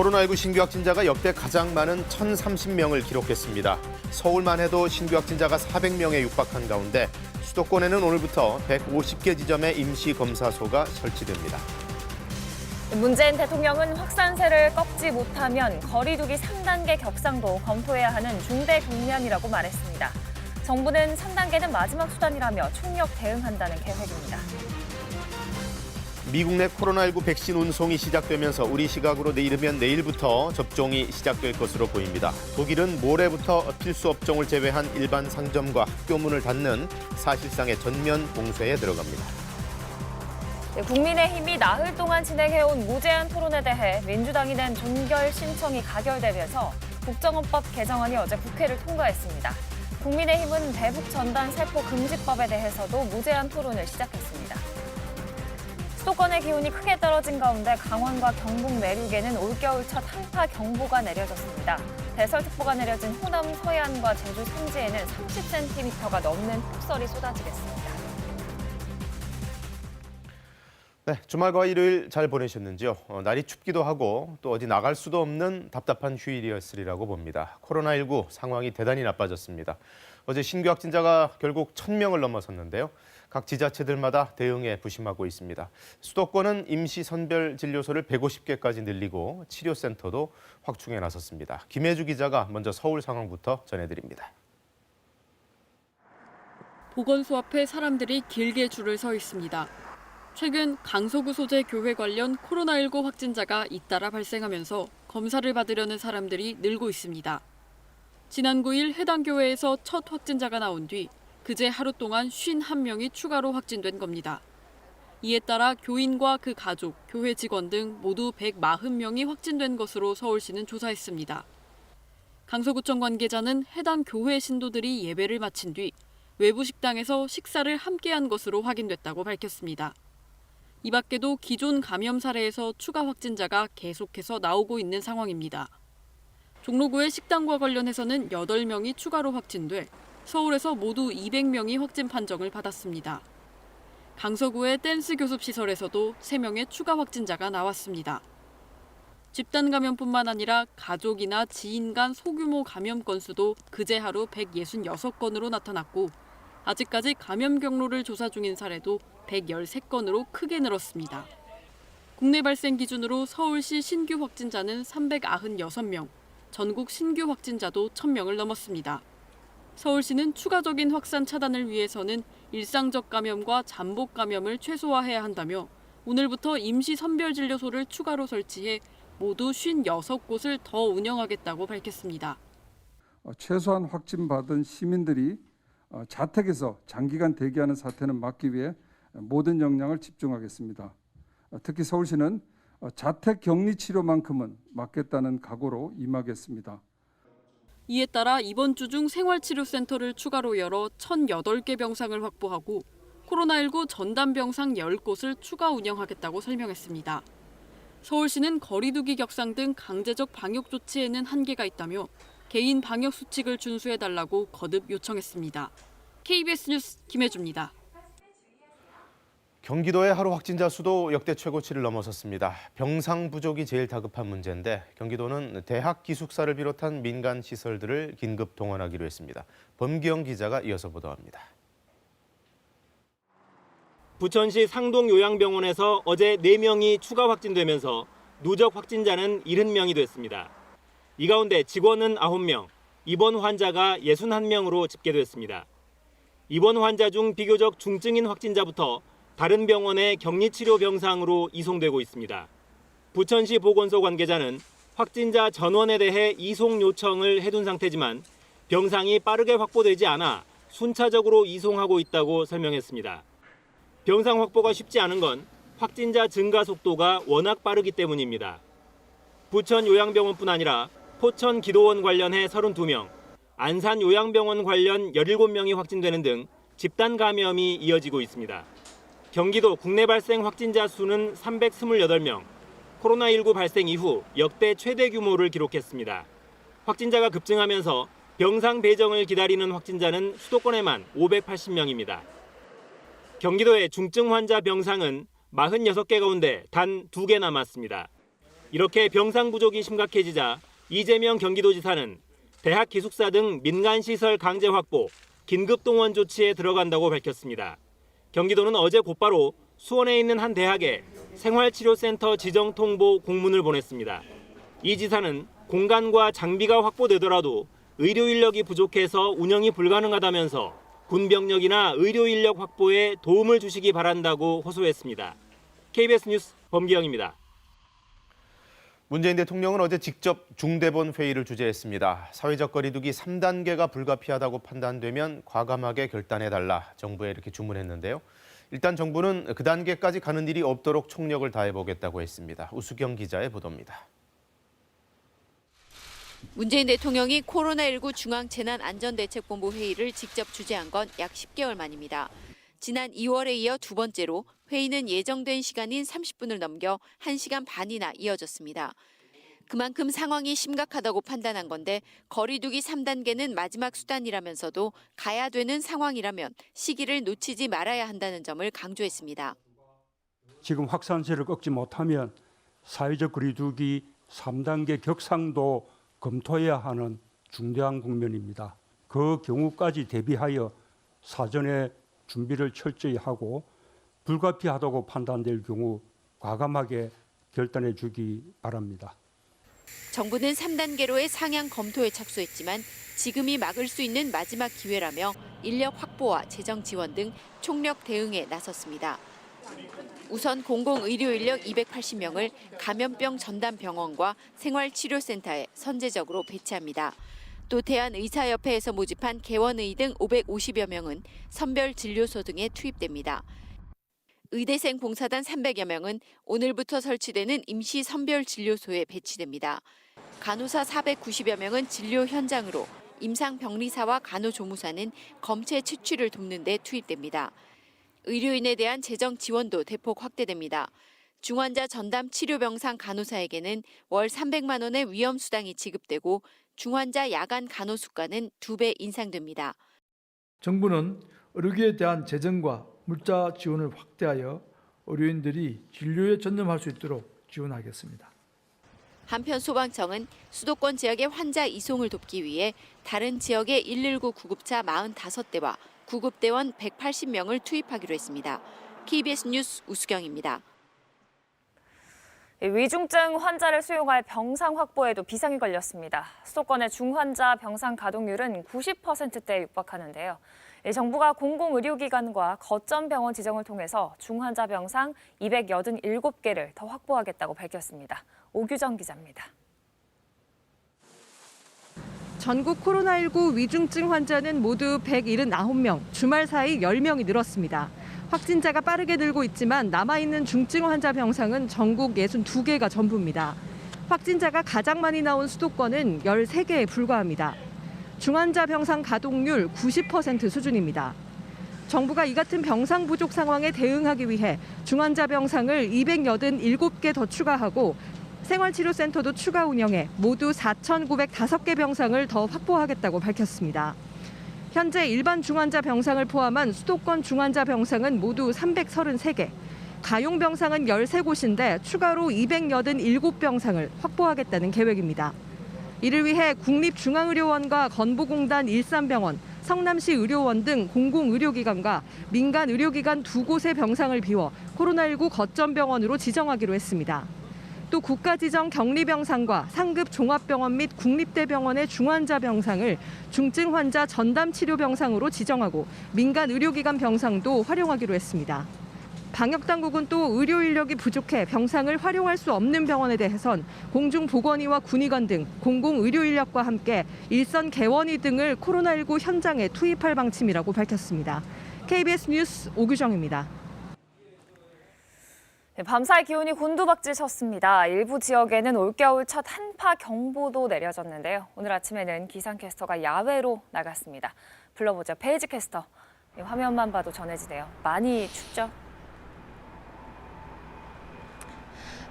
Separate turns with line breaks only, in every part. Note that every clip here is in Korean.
코로나19 신규 확진자가 역대 가장 많은 1,030명을 기록했습니다. 서울만 해도 신규 확진자가 400명에 육박한 가운데 수도권에는 오늘부터 150개 지점의 임시검사소가 설치됩니다.
문재인 대통령은 확산세를 꺾지 못하면 거리 두기 3단계 격상도 검토해야 하는 중대 국면이라고 말했습니다. 정부는 3단계는 마지막 수단이라며 총력 대응한다는 계획입니다.
미국 내 코로나19 백신 운송이 시작되면서 우리 시각으로 이르면 내일부터 접종이 시작될 것으로 보입니다. 독일은 모레부터 필수 업종을 제외한 일반 상점과 학교 문을 닫는 사실상의 전면 봉쇄에 들어갑니다.
국민의힘이 나흘 동안 진행해온 무제한 토론에 대해 민주당이 낸 종결 신청이 가결되면서 국정원법 개정안이 어제 국회를 통과했습니다. 국민의힘은 대북 전단 살포 금지법에 대해서도 무제한 토론을 시작했습니다. 수도권의 기온이 크게 떨어진 가운데 강원과 경북 내륙에는 올겨울 첫 한파 경보가 내려졌습니다. 대설특보가 내려진 호남 서해안과 제주 산지에는 30cm가 넘는 폭설이 쏟아지겠습니다.
네, 주말과 일요일 잘 보내셨는지요? 날이 춥기도 하고 또 어디 나갈 수도 없는 답답한 휴일이었으리라고 봅니다. 코로나19 상황이 대단히 나빠졌습니다. 어제 신규 확진자가 결국 1,000명을 넘어섰는데요. 각 지자체들마다 대응에 부심하고 있습니다. 수도권은 임시 선별 진료소를 150개까지 늘리고 치료센터도 확충에 나섰습니다. 김혜주 기자가 먼저 서울 상황부터 전해드립니다.
보건소 앞에 사람들이 길게 줄을 서 있습니다. 최근 강서구 소재 교회 관련 코로나19 확진자가 잇따라 발생하면서 검사를 받으려는 사람들이 늘고 있습니다. 지난 9일 해당 교회에서 첫 확진자가 나온 뒤 그제 하루 동안 51명이 추가로 확진된 겁니다. 이에 따라 교인과 그 가족, 교회 직원 등 모두 140명이 확진된 것으로 서울시는 조사했습니다. 강서구청 관계자는 해당 교회 신도들이 예배를 마친 뒤 외부 식당에서 식사를 함께한 것으로 확인됐다고 밝혔습니다. 이 밖에도 기존 감염 사례에서 추가 확진자가 계속해서 나오고 있는 상황입니다. 종로구의 식당과 관련해서는 8명이 추가로 확진돼 서울에서 모두 200명이 확진 판정을 받았습니다. 강서구의 댄스 교습 시설에서도 3명의 추가 확진자가 나왔습니다. 집단 감염뿐만 아니라 가족이나 지인 간 소규모 감염 건수도 그제 하루 166건으로 나타났고 아직까지 감염 경로를 조사 중인 사례도 113건으로 크게 늘었습니다. 국내 발생 기준으로 서울시 신규 확진자는 396명, 전국 신규 확진자도 1,000명을 넘었습니다. 서울시는 추가적인 확산 차단을 위해서는 일상적 감염과 잠복 감염을 최소화해야 한다며 오늘부터 임시 선별진료소를 추가로 설치해 모두 56곳을 더 운영하겠다고 밝혔습니다.
최소한 확진받은 시민들이 자택에서 장기간 대기하는 사태는 막기 위해 모든 역량을 집중하겠습니다. 특히 서울시는 자택 격리 치료만큼은 막겠다는 각오로 임하겠습니다.
이에 따라 이번 주 중 생활치료센터를 추가로 열어 1,008개 병상을 확보하고 코로나19 전담 병상 10곳을 추가 운영하겠다고 설명했습니다. 서울시는 거리 두기 격상 등 강제적 방역 조치에는 한계가 있다며 개인 방역 수칙을 준수해달라고 거듭 요청했습니다. KBS 뉴스 김혜주입니다.
경기도의 하루 확진자 수도 역대 최고치를 넘어섰습니다. 병상 부족이 제일 다급한 문제인데 경기도는 대학 기숙사를 비롯한 민간 시설들을 긴급 동원하기로 했습니다. 범기영 기자가 이어서 보도합니다.
부천시 상동요양병원에서 어제 4명이 추가 확진되면서 누적 확진자는 70명이 됐습니다. 이 가운데 직원은 9명, 입원 환자가 61명으로 집계됐습니다. 입원 환자 중 비교적 중증인 확진자부터 다른 병원의 격리치료 병상으로 이송되고 있습니다. 부천시 보건소 관계자는 확진자 전원에 대해 이송 요청을 해둔 상태지만 병상이 빠르게 확보되지 않아 순차적으로 이송하고 있다고 설명했습니다. 병상 확보가 쉽지 않은 건 확진자 증가 속도가 워낙 빠르기 때문입니다. 부천 요양병원뿐 아니라 포천 기도원 관련해 32명, 안산 요양병원 관련 17명이 확진되는 등 집단 감염이 이어지고 있습니다. 경기도 국내 발생 확진자 수는 328명, 코로나19 발생 이후 역대 최대 규모를 기록했습니다. 확진자가 급증하면서 병상 배정을 기다리는 확진자는 수도권에만 580명입니다. 경기도의 중증 환자 병상은 46개 가운데 단 2개 남았습니다. 이렇게 병상 부족이 심각해지자 이재명 경기도지사는 대학 기숙사 등 민간시설 강제 확보, 긴급 동원 조치에 들어간다고 밝혔습니다. 경기도는 어제 곧바로 수원에 있는 한 대학에 생활치료센터 지정 통보 공문을 보냈습니다. 이 지사는 공간과 장비가 확보되더라도 의료 인력이 부족해서 운영이 불가능하다면서 군 병력이나 의료 인력 확보에 도움을 주시기 바란다고 호소했습니다. KBS 뉴스 범기영입니다.
문재인 대통령은 어제 직접 중대본 회의를 주재했습니다. 사회적 거리두기 3단계가 불가피하다고 판단되면 과감하게 결단해달라 정부에 이렇게 주문했는데요. 일단 정부는 그 단계까지 가는 일이 없도록 총력을 다해보겠다고 했습니다. 우수경 기자의 보도입니다.
문재인 대통령이 코로나19 중앙재난안전대책본부 회의를 직접 주재한 건 약 10개월 만입니다. 지난 2월에 이어 두 번째로 회의는 예정된 시간인 30분을 넘겨 1시간 반이나 이어졌습니다. 그만큼 상황이 심각하다고 판단한 건데 거리두기 3단계는 마지막 수단이라면서도 가야 되는 상황이라면 시기를 놓치지 말아야 한다는 점을 강조했습니다.
지금 확산세를 꺾지 못하면 사회적 거리두기 3단계 격상도 검토해야 하는 중대한 국면입니다. 그 경우까지 대비하여 사전에 준비를 철저히 하고 불가피하다고 판단될 경우 과감하게 결단해 주기 바랍니다.
정부는 3단계로의 상향 검토에 착수했지만 지금이 막을 수 있는 마지막 기회라며 인력 확보와 재정 지원 등 총력 대응에 나섰습니다. 우선 공공의료 인력 280명을 감염병 전담병원과 생활치료센터에 선제적으로 배치합니다. 또 대한의사협회에서 모집한 개원의 등 550여 명은 선별진료소 등에 투입됩니다. 의대생 봉사단 300여 명은 오늘부터 설치되는 임시 선별진료소에 배치됩니다. 간호사 490여 명은 진료 현장으로, 임상병리사와 간호조무사는 검체 채취를 돕는 데 투입됩니다. 의료인에 대한 재정 지원도 대폭 확대됩니다. 중환자 전담 치료병상 간호사에게는 월 300만 원의 위험수당이 지급되고 중환자 야간 간호수가는 2배 인상됩니다.
정부는 의료계에 대한 재정과 물자 지원을 확대하여 의료인들이 진료에 전념할 수 있도록 지원하겠습니다.
한편 소방청은 수도권 지역의 환자 이송을 돕기 위해 다른 지역의 119 구급차 45대와 구급대원 180명을 투입하기로 했습니다. KBS 뉴스 우수경입니다.
위중증 환자를 수용할 병상 확보에도 비상이 걸렸습니다. 수도권의 중환자 병상 가동률은 90%대에 육박하는데요. 정부가 공공의료기관과 거점병원 지정을 통해서 중환자 병상 287개를 더 확보하겠다고 밝혔습니다. 오규정 기자입니다.
전국 코로나19 위중증 환자는 모두 179명, 주말 사이 10명이 늘었습니다. 확진자가 빠르게 늘고 있지만 남아있는 중증 환자 병상은 전국 62개가 전부입니다. 확진자가 가장 많이 나온 수도권은 13개에 불과합니다. 중환자 병상 가동률 90% 수준입니다. 정부가 이 같은 병상 부족 상황에 대응하기 위해 중환자 병상을 287개 더 추가하고 생활치료센터도 추가 운영해 모두 4,905개 병상을 더 확보하겠다고 밝혔습니다. 현재 일반 중환자 병상을 포함한 수도권 중환자 병상은 모두 333개, 가용 병상은 13곳인데 추가로 287병상을 확보하겠다는 계획입니다. 이를 위해 국립중앙의료원과 건보공단 일산병원, 성남시 의료원 등 공공의료기관과 민간 의료기관 2곳의 병상을 비워 코로나19 거점병원으로 지정하기로 했습니다. 또 국가지정 격리병상과 상급 종합병원 및 국립대병원의 중환자 병상을 중증 환자 전담치료병상으로 지정하고 민간 의료기관 병상도 활용하기로 했습니다. 방역당국은 또 의료 인력이 부족해 병상을 활용할 수 없는 병원에 대해선 공중보건의와 군의관 등 공공의료 인력과 함께 일선 개원의 등을 코로나19 현장에 투입할 방침이라고 밝혔습니다. KBS 뉴스 오규정입니다.
밤사이 기온이 곤두박질쳤습니다. 일부 지역에는 올겨울 첫 한파 경보도 내려졌는데요. 오늘 아침에는 기상캐스터가 야외로 나갔습니다. 불러보죠. 페이지 캐스터. 화면만 봐도 전해지네요. 많이 춥죠?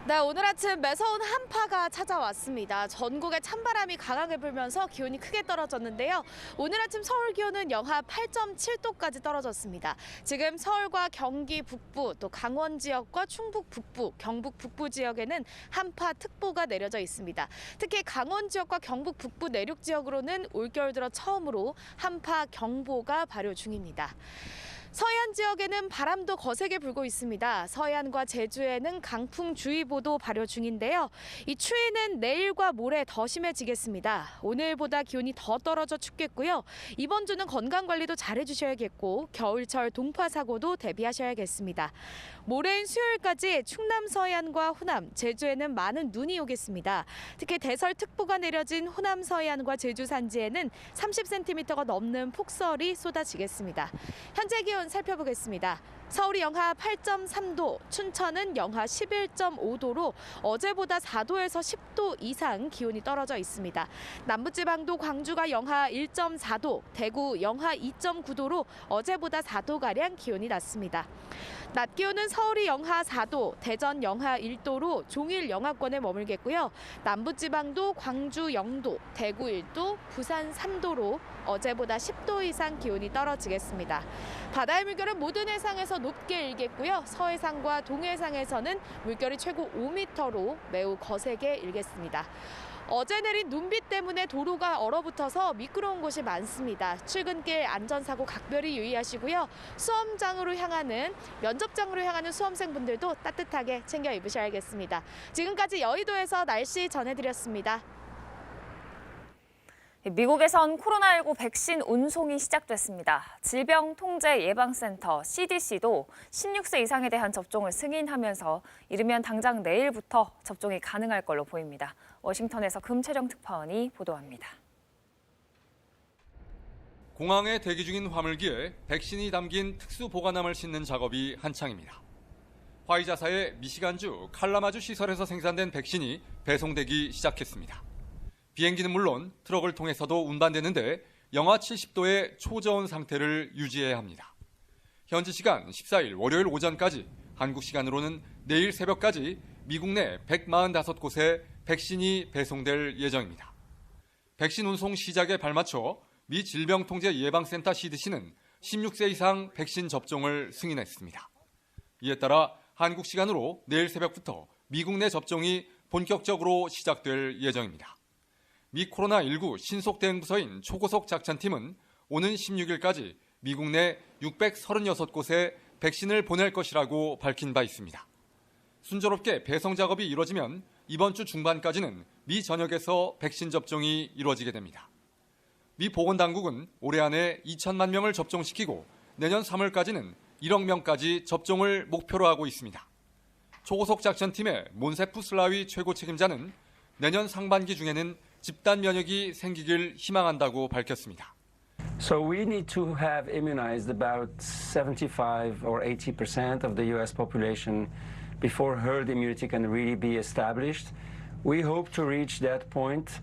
네, 오늘 아침 매서운 한파가 찾아왔습니다. 전국에 찬바람이 강하게 불면서 기온이 크게 떨어졌는데요. 오늘 아침 서울 기온은 영하 8.7도까지 떨어졌습니다. 지금 서울과 경기 북부, 또 강원 지역과 충북 북부, 경북 북부 지역에는 한파특보가 내려져 있습니다. 특히 강원 지역과 경북 북부 내륙 지역으로는 올겨울 들어 처음으로 한파경보가 발효 중입니다. 서해안 지역에는 바람도 거세게 불고 있습니다. 서해안과 제주에는 강풍주의보도 발효 중인데요. 이 추위는 내일과 모레 더 심해지겠습니다. 오늘보다 기온이 더 떨어져 춥겠고요. 이번 주는 건강관리도 잘해주셔야겠고 겨울철 동파 사고도 대비하셔야겠습니다. 모레인 수요일까지 충남 서해안과 호남, 제주에는 많은 눈이 오겠습니다. 특히 대설특보가 내려진 호남 서해안과 제주 산지에는 30cm가 넘는 폭설이 쏟아지겠습니다. 현재 기온 살펴보겠습니다. 서울이 영하 8.3도, 춘천은 영하 11.5도로 어제보다 4도에서 10도 이상 기온이 떨어져 있습니다. 남부지방도 광주가 영하 1.4도, 대구 영하 2.9도로 어제보다 4도가량 기온이 낮습니다. 낮 기온은 서울이 영하 4도, 대전 영하 1도로 종일 영하권에 머물겠고요. 남부지방도 광주 0도, 대구 1도, 부산 3도로 어제보다 10도 이상 기온이 떨어지겠습니다. 바다의 물결은 모든 해상에서 높게 일겠고요. 서해상과 동해상에서는 물결이 최고 5m로 매우 거세게 일겠습니다. 어제 내린 눈비 때문에 도로가 얼어붙어서 미끄러운 곳이 많습니다. 출근길 안전사고 각별히 유의하시고요. 수험장으로 향하는, 면접장으로 향하는 수험생분들도 따뜻하게 챙겨 입으셔야겠습니다. 지금까지 여의도에서 날씨 전해드렸습니다.
미국에선 코로나19 백신 운송이 시작됐습니다. 질병통제예방센터 CDC도 16세 이상에 대한 접종을 승인하면서 이르면 당장 내일부터 접종이 가능할 걸로 보입니다. 워싱턴에서 금채령 특파원이 보도합니다.
공항에 대기 중인 화물기에 백신이 담긴 특수 보관함을 싣는 작업이 한창입니다. 화이자사의 미시간주 칼라마주 시설에서 생산된 백신이 배송되기 시작했습니다. 비행기는 물론 트럭을 통해서도 운반되는데 영하 70도의 초저온 상태를 유지해야 합니다. 현지 시간 14일 월요일 오전까지, 한국 시간으로는 내일 새벽까지 미국 내 145곳에 백신이 배송될 예정입니다. 백신 운송 시작에 발맞춰 미 질병통제예방센터 CDC는 16세 이상 백신 접종을 승인했습니다. 이에 따라 한국 시간으로 내일 새벽부터 미국 내 접종이 본격적으로 시작될 예정입니다. 미 코로나19 신속대응부서인 초고속 작전팀은 오는 16일까지 미국 내 636곳에 백신을 보낼 것이라고 밝힌 바 있습니다. 순조롭게 배송 작업이 이루어지면 이번 주 중반까지는 미 전역에서 백신 접종이 이루어지게 됩니다. 미 보건당국은 올해 안에 2천만 명을 접종시키고 내년 3월까지는 1억 명까지 접종을 목표로 하고 있습니다. 초고속 작전팀의 몬세프 슬라위 최고 책임자는 내년 상반기 중에는 집단 면역이 생기길 희망한다고 밝혔습니다.
So we need to have immunized about 75 or 80% of the US population before herd immunity can really be established. We hope to reach that point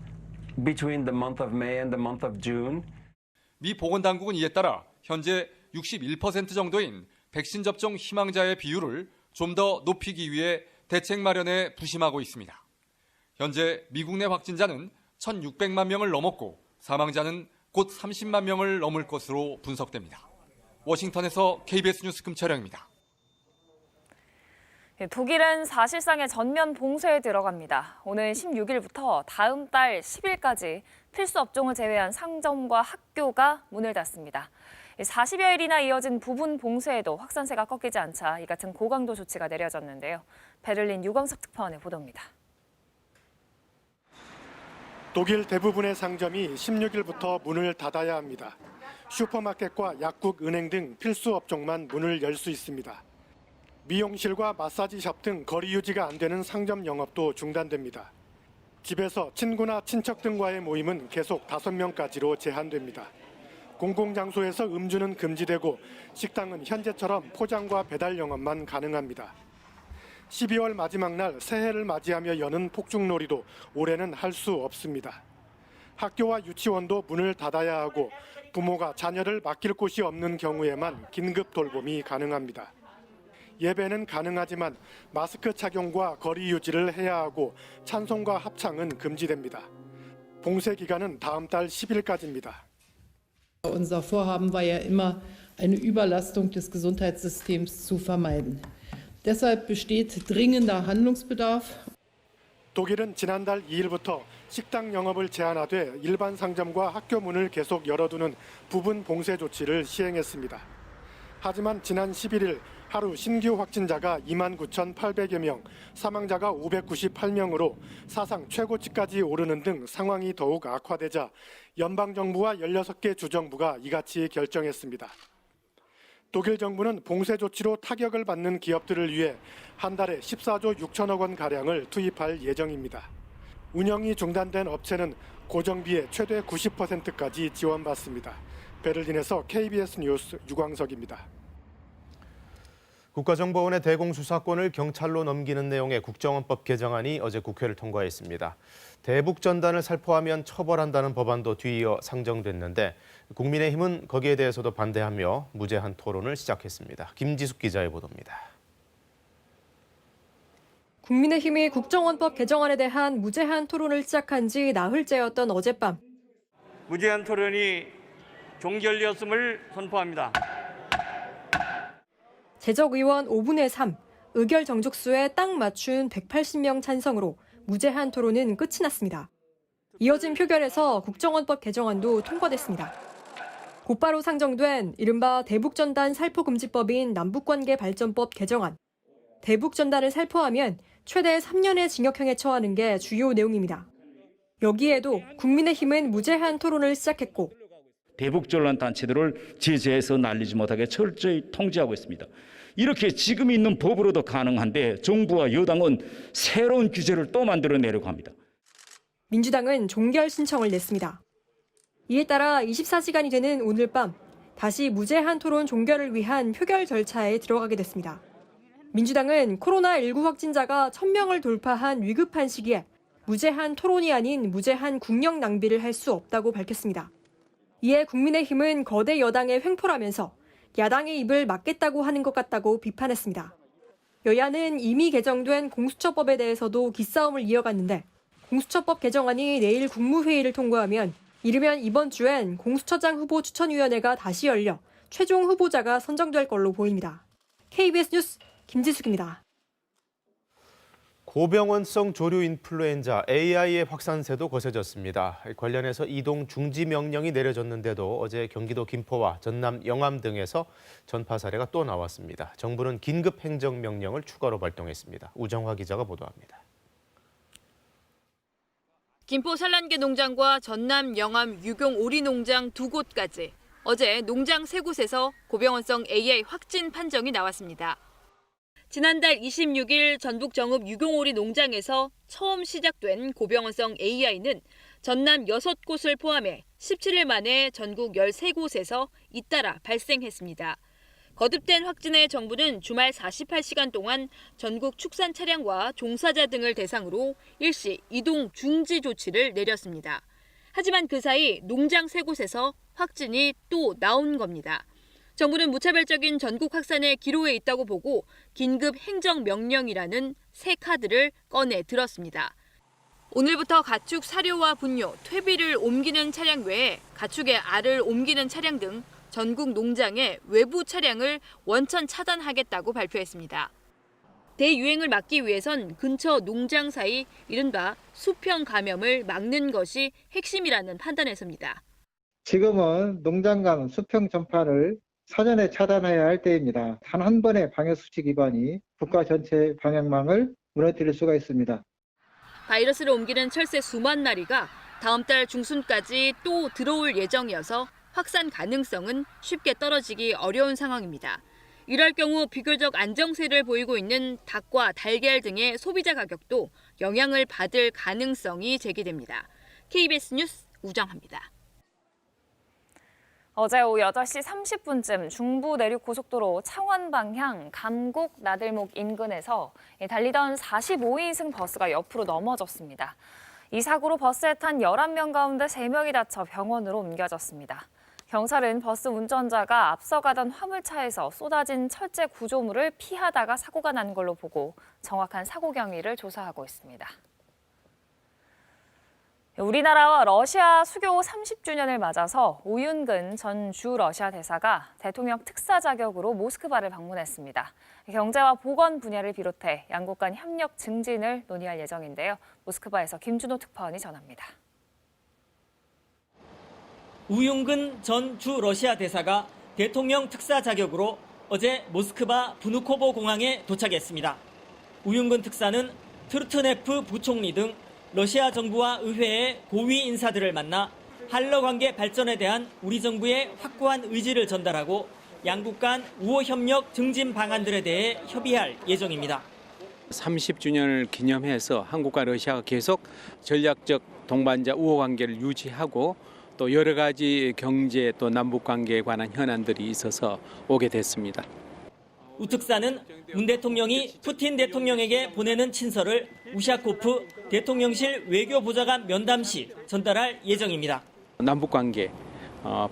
between the month of May and the month of June.
미 보건당국은 이에 따라 현재 61% 정도인 백신 접종 희망자의 비율을 좀 더 높이기 위해 대책 마련에 부심하고 있습니다. 현재 미국 내 확진자는 1,600만 명을 넘었고 사망자는 곧 30만 명을 넘을 것으로 분석됩니다. 워싱턴에서 KBS 뉴스 금철영입니다.
독일은 사실상의 전면 봉쇄에 들어갑니다. 오늘 16일부터 다음 달 10일까지 필수 업종을 제외한 상점과 학교가 문을 닫습니다. 40여일이나 이어진 부분 봉쇄에도 확산세가 꺾이지 않자 이 같은 고강도 조치가 내려졌는데요. 베를린 유광석 특파원의 보도입니다.
독일 대부분의 상점이 16일부터 문을 닫아야 합니다. 슈퍼마켓과 약국, 은행 등 필수 업종만 문을 열 수 있습니다. 미용실과 마사지샵 등 거리 유지가 안 되는 상점 영업도 중단됩니다. 집에서 친구나 친척 등과의 모임은 계속 5명까지로 제한됩니다. 공공장소에서 음주는 금지되고 식당은 현재처럼 포장과 배달 영업만 가능합니다. 12월 마지막 날 새해를 맞이하며 여는 폭죽놀이도 올해는 할 수 없습니다. 학교와 유치원도 문을 닫아야 하고 부모가 자녀를 맡길 곳이 없는 경우에만 긴급 돌봄이 가능합니다. 예배는 가능하지만 마스크 착용과 거리 유지를 해야 하고 찬송과 합창은 금지됩니다. 봉쇄 기간은 다음 달 10일까지입니다.
Unser Vorhaben war ja immer, eine Überlastung des Gesundheitssystems zu vermeiden. Deshalb besteht dringender Handlungsbedarf.
독일은 지난달 2일부터 식당 영업을 제한하되 일반 상점과 학교 문을 계속 열어두는 부분 봉쇄 조치를 시행했습니다. 하지만 지난 11일 하루 신규 확진자가 29,800여 명, 사망자가 598명으로 사상 최고치까지 오르는 등 상황이 더욱 악화되자 연방정부와 16개 주정부가 이같이 결정했습니다. 독일 정부는 봉쇄 조치로 타격을 받는 기업들을 위해 한 달에 14조 6천억 원 가량을 투입할 예정입니다. 운영이 중단된 업체는 고정비의 최대 90%까지 지원받습니다. 베를린에서 KBS 뉴스 유광석입니다.
국가정보원의 대공수사권을 경찰로 넘기는 내용의 국정원법 개정안이 어제 국회를 통과했습니다. 대북 전단을 살포하면 처벌한다는 법안도 뒤이어 상정됐는데 국민의힘은 거기에 대해서도 반대하며 무제한 토론을 시작했습니다. 김지숙 기자의 보도입니다.
국민의힘이 국정원법 개정안에 대한 무제한 토론을 시작한 지 나흘째였던 어젯밤.
무제한 토론이 종결되었음을 선포합니다.
재적의원 5분의 3, 의결 정족수에 딱 맞춘 180명 찬성으로 무제한 토론은 끝이 났습니다. 이어진 표결에서 국정원법 개정안도 통과됐습니다. 곧바로 상정된 이른바 대북전단 살포금지법인 남북관계발전법 개정안. 대북전단을 살포하면 최대 3년의 징역형에 처하는 게 주요 내용입니다. 여기에도 국민의힘은 무제한 토론을 시작했고
대북전란 단체들을 제재해서 날리지 못하게 철저히 통제하고 있습니다. 이렇게 지금 있는 법으로도 가능한데 정부와 여당은 새로운 규제를 또 만들어내려고 합니다.
민주당은 종결 신청을 냈습니다. 이에 따라 24시간이 되는 오늘 밤 다시 무제한 토론 종결을 위한 표결 절차에 들어가게 됐습니다. 민주당은 코로나19 확진자가 1,000명을 돌파한 위급한 시기에 무제한 토론이 아닌 무제한 국력 낭비를 할 수 없다고 밝혔습니다. 이에 국민의힘은 거대 여당의 횡포라면서 야당의 입을 막겠다고 하는 것 같다고 비판했습니다. 여야는 이미 개정된 공수처법에 대해서도 기싸움을 이어갔는데 공수처법 개정안이 내일 국무회의를 통과하면 이르면 이번 주엔 공수처장 후보 추천위원회가 다시 열려 최종 후보자가 선정될 걸로 보입니다. KBS 뉴스 김지숙입니다.
고병원성 조류 인플루엔자 AI의 확산세도 거세졌습니다. 관련해서 이동 중지 명령이 내려졌는데도 어제 경기도 김포와 전남 영암 등에서 전파 사례가 또 나왔습니다. 정부는 긴급 행정명령을 추가로 발동했습니다. 우정화 기자가 보도합니다.
김포 산란계 농장과 전남 영암 유경 오리 농장 두 곳까지 어제 농장 세 곳에서 고병원성 AI 확진 판정이 나왔습니다. 지난달 26일 전북 정읍 유경오리 농장에서 처음 시작된 고병원성 AI는 전남 6곳을 포함해 17일 만에 전국 13곳에서 잇따라 발생했습니다. 거듭된 확진에 정부는 주말 48시간 동안 전국 축산 차량과 종사자 등을 대상으로 일시 이동 중지 조치를 내렸습니다. 하지만 그 사이 농장 3곳에서 확진이 또 나온 겁니다. 정부는 무차별적인 전국 확산의 기로에 있다고 보고 긴급 행정명령이라는 새 카드를 꺼내 들었습니다. 오늘부터 가축 사료와 분뇨, 퇴비를 옮기는 차량 외에 가축의 알을 옮기는 차량 등 전국 농장의 외부 차량을 원천 차단하겠다고 발표했습니다. 대유행을 막기 위해선 근처 농장 사이 이른바 수평 감염을 막는 것이 핵심이라는 판단에서입니다.
지금은 농장 간 수평 전파를 사전에 차단해야 할 때입니다. 단 한 번의 방역수칙 위반이 국가 전체 방역망을 무너뜨릴 수가 있습니다.
바이러스를 옮기는 철새 수만 마리가 다음 달 중순까지 또 들어올 예정이어서 확산 가능성은 쉽게 떨어지기 어려운 상황입니다. 이럴 경우 비교적 안정세를 보이고 있는 닭과 달걀 등의 소비자 가격도 영향을 받을 가능성이 제기됩니다. KBS 뉴스 우정합니다.
어제 오후 8시 30분쯤 중부 내륙고속도로 창원 방향 감곡 나들목 인근에서 달리던 45인승 버스가 옆으로 넘어졌습니다. 이 사고로 버스에 탄 11명 가운데 3명이 다쳐 병원으로 옮겨졌습니다. 경찰은 버스 운전자가 앞서가던 화물차에서 쏟아진 철제 구조물을 피하다가 사고가 난 걸로 보고 정확한 사고 경위를 조사하고 있습니다. 우리나라와 러시아 수교 30주년을 맞아서 오윤근 전 주 러시아 대사가 대통령 특사 자격으로 모스크바를 방문했습니다. 경제와 보건 분야를 비롯해 양국 간 협력 증진을 논의할 예정인데요. 모스크바에서 김준호 특파원이 전합니다.
우윤근 전 주 러시아 대사가 대통령 특사 자격으로 어제 모스크바 브누코보 공항에 도착했습니다. 우윤근 특사는 트루트네프 부총리 등 러시아 정부와 의회의 고위 인사들을 만나 한러 관계 발전에 대한 우리 정부의 확고한 의지를 전달하고 양국 간 우호 협력 증진 방안들에 대해 협의할 예정입니다.
30주년을 기념해서 한국과 러시아가 계속 전략적 동반자 우호 관계를 유지하고 또 여러 가지 경제 또 남북 관계에 관한 현안들이 있어서 오게 됐습니다.
우 특사는 문 대통령이 푸틴 대통령에게 보내는 친서를 우샤코프 대통령실 외교보좌관 면담 시 전달할 예정입니다.
남북 관계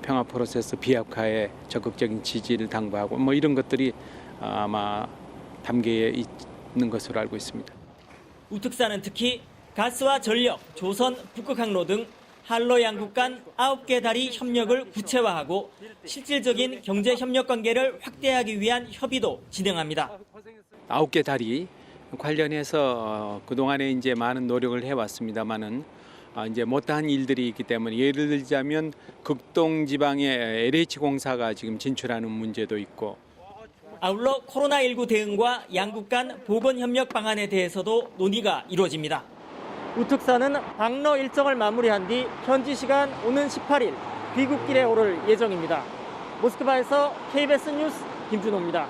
평화 프로세스 비약화에 적극적인 지지를 당부하고 이런 것들이 아마 담겨 있는 것으로 알고 있습니다.
우 특사는 특히 가스와 전력, 조선, 북극항로 등 한러 양국 간 9개 다리 협력을 구체화하고 실질적인 경제 협력 관계를 확대하기 위한 협의도 진행합니다.
9개 다리 관련해서 그동안에 이제 많은 노력을 해왔습니다만은 이제 못다한 일들이 있기 때문에 예를 들자면 극동 지방에 LH 공사가 지금 진출하는 문제도 있고
아울러 코로나19 대응과 양국 간 보건 협력 방안에 대해서도 논의가 이루어집니다. 우 특사는 방러 일정을 마무리한 뒤 현지 시간 오는 18일 귀국길에 오를 예정입니다. 모스크바에서 KBS 뉴스 김준호입니다.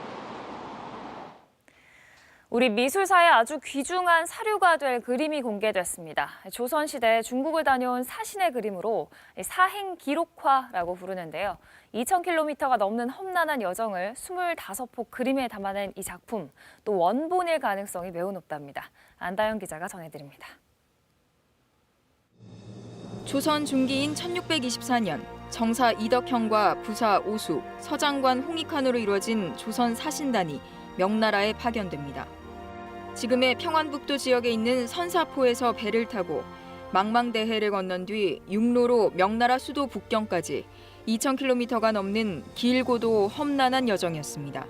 우리 미술사에 아주 귀중한 사료가 될 그림이 공개됐습니다. 조선시대 중국을 다녀온 사신의 그림으로 사행기록화라고 부르는데요. 2,000km가 넘는 험난한 여정을 25폭 그림에 담아낸 이 작품, 또 원본일 가능성이 매우 높답니다. 안다영 기자가 전해드립니다.
조선 중기인 1624년 정사 이덕형과 부사 오수, 서장관 홍익환으로 이루어진 조선 사신단이 명나라에 파견됩니다. 지금의 평안북도 지역에 있는 선사포에서 배를 타고 망망대해를 건넌 뒤 육로로 명나라 수도 북경까지 2,000km가 넘는 길고도 험난한 여정이었습니다.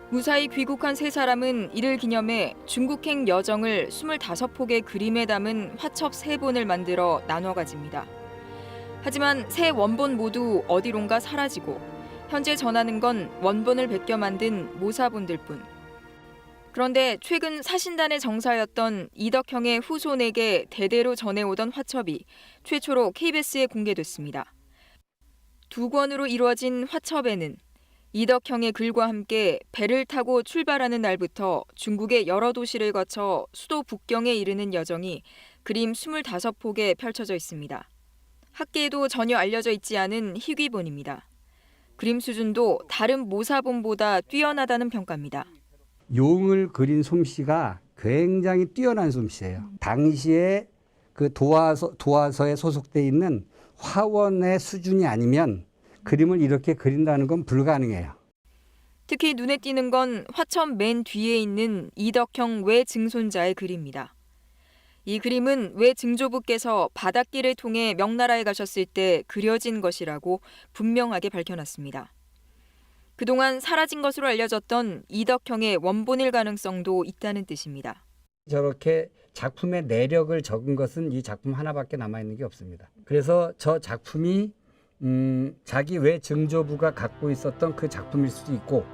무사히 귀국한 세 사람은 이를 기념해 중국행 여정을 25폭의 그림에 담은 화첩 3본을 만들어 나눠 가집니다. 하지만 세 원본 모두 어디론가 사라지고 현재 전하는 건 원본을 베껴 만든 모사본들 뿐. 그런데 최근 사신단의 정사였던 이덕형의 후손에게 대대로 전해오던 화첩이 최초로 KBS에 공개됐습니다. 2권으로 이루어진 화첩에는 이덕형의 글과 함께 배를 타고 출발하는 날부터 중국의 여러 도시를 거쳐 수도 북경에 이르는 여정이 그림 25폭에 펼쳐져 있습니다. 학계에도 전혀 알려져 있지 않은 희귀본입니다. 그림 수준도 다른 모사본보다 뛰어나다는 평가입니다.
용을 그린 솜씨가 굉장히 뛰어난 솜씨예요. 당시에 그 도화서에 소속돼 있는 화원의 수준이 아니면 그림을 이렇게 그린다는 건 불가능해요.
특히 눈에 띄는 건 화첩 맨 뒤에 있는 이덕형 외증손자의 글입니다. 이 그림은 외증조부께서 바닷길을 통해 명나라에 가셨을 때 그려진 것이라고 분명하게 밝혀놨습니다. 그동안 사라진 것으로 알려졌던 이덕형의 원본일 가능성도 있다는 뜻입니다.
저렇게 작품의 내력을 적은 것은 이 작품 하나밖에 남아있는 게 없습니다. 그래서 저 작품이 자기 외증조부가 갖고 있었던 그 작품일 수도 있고,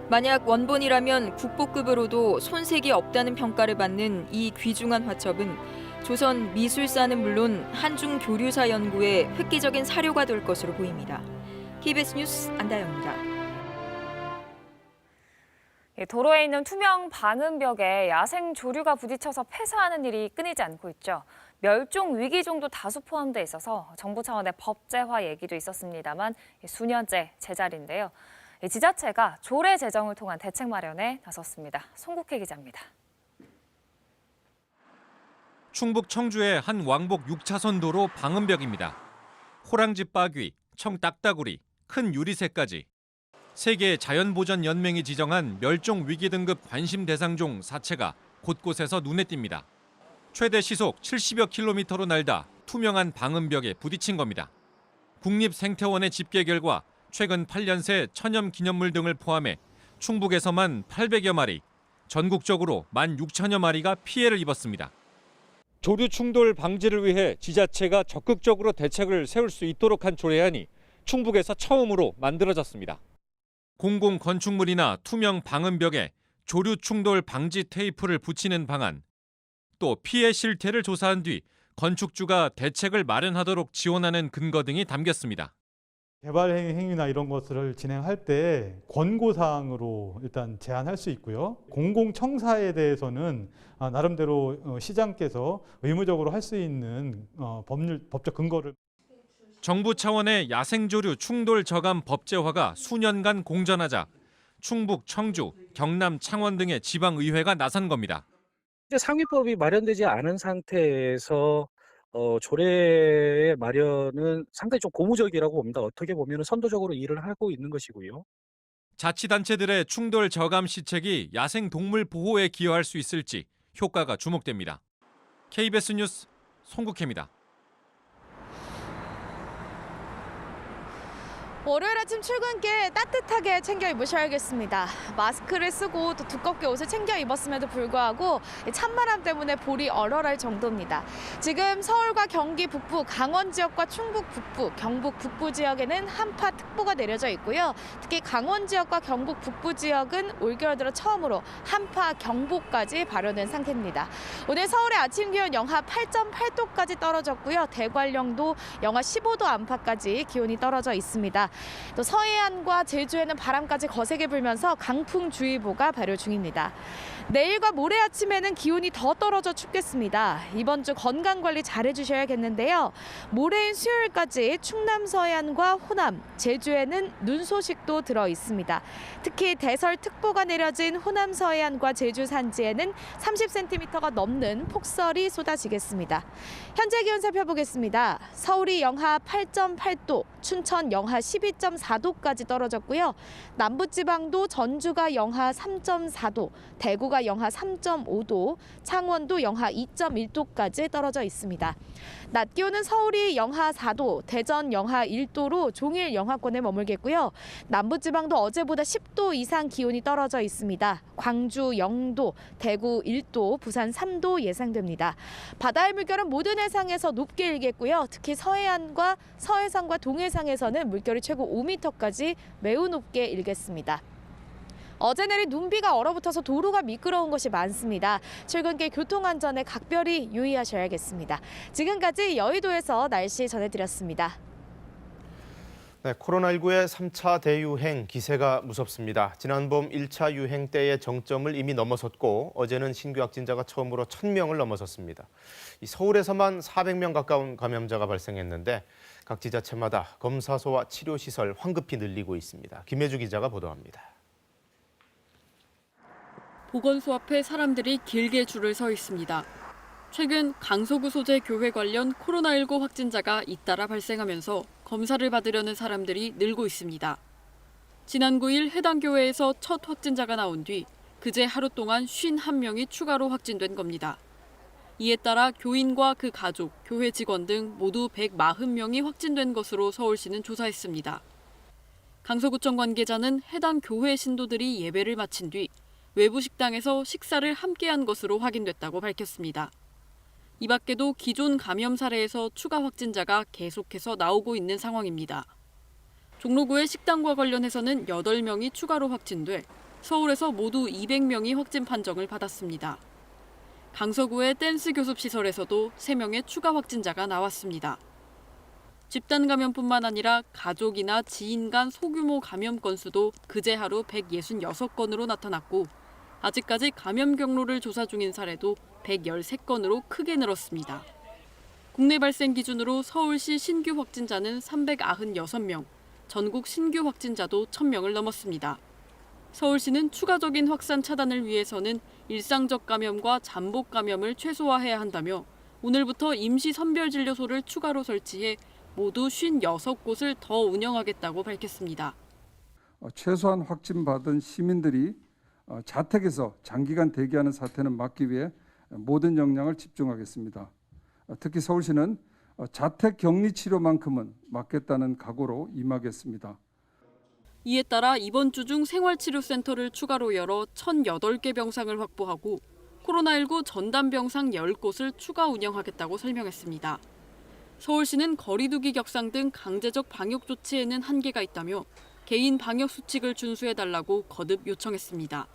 만약 원본이라면 국보급으로도 손색이 없다는 평가를 받는 이 귀중한 화첩은 조선 미술사는 물론 한중 교류사 연구에 획기적인 사료가 될 것으로 보입니다. KBS 뉴스 안다영입니다.
도로에 있는 투명 방음벽에 야생 조류가 부딪혀서 폐사하는 일이 끊이지 않고 있죠. 멸종 위기종도 다수 포함돼 있어서 정부 차원의 법제화 얘기도 있었습니다만 수년째 제자리인데요. 지자체가 조례 제정을 통한 대책 마련에 나섰습니다. 송국혜 기자입니다.
충북 청주의 한 왕복 6차선 도로 방음벽입니다. 호랑지 빠귀,
청딱따구리, 큰 유리새까지 세계 자연보전연맹이 지정한 멸종 위기 등급 관심 대상종 사체가 곳곳에서 눈에 띕니다. 최대 시속 70여 킬로미터로 날다 투명한 방음벽에 부딪힌 겁니다. 국립생태원의 집계 결과 최근 8년 새 천연기념물 등을 포함해 충북에서만 800여 마리, 전국적으로 16,000여 마리가 피해를 입었습니다.
조류 충돌 방지를 위해 지자체가 적극적으로 대책을 세울 수 있도록 한 조례안이 충북에서 처음으로 만들어졌습니다.
공공 건축물이나 투명 방음벽에 조류 충돌 방지 테이프를 붙이는 방안, 또 피해 실태를 조사한 뒤 건축주가 대책을 마련하도록 지원하는 근거 등이 담겼습니다.
개발 행위나 이런 것을 진행할 때 권고사항으로 일단 제한할 수 있고요. 공공청사에 대해서는 나름대로 시장께서 의무적으로 할 수 있는 법적 근거를.
정부 차원의 야생조류 충돌 저감 법제화가 수년간 공전하자 충북, 청주, 경남, 창원 등의 지방의회가 나선 겁니다.
상위법이 마련되지 않은 상태에서 조례의 마련은 상당히 좀 고무적이라고 봅니다. 어떻게 보면 선도적으로 일을 하고 있는 것이고요.
자치단체들의 충돌 저감 시책이 야생동물 보호에 기여할 수 있을지 효과가 주목됩니다. KBS 뉴스 송국혜입니다.
월요일 아침 출근길 따뜻하게 챙겨 입으셔야겠습니다. 마스크를 쓰고 또 두껍게 옷을 챙겨 입었음에도 불구하고 찬바람 때문에 볼이 얼얼할 정도입니다. 지금 서울과 경기 북부, 강원 지역과 충북 북부, 경북 북부 지역에는 한파특보가 내려져 있고요. 특히 강원 지역과 경북 북부 지역은 올겨울 들어 처음으로 한파경보까지 발효된 상태입니다. 오늘 서울의 아침 기온 영하 8.8도까지 떨어졌고요. 대관령도 영하 15도 안팎까지 기온이 떨어져 있습니다. 또 서해안과 제주에는 바람까지 거세게 불면서 강풍주의보가 발효 중입니다. 내일과 모레 아침에는 기온이 더 떨어져 춥겠습니다. 이번 주 건강관리 잘 해주셔야겠는데요. 모레인 수요일까지 충남 서해안과 호남, 제주에는 눈 소식도 들어 있습니다. 특히 대설특보가 내려진 호남 서해안과 제주 산지에는 30cm가 넘는 폭설이 쏟아지겠습니다. 현재 기온 살펴보겠습니다. 서울이 영하 8.8도, 춘천 영하 12.4도까지 떨어졌고요. 남부지방도 전주가 영하 3.4도, 대구가 영하 3.5도, 창원도 영하 2.1도까지 떨어져 있습니다. 낮 기온은 서울이 영하 4도, 대전 영하 1도로 종일 영하권에 머물겠고요. 남부지방도 어제보다 10도 이상 기온이 떨어져 있습니다. 광주 0도, 대구 1도, 부산 3도 예상됩니다. 바다의 물결은 모든 해상에서 높게 일겠고요. 특히 서해안과 서해상과 동해상에서는 물결이 최고 5m까지 매우 높게 일겠습니다. 어제 내린 눈비가 얼어붙어서 도로가 미끄러운 것이 많습니다. 출근길 교통안전에 각별히 유의하셔야겠습니다. 지금까지 여의도에서 날씨 전해드렸습니다.
네, 코로나19의 3차 대유행 기세가 무섭습니다. 지난 봄 1차 유행 때의 정점을 이미 넘어섰고 어제는 신규 확진자가 처음으로 1,000명을 넘어섰습니다. 서울에서만 400명 가까운 감염자가 발생했는데 각 지자체마다 검사소와 치료시설 황급히 늘리고 있습니다. 김혜주 기자가 보도합니다.
보건소 앞에 사람들이 길게 줄을 서 있습니다. 최근 강서구 소재 교회 관련 코로나19 확진자가 잇따라 발생하면서 검사를 받으려는 사람들이 늘고 있습니다. 지난 9일 해당 교회에서 첫 확진자가 나온 뒤 그제 하루 동안 51명이 추가로 확진된 겁니다. 이에 따라 교인과 그 가족, 교회 직원 등 모두 140명이 확진된 것으로 서울시는 조사했습니다. 강서구청 관계자는 해당 교회 신도들이 예배를 마친 뒤 외부 식당에서 식사를 함께한 것으로 확인됐다고 밝혔습니다. 이 밖에도 기존 감염 사례에서 추가 확진자가 계속해서 나오고 있는 상황입니다. 종로구의 식당과 관련해서는 8명이 추가로 확진돼 서울에서 모두 200명이 확진 판정을 받았습니다. 강서구의 댄스 교습 시설에서도 3명의 추가 확진자가 나왔습니다. 집단 감염뿐만 아니라 가족이나 지인 간 소규모 감염 건수도 그제 하루 166건으로 나타났고 아직까지 감염 경로를 조사 중인 사례도 113건으로 크게 늘었습니다. 국내 발생 기준으로 서울시 신규 확진자는 396명, 전국 신규 확진자도 1,000명을 넘었습니다. 서울시는 추가적인 확산 차단을 위해서는 일상적 감염과 잠복 감염을 최소화해야 한다며 오늘부터 임시 선별진료소를 추가로 설치해 모두 56곳을 더 운영하겠다고 밝혔습니다.
최소한 확진받은 시민들이 자택에서 장기간 대기하는 사태는 막기 위해 모든 역량을 집중하겠습니다. 특히 서울시는 자택 격리 치료만큼은 막겠다는 각오로 임하겠습니다.
이에 따라 이번 주 중 생활치료센터를 추가로 열어 1,008개 병상을 확보하고 코로나19 전담 병상 10곳을 추가 운영하겠다고 설명했습니다. 서울시는 거리 두기 격상 등 강제적 방역 조치에는 한계가 있다며 개인 방역 수칙을 준수해달라고 거듭 요청했습니다.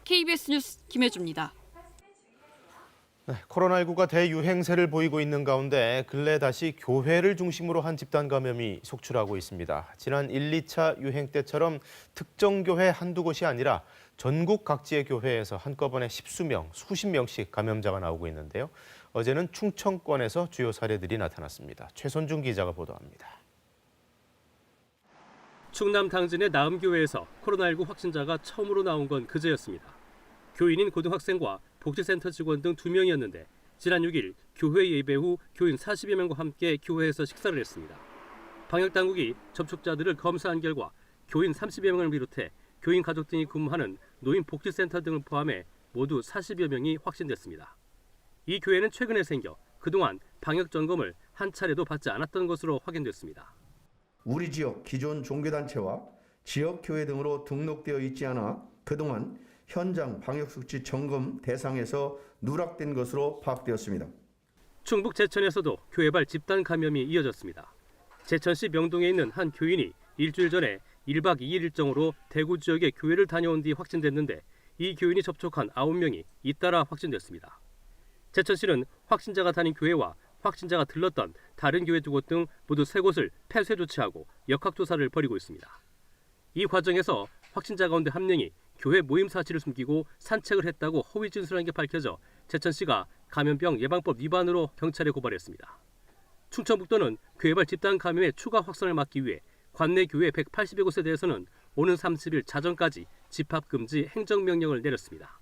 KBS 뉴스 김혜주입니다.
네, 코로나19가 대유행세를 보이고 있는 가운데 근래 다시 교회를 중심으로 한 집단 감염이 속출하고 있습니다. 지난 1, 2차 유행 때처럼 특정 교회 한두 곳이 아니라 전국 각지의 교회에서 한꺼번에 십수명, 수십 명씩 감염자가 나오고 있는데요. 어제는 충청권에서 주요 사례들이 나타났습니다. 최선중 기자가 보도합니다.
충남 당진의 나음교회에서 코로나19 확진자가 처음으로 나온 건 그제였습니다. 교인인 고등학생과 복지센터 직원 등 2명이었는데 지난 6일 교회 예배 후 교인 40여 명과 함께 교회에서 식사를 했습니다. 방역당국이 접촉자들을 검사한 결과 교인 30여 명을 비롯해 교인 가족 등이 근무하는 노인복지센터 등을 포함해 모두 40여 명이 확진됐습니다. 이 교회는 최근에 생겨 그동안 방역 점검을 한 차례도 받지 않았던 것으로 확인됐습니다.
우리 지역 기존 종교단체와 지역교회 등으로 등록되어 있지 않아 그동안 현장 방역수칙 점검 대상에서 누락된 것으로 파악되었습니다.
충북 제천에서도 교회발 집단 감염이 이어졌습니다. 제천시 명동에 있는 한 교인이 일주일 전에 1박 2일 일정으로 대구 지역에 교회를 다녀온 뒤 확진됐는데 이 교인이 접촉한 9명이 잇따라 확진됐습니다. 제천시는 확진자가 다닌 교회와 확진자가 들렀던 다른 교회 2곳 등 모두 3곳을 폐쇄 조치하고 역학조사를 벌이고 있습니다. 이 과정에서 확진자 가운데 1명이 교회 모임 사실을 숨기고 산책을 했다고 허위 진술한 게 밝혀져 제천시가 감염병 예방법 위반으로 경찰에 고발했습니다. 충청북도는 교회발 집단 감염의 추가 확산을 막기 위해 관내 교회 180여 곳에 대해서는 오는 30일 자정까지 집합금지 행정명령을 내렸습니다.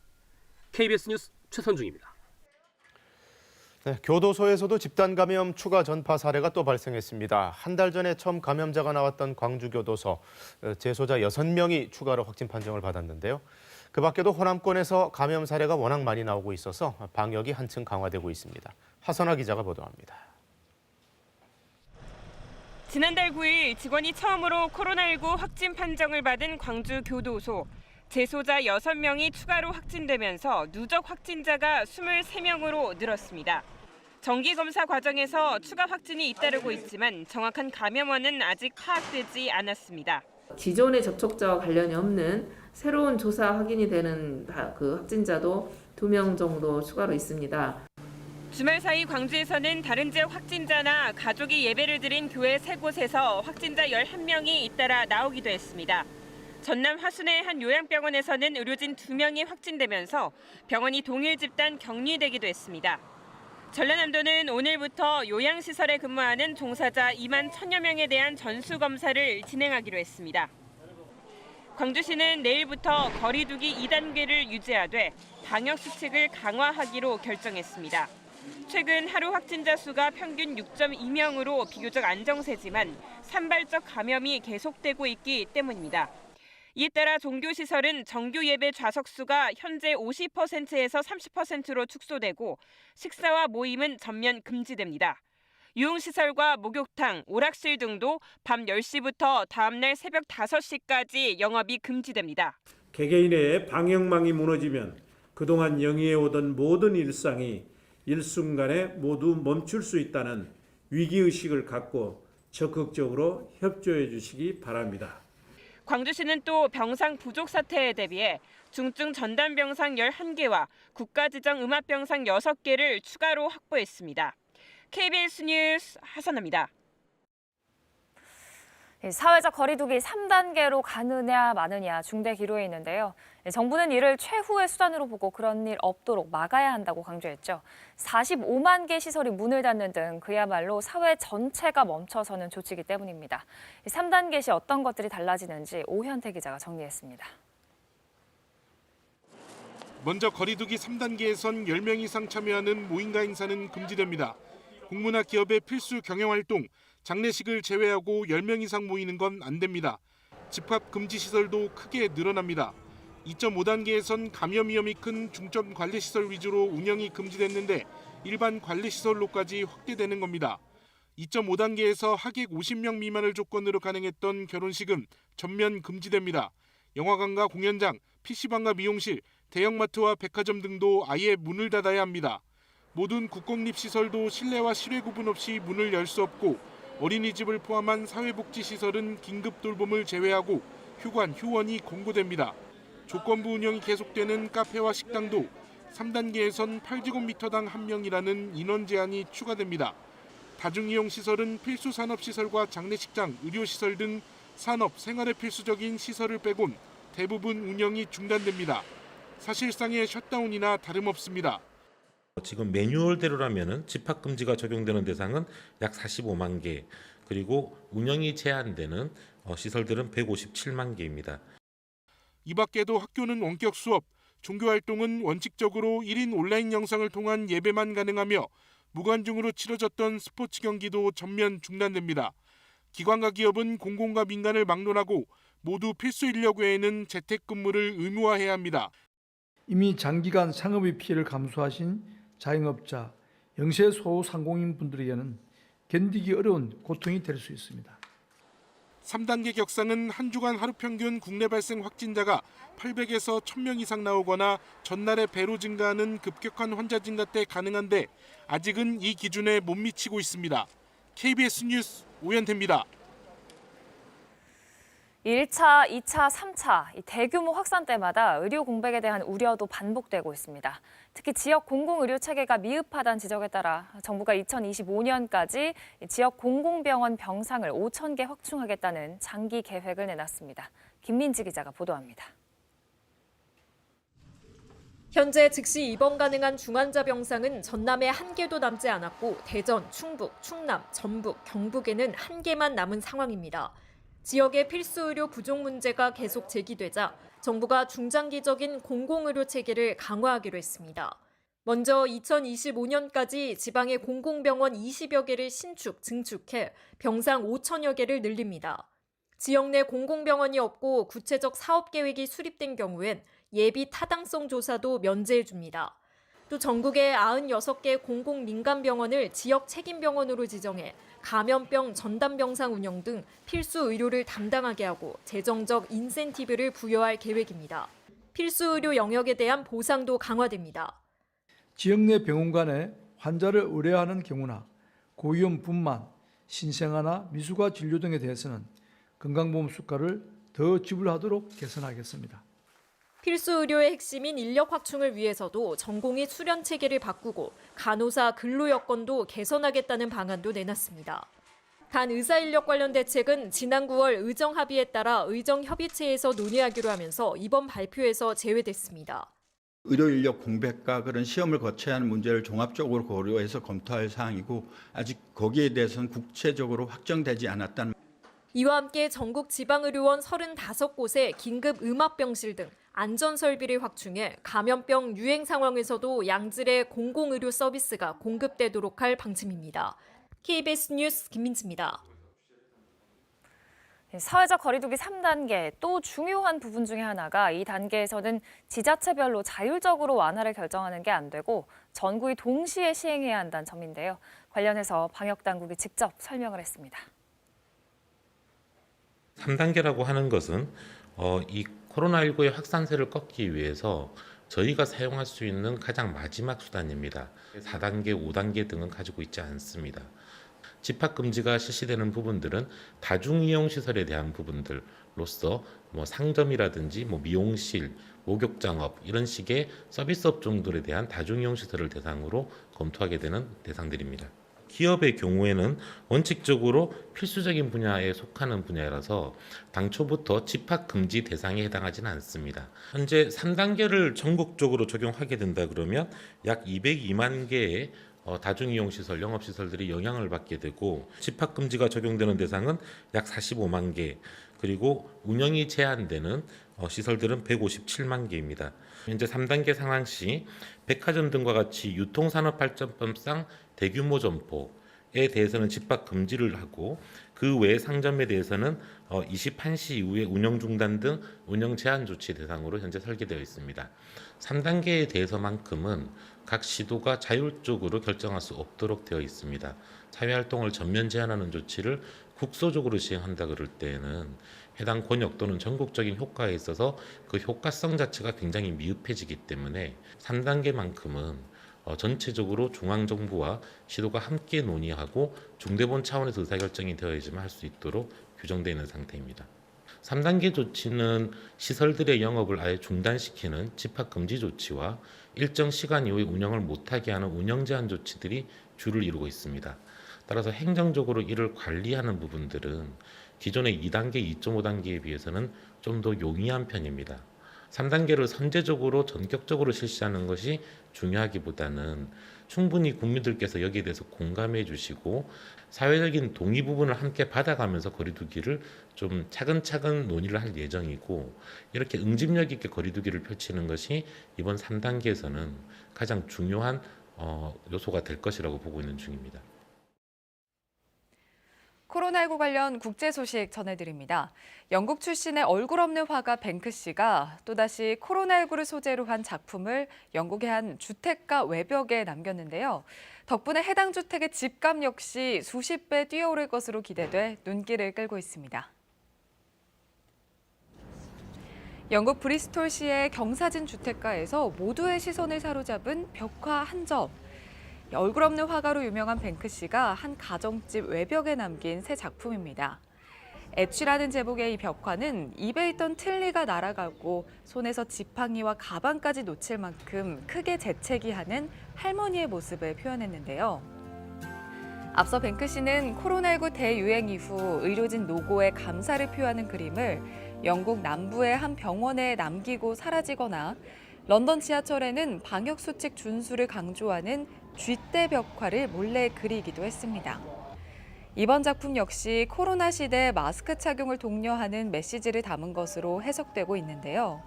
KBS 뉴스 최선중입니다.
네, 교도소에서도 집단 감염 추가 전파 사례가 또 발생했습니다. 한 달 전에 처음 감염자가 나왔던 광주교도소, 재소자 6명이 추가로 확진 판정을 받았는데요. 그 밖에도 호남권에서 감염 사례가 워낙 많이 나오고 있어서 방역이 한층 강화되고 있습니다. 하선아 기자가 보도합니다.
지난달 9일 직원이 처음으로 코로나19 확진 판정을 받은 광주교도소. 재소자 6명이 추가로 확진되면서 누적 확진자가 23명으로 늘었습니다. 정기검사 과정에서 추가 확진이 잇따르고 있지만 정확한 감염원은 아직 파악되지 않았습니다.
기존의 접촉자와 관련이 없는 새로운 조사 확인이 되는 그 확진자도 2명 정도 추가로 있습니다.
주말 사이 광주에서는 다른 지역 확진자나 가족이 예배를 드린 교회 3곳에서 확진자 11명이 잇따라 나오기도 했습니다. 전남 화순의 한 요양병원에서는 의료진 2명이 확진되면서 병원이 동일 집단 격리되기도 했습니다. 전라남도는 오늘부터 요양시설에 근무하는 종사자 2만 1,000여 명에 대한 전수검사를 진행하기로 했습니다. 광주시는 내일부터 거리 두기 2단계를 유지하되 방역 수칙을 강화하기로 결정했습니다. 최근 하루 확진자 수가 평균 6.2명으로 비교적 안정세지만 산발적 감염이 계속되고 있기 때문입니다. 이에 따라 종교시설은 정규 예배 좌석수가 현재 50%에서 30%로 축소되고 식사와 모임은 전면 금지됩니다. 유흥시설과 목욕탕, 오락실 등도 밤 10시부터 다음날 새벽 5시까지 영업이 금지됩니다.
개개인의 방역망이 무너지면 그동안 영위해오던 모든 일상이 일순간에 모두 멈출 수 있다는 위기의식을 갖고 적극적으로 협조해 주시기 바랍니다.
광주시는 또 병상 부족 사태에 대비해 중증 전담 병상 11개와 국가지정 음압병상 6개를 추가로 확보했습니다. KBS 뉴스 하선아입니다.
사회적 거리두기 3단계로 가느냐 마느냐 중대 기로에 있는데요. 정부는 이를 최후의 수단으로 보고 그런 일 없도록 막아야 한다고 강조했죠. 45만 개 시설이 문을 닫는 등 그야말로 사회 전체가 멈춰서는 조치이기 때문입니다. 3단계 시 어떤 것들이 달라지는지 오현태 기자가 정리했습니다.
먼저 거리두기 3단계에선 10명 이상 참여하는 모임과 행사는 금지됩니다.
공무나 기업의 필수 경영활동, 장례식을 제외하고 10명 이상 모이는 건 안 됩니다. 집합 금지 시설도 크게 늘어납니다. 2.5단계에선 감염 위험이 큰 중점 관리시설 위주로 운영이 금지됐는데 일반 관리시설로까지 확대되는 겁니다. 2.5단계에서 하객 50명 미만을 조건으로 가능했던 결혼식은 전면 금지됩니다. 영화관과 공연장, PC방과 미용실, 대형마트와 백화점 등도 아예 문을 닫아야 합니다. 모든 국공립시설도 실내와 실외 구분 없이 문을 열 수 없고 어린이집을 포함한 사회복지시설은 긴급 돌봄을 제외하고 휴관, 휴원이 권고됩니다. 조건부 운영이 계속되는 카페와 식당도 3단계에선 8제곱미터당 1명이라는 인원 제한이 추가됩니다. 다중이용시설은 필수 산업시설과 장례식장, 의료시설 등 산업, 생활에 필수적인 시설을 빼곤 대부분 운영이 중단됩니다. 사실상의 셧다운이나 다름없습니다.
지금 매뉴얼대로라면 집합 금지가 적용되는 대상은 약 45만 개, 그리고 운영이 제한되는 시설들은 157만 개입니다.
이 밖에도 학교는 원격 수업, 종교활동은 원칙적으로 1인 온라인 영상을 통한 예배만 가능하며 무관중으로 치러졌던 스포츠 경기도 전면 중단됩니다. 기관과 기업은 공공과 민간을 막론하고 모두 필수 인력 외에는 재택근무를 의무화해야 합니다.
이미 장기간 상업의 피해를 감수하신 자영업자, 영세 소상공인 분들에게는 견디기 어려운 고통이 될 수 있습니다.
3단계 격상은 한 주간 하루 평균 국내 발생 확진자가 800에서 1000명 이상 나오거나 전날에 배로 증가하는 급격한 환자 증가 때 가능한데 아직은 이 기준에 못 미치고 있습니다. KBS 뉴스 오현태입니다.
1차, 2차, 3차 대규모 확산 때마다 의료 공백에 대한 우려도 반복되고 있습니다. 특히 지역 공공의료 체계가 미흡하다는 지적에 따라 정부가 2025년까지 지역 공공병원 병상을 5,000개 확충하겠다는 장기 계획을 내놨습니다. 김민지 기자가 보도합니다.
현재 즉시 입원 가능한 중환자 병상은 전남에 1개도 남지 않았고 대전, 충북, 충남, 전북, 경북에는 1개만 남은 상황입니다. 지역의 필수 의료 부족 문제가 계속 제기되자 정부가 중장기적인 공공의료 체계를 강화하기로 했습니다. 먼저 2025년까지 지방의 공공병원 20여 개를 신축, 증축해 병상 5,000여 개를 늘립니다. 지역 내 공공병원이 없고 구체적 사업 계획이 수립된 경우엔 예비 타당성 조사도 면제해 줍니다. 또 전국의 96개 공공민간병원을 지역 책임병원으로 지정해 감염병 전담병상 운영 등 필수 의료를 담당하게 하고 재정적 인센티브를 부여할 계획입니다. 필수 의료 영역에 대한 보상도 강화됩니다.
지역 내 병원 간에 환자를 의뢰하는 경우나 고위험 분만, 신생아나 미숙아 진료 등에 대해서는 건강보험 수가를 더 지불하도록 개선하겠습니다.
필수 의료의 핵심인 인력 확충을 위해서도 전공의 수련 체계를 바꾸고 간호사 근로 여건도 개선하겠다는 방안도 내놨습니다. 단 의사 인력 관련 대책은 지난 9월 의정 합의에 따라 의정협의체에서 논의하기로 하면서 이번 발표에서 제외됐습니다.
의료 인력 공백과 그런 시험을 거쳐야 하는 문제를 종합적으로 고려해서 검토할 사항이고 아직 거기에 대해서는 구체적으로 확정되지 않았다는.
이와 함께 전국 지방의료원 35곳에 긴급 음압병실 등 안전설비를 확충해 감염병 유행 상황에서도 양질의 공공의료 서비스가 공급되도록 할 방침입니다. KBS 뉴스 김민지입니다.
사회적 거리두기 3단계 또 중요한 부분 중에 하나가 이 단계에서는 지자체별로 자율적으로 완화를 결정하는 게 안 되고 전국이 동시에 시행해야 한다는 점인데요. 관련해서 방역당국이 직접 설명을 했습니다.
3단계라고 하는 것은 이 코로나19의 확산세를 꺾기 위해서 저희가 사용할 수 있는 가장 마지막 수단입니다. 4단계, 5단계 등은 가지고 있지 않습니다. 집합금지가 실시되는 부분들은 다중이용시설에 대한 부분들로서 상점이라든지 미용실, 목욕장업 이런 식의 서비스 업종들에 대한 다중이용시설을 대상으로 검토하게 되는 대상들입니다. 기업의 경우에는 원칙적으로 필수적인 분야에 속하는 분야라서 당초부터 집합금지 대상에 해당하지는 않습니다. 현재 3단계를 전국적으로 적용하게 된다 그러면 약 202만 개의 다중이용시설, 영업시설들이 영향을 받게 되고 집합금지가 적용되는 대상은 약 45만 개, 그리고 운영이 제한되는 시설들은 157만 개입니다. 현재 3단계 상황 시 백화점 등과 같이 유통산업 발전법상 대규모 점포에 대해서는 집합 금지를 하고 그 외 상점에 대해서는 21시 이후에 운영 중단 등 운영 제한 조치 대상으로 현재 설계되어 있습니다. 3단계에 대해서만큼은 각 시도가 자율적으로 결정할 수 없도록 되어 있습니다. 사회활동을 전면 제한하는 조치를 국소적으로 시행한다 그럴 때에는 해당 권역 또는 전국적인 효과에 있어서 그 효과성 자체가 굉장히 미흡해지기 때문에 3단계만큼은 전체적으로 중앙정부와 시도가 함께 논의하고 중대본 차원에서 의사결정이 되어야지만 할 수 있도록 규정되어 있는 상태입니다. 3단계 조치는 시설들의 영업을 아예 중단시키는 집합금지 조치와 일정 시간 이후에 운영을 못하게 하는 운영 제한 조치들이 주를 이루고 있습니다. 따라서 행정적으로 이를 관리하는 부분들은 기존의 2단계, 2.5단계에 비해서는 좀 더 용이한 편입니다. 3단계를 선제적으로 전격적으로 실시하는 것이 중요하기보다는 충분히 국민들께서 여기에 대해서 공감해 주시고 사회적인 동의 부분을 함께 받아가면서 거리두기를 좀 차근차근 논의를 할 예정이고, 이렇게 응집력 있게 거리두기를 펼치는 것이 이번 3단계에서는 가장 중요한 요소가 될 것이라고 보고 있는 중입니다.
코로나19 관련 국제 소식 전해드립니다. 영국 출신의 얼굴 없는 화가 뱅크 씨가 또다시 코로나19를 소재로 한 작품을 영국의 한 주택가 외벽에 남겼는데요. 덕분에 해당 주택의 집값 역시 수십 배 뛰어오를 것으로 기대돼 눈길을 끌고 있습니다. 영국 브리스톨시의 경사진 주택가에서 모두의 시선을 사로잡은 벽화 한 점. 얼굴 없는 화가로 유명한 뱅크 씨가 한 가정집 외벽에 남긴 새 작품입니다. 애취라는 제목의 이 벽화는 입에 있던 틀니가 날아가고 손에서 지팡이와 가방까지 놓칠 만큼 크게 재채기하는 할머니의 모습을 표현했는데요. 앞서 뱅크 씨는 코로나19 대유행 이후 의료진 노고에 감사를 표하는 그림을 영국 남부의 한 병원에 남기고 사라지거나 런던 지하철에는 방역수칙 준수를 강조하는 쥐떼 벽화를 몰래 그리기도 했습니다. 이번 작품 역시 코로나 시대 마스크 착용을 독려하는 메시지를 담은 것으로 해석되고 있는데요.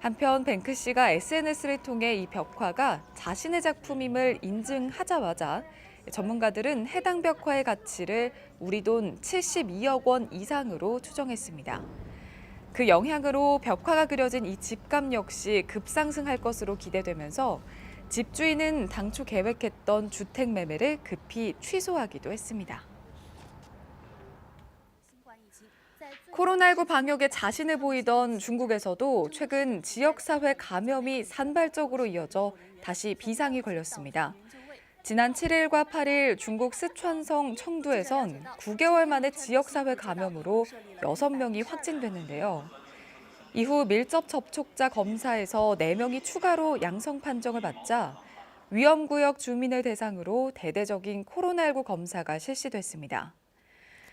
한편 뱅크 씨가 SNS를 통해 이 벽화가 자신의 작품임을 인증하자마자 전문가들은 해당 벽화의 가치를 우리 돈 72억 원 이상으로 추정했습니다. 그 영향으로 벽화가 그려진 이 집값 역시 급상승할 것으로 기대되면서 집주인은 당초 계획했던 주택 매매를 급히 취소하기도 했습니다. 코로나19 방역에 자신을 보이던 중국에서도 최근 지역사회 감염이 산발적으로 이어져 다시 비상이 걸렸습니다. 지난 7일과 8일 중국 스촨성 청두에선 9개월 만에 지역사회 감염으로 6명이 확진됐는데요. 이후 밀접 접촉자 검사에서 4명이 추가로 양성 판정을 받자 위험구역 주민을 대상으로 대대적인 코로나19 검사가 실시됐습니다.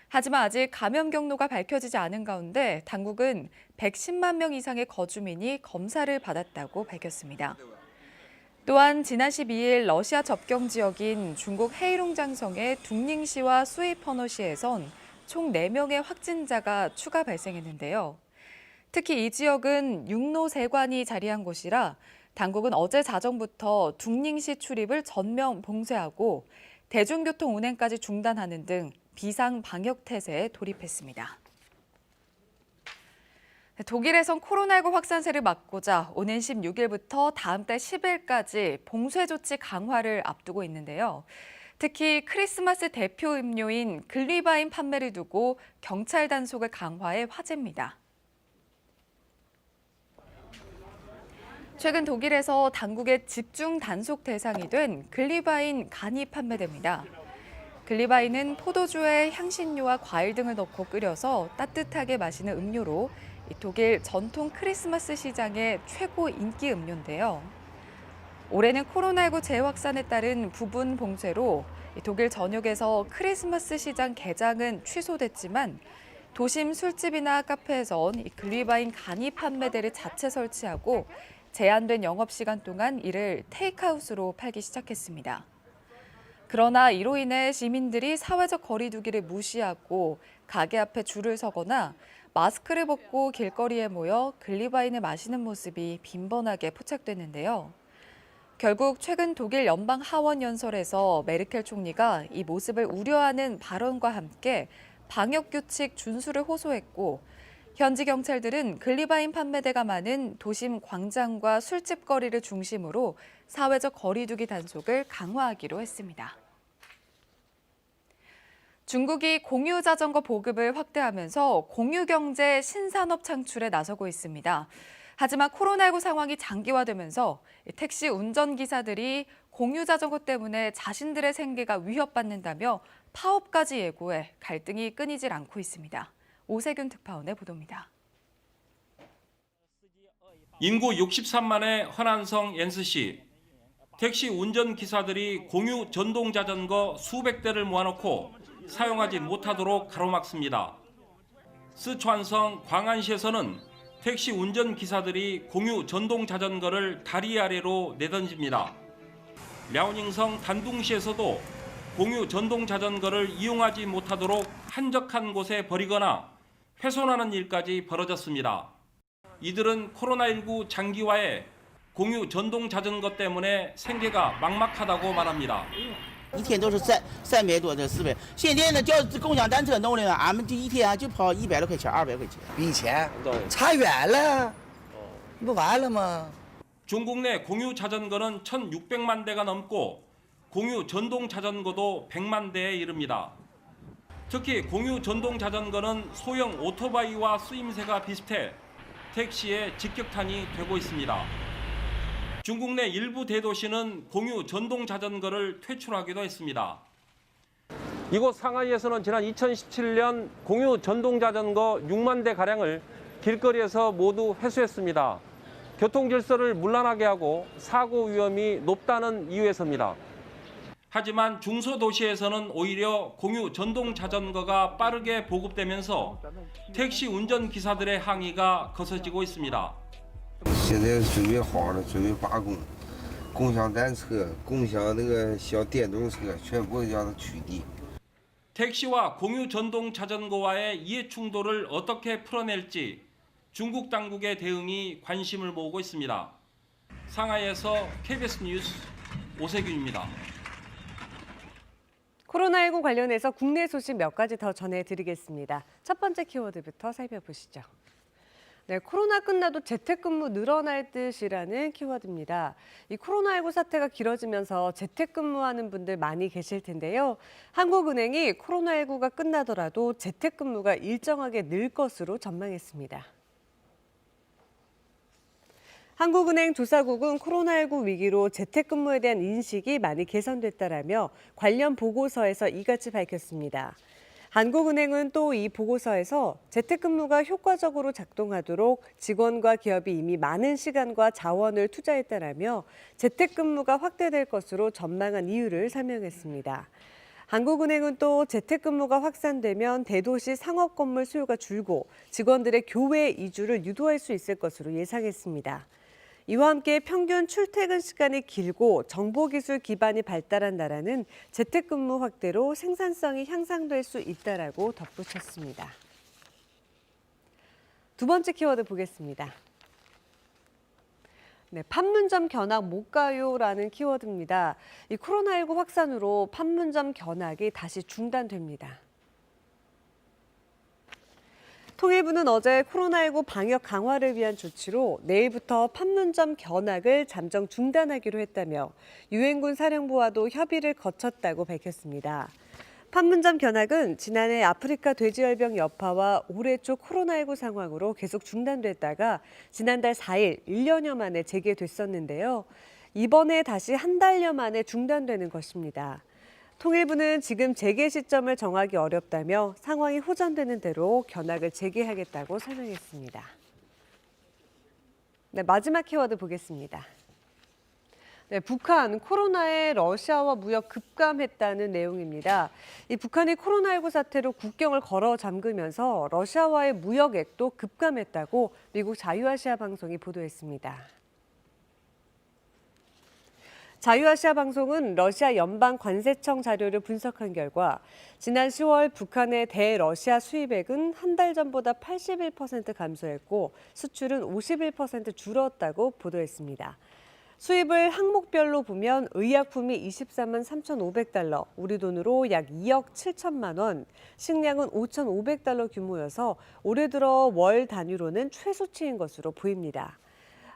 하지만 아직 감염 경로가 밝혀지지 않은 가운데 당국은 110만 명 이상의 거주민이 검사를 받았다고 밝혔습니다. 또한 지난 12일 러시아 접경 지역인 중국 헤이룽장성의 둥닝시와 수이퍼너시에선 총 4명의 확진자가 추가 발생했는데요. 특히 이 지역은 육로세관이 자리한 곳이라 당국은 어제 자정부터 둥닝시 출입을 전면 봉쇄하고 대중교통 운행까지 중단하는 등 비상 방역 태세에 돌입했습니다. 독일에선 코로나19 확산세를 막고자 오는 16일부터 다음 달 10일까지 봉쇄 조치 강화를 앞두고 있는데요. 특히 크리스마스 대표 음료인 글리바인 판매를 두고 경찰 단속을 강화해 화제입니다. 최근 독일에서 당국의 집중 단속 대상이 된 글리바인 간이 판매됩니다. 글리바인은 포도주에 향신료와 과일 등을 넣고 끓여서 따뜻하게 마시는 음료로 독일 전통 크리스마스 시장의 최고 인기 음료인데요. 올해는 코로나19 재확산에 따른 부분 봉쇄로 독일 전역에서 크리스마스 시장 개장은 취소됐지만 도심 술집이나 카페에선 글리바인 간이 판매대를 자체 설치하고 제한된 영업시간 동안 이를 테이크아웃으로 팔기 시작했습니다. 그러나 이로 인해 시민들이 사회적 거리두기를 무시하고 가게 앞에 줄을 서거나 마스크를 벗고 길거리에 모여 글리바인을 마시는 모습이 빈번하게 포착됐는데요. 결국 최근 독일 연방 하원 연설에서 메르켈 총리가 이 모습을 우려하는 발언과 함께 방역 규칙 준수를 호소했고 현지 경찰들은 글리바인 판매대가 많은 도심 광장과 술집 거리를 중심으로 사회적 거리두기 단속을 강화하기로 했습니다. 중국이 공유 자전거 보급을 확대하면서 공유 경제 신산업 창출에 나서고 있습니다. 하지만 코로나19 상황이 장기화되면서 택시 운전기사들이 공유 자전거 때문에 자신들의 생계가 위협받는다며 파업까지 예고해 갈등이 끊이질 않고 있습니다. 오세균 특파원의 보도입니다.
인구 63만의 허난성 옌스시. 택시 운전기사들이 공유 전동 자전거 수백 대를 모아놓고 사용하지 못하도록 가로막습니다. 스촨성 광안시에서는 택시 운전기사들이 공유 전동 자전거를 다리 아래로 내던집니다. 랴오닝성 단둥시에서도 공유 전동 자전거를 이용하지 못하도록 한적한 곳에 버리거나 훼손하는 일까지 벌어졌습니다. 이들은 코로나19 장기화에 공유 전동 자전거 때문에 생계가 막막하다고 말합니다.
一天都是300多的400，现在呢，叫共享单车弄的，俺们这一天就跑100多块钱、200块钱，比以前差远了，不完了吗？
중국 내 공유 자전거는 1,600만 대가 넘고 공유 전동 자전거도 100만 대에 이릅니다. 특히 공유 전동 자전거는 소형 오토바이와 쓰임새가 비슷해 택시에 직격탄이 되고 있습니다. 중국 내 일부 대도시는 공유 전동 자전거를 퇴출하기도 했습니다. 이곳 상하이에서는 지난 2017년 공유 전동 자전거 6만 대 가량을 길거리에서 모두 회수했습니다. 교통 질서를 문란하게 하고 사고 위험이 높다는 이유에서입니다. 하지만 중소도시에서는 오히려 공유 전동 자전거가 빠르게 보급되면서 택시 운전기사들의 항의가 거세지고 있습니다.
现在准备好了，准备罢工，共享单车、共享那个小电动车，全部让它取缔。
택시와 공유 전동 자전거와의 이해 충돌을 어떻게 풀어낼지 중국 당국의 대응이 관심을 모으고 있습니다. 상하이에서 KBS 뉴스 오세균입니다.
코로나19 관련해서 국내 소식 몇 가지 더 전해드리겠습니다. 첫 번째 키워드부터 살펴보시죠. 네, 코로나 끝나도 재택근무 늘어날 듯이라는 키워드입니다. 이 코로나19 사태가 길어지면서 재택근무하는 분들 많이 계실 텐데요. 한국은행이 코로나19가 끝나더라도 재택근무가 일정하게 늘 것으로 전망했습니다. 한국은행 조사국은 코로나19 위기로 재택근무에 대한 인식이 많이 개선됐다라며 관련 보고서에서 이같이 밝혔습니다. 한국은행은 또 이 보고서에서 재택근무가 효과적으로 작동하도록 직원과 기업이 이미 많은 시간과 자원을 투자했다라며 재택근무가 확대될 것으로 전망한 이유를 설명했습니다. 한국은행은 또 재택근무가 확산되면 대도시 상업건물 수요가 줄고 직원들의 교외 이주를 유도할 수 있을 것으로 예상했습니다. 이와 함께 평균 출퇴근 시간이 길고 정보기술 기반이 발달한 나라는 재택근무 확대로 생산성이 향상될 수 있다라고 덧붙였습니다. 두 번째 키워드 보겠습니다. 네, 판문점 견학 못 가요라는 키워드입니다. 이 코로나19 확산으로 판문점 견학이 다시 중단됩니다. 통일부는 어제 코로나19 방역 강화를 위한 조치로 내일부터 판문점 견학을 잠정 중단하기로 했다며 유엔군 사령부와도 협의를 거쳤다고 밝혔습니다. 판문점 견학은 지난해 아프리카 돼지열병 여파와 올해 초 코로나19 상황으로 계속 중단됐다가 지난달 4일 1년여 만에 재개됐었는데요. 이번에 다시 한 달여 만에 중단되는 것입니다. 통일부는 지금 재개 시점을 정하기 어렵다며 상황이 호전되는 대로 견학을 재개하겠다고 설명했습니다. 네, 마지막 키워드 보겠습니다. 네, 북한 코로나에 러시아와 무역 급감했다는 내용입니다. 이 북한이 코로나19 사태로 국경을 걸어 잠그면서 러시아와의 무역액도 급감했다고 미국 자유아시아 방송이 보도했습니다. 자유아시아 방송은 러시아 연방관세청 자료를 분석한 결과 지난 10월 북한의 대러시아 수입액은 한 달 전보다 81% 감소했고 수출은 51% 줄었다고 보도했습니다. 수입을 항목별로 보면 의약품이 23만 3,500달러, 우리 돈으로 약 2억 7천만 원, 식량은 5,500달러 규모여서 올해 들어 월 단위로는 최소치인 것으로 보입니다.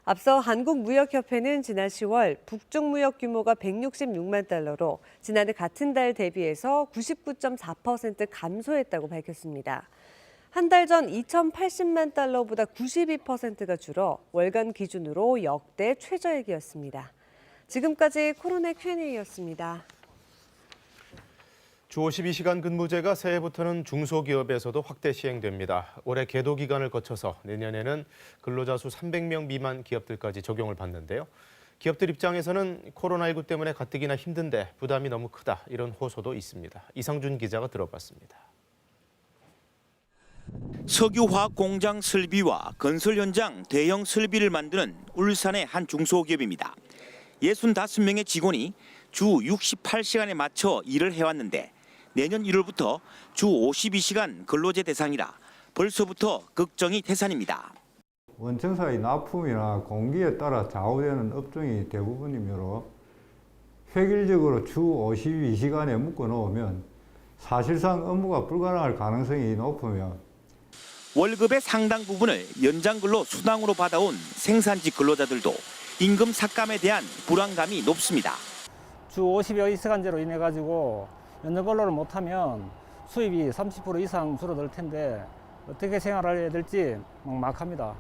앞서 한국무역협회는 지난 10월 북중 무역 규모가 166만 달러로 지난해 같은 달 대비해서 99.4% 감소했다고 밝혔습니다. 한 달 전 2,080만 달러보다 92%가 줄어 월간 기준으로 역대 최저액이었습니다. 지금까지 코로나 Q&A였습니다.
주 52시간 근무제가 새해부터는 중소기업에서도 확대 시행됩니다. 올해 계도 기간을 거쳐서 내년에는 근로자 수 300명 미만 기업들까지 적용을 받는데요. 기업들 입장에서는 코로나19 때문에 가뜩이나 힘든데 부담이 너무 크다, 이런 호소도 있습니다. 이상준 기자가 들어봤습니다.
석유화학 공장 설비와 건설 현장 대형 설비를 만드는 울산의 한 중소기업입니다. 65명의 직원이 주 68시간에 맞춰 일을 해왔는데 내년 1월부터 주 52시간 근로제 대상이라 벌써부터 걱정이 태산입니다.
원청사의 납품이나 공기에 따라 좌우되는 업종이 대부분이므로 획일적으로 주 52시간에 묶어놓으면 사실상 업무가 불가능할 가능성이 높으며
월급의 상당 부분을 연장근로 수당으로 받아온 생산직 근로자들도 임금 삭감에 대한 불안감이 높습니다.
주 52시간제로 인해 가지고 연장 근로를 못하면 수입이 30% 이상 줄어들 텐데 어떻게 생활을 해야 될지 막막합니다.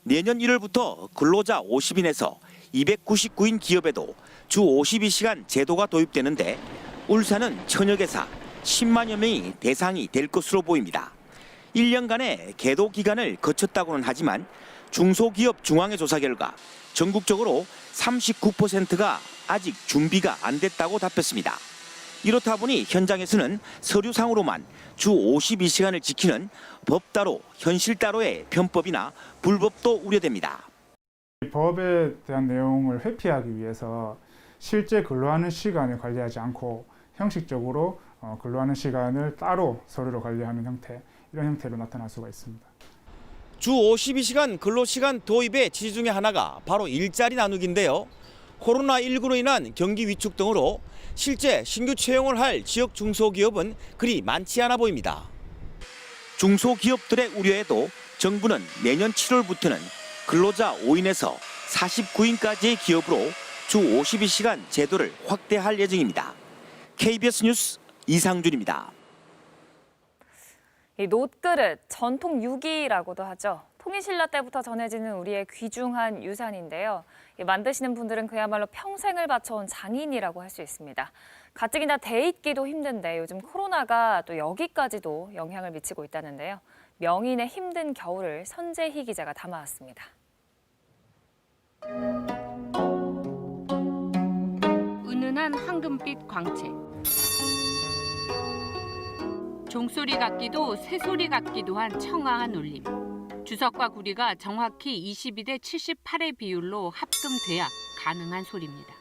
내년 1월부터 근로자 50인에서 299인 기업에도 주 52시간 제도가 도입되는데 울산은 천여 개사 10만여 명이 대상이 될 것으로 보입니다. 1년간의 계도 기간을 거쳤다고는 하지만 중소기업 중앙회 조사 결과 전국적으로 39%가 아직 준비가 안 됐다고 답했습니다. 이렇다 보니 현장에서는 서류상으로만 주 52시간을 지키는 법 따로 현실 따로의 편법이나 불법도 우려됩니다.
법에 대한 내용을 회피하기 위해서 실제 근로하는 시간을 관리하지 않고 형식적으로 근로하는 시간을 따로 서류로 관리하는 형태, 이런 형태로 나타날 수가 있습니다.
주 52시간 근로시간 도입의 지지 중에 하나가 바로 일자리 나누기인데요. 코로나19로 인한 경기 위축 등으로 실제 신규 채용을 할 지역 중소기업은 그리 많지 않아 보입니다. 중소기업들의 우려에도 정부는 내년 7월부터는 근로자 5인에서 49인까지의 기업으로 주 52시간 제도를 확대할 예정입니다. KBS 뉴스 이상준입니다.
이 놋그릇, 전통 유기라고도 하죠. 통일신라 때부터 전해지는 우리의 귀중한 유산인데요. 만드시는 분들은 그야말로 평생을 바쳐온 장인이라고 할 수 있습니다. 가뜩이나 대입기도 힘든데 요즘 코로나가 또 여기까지도 영향을 미치고 있다는데요. 명인의 힘든 겨울을 선재희 기자가 담아왔습니다.
은은한 황금빛 광채. 종소리 같기도 새소리 같기도 한 청아한 울림. 주석과 구리가 정확히 22대 78의 비율로 합금돼야 가능한 소리입니다.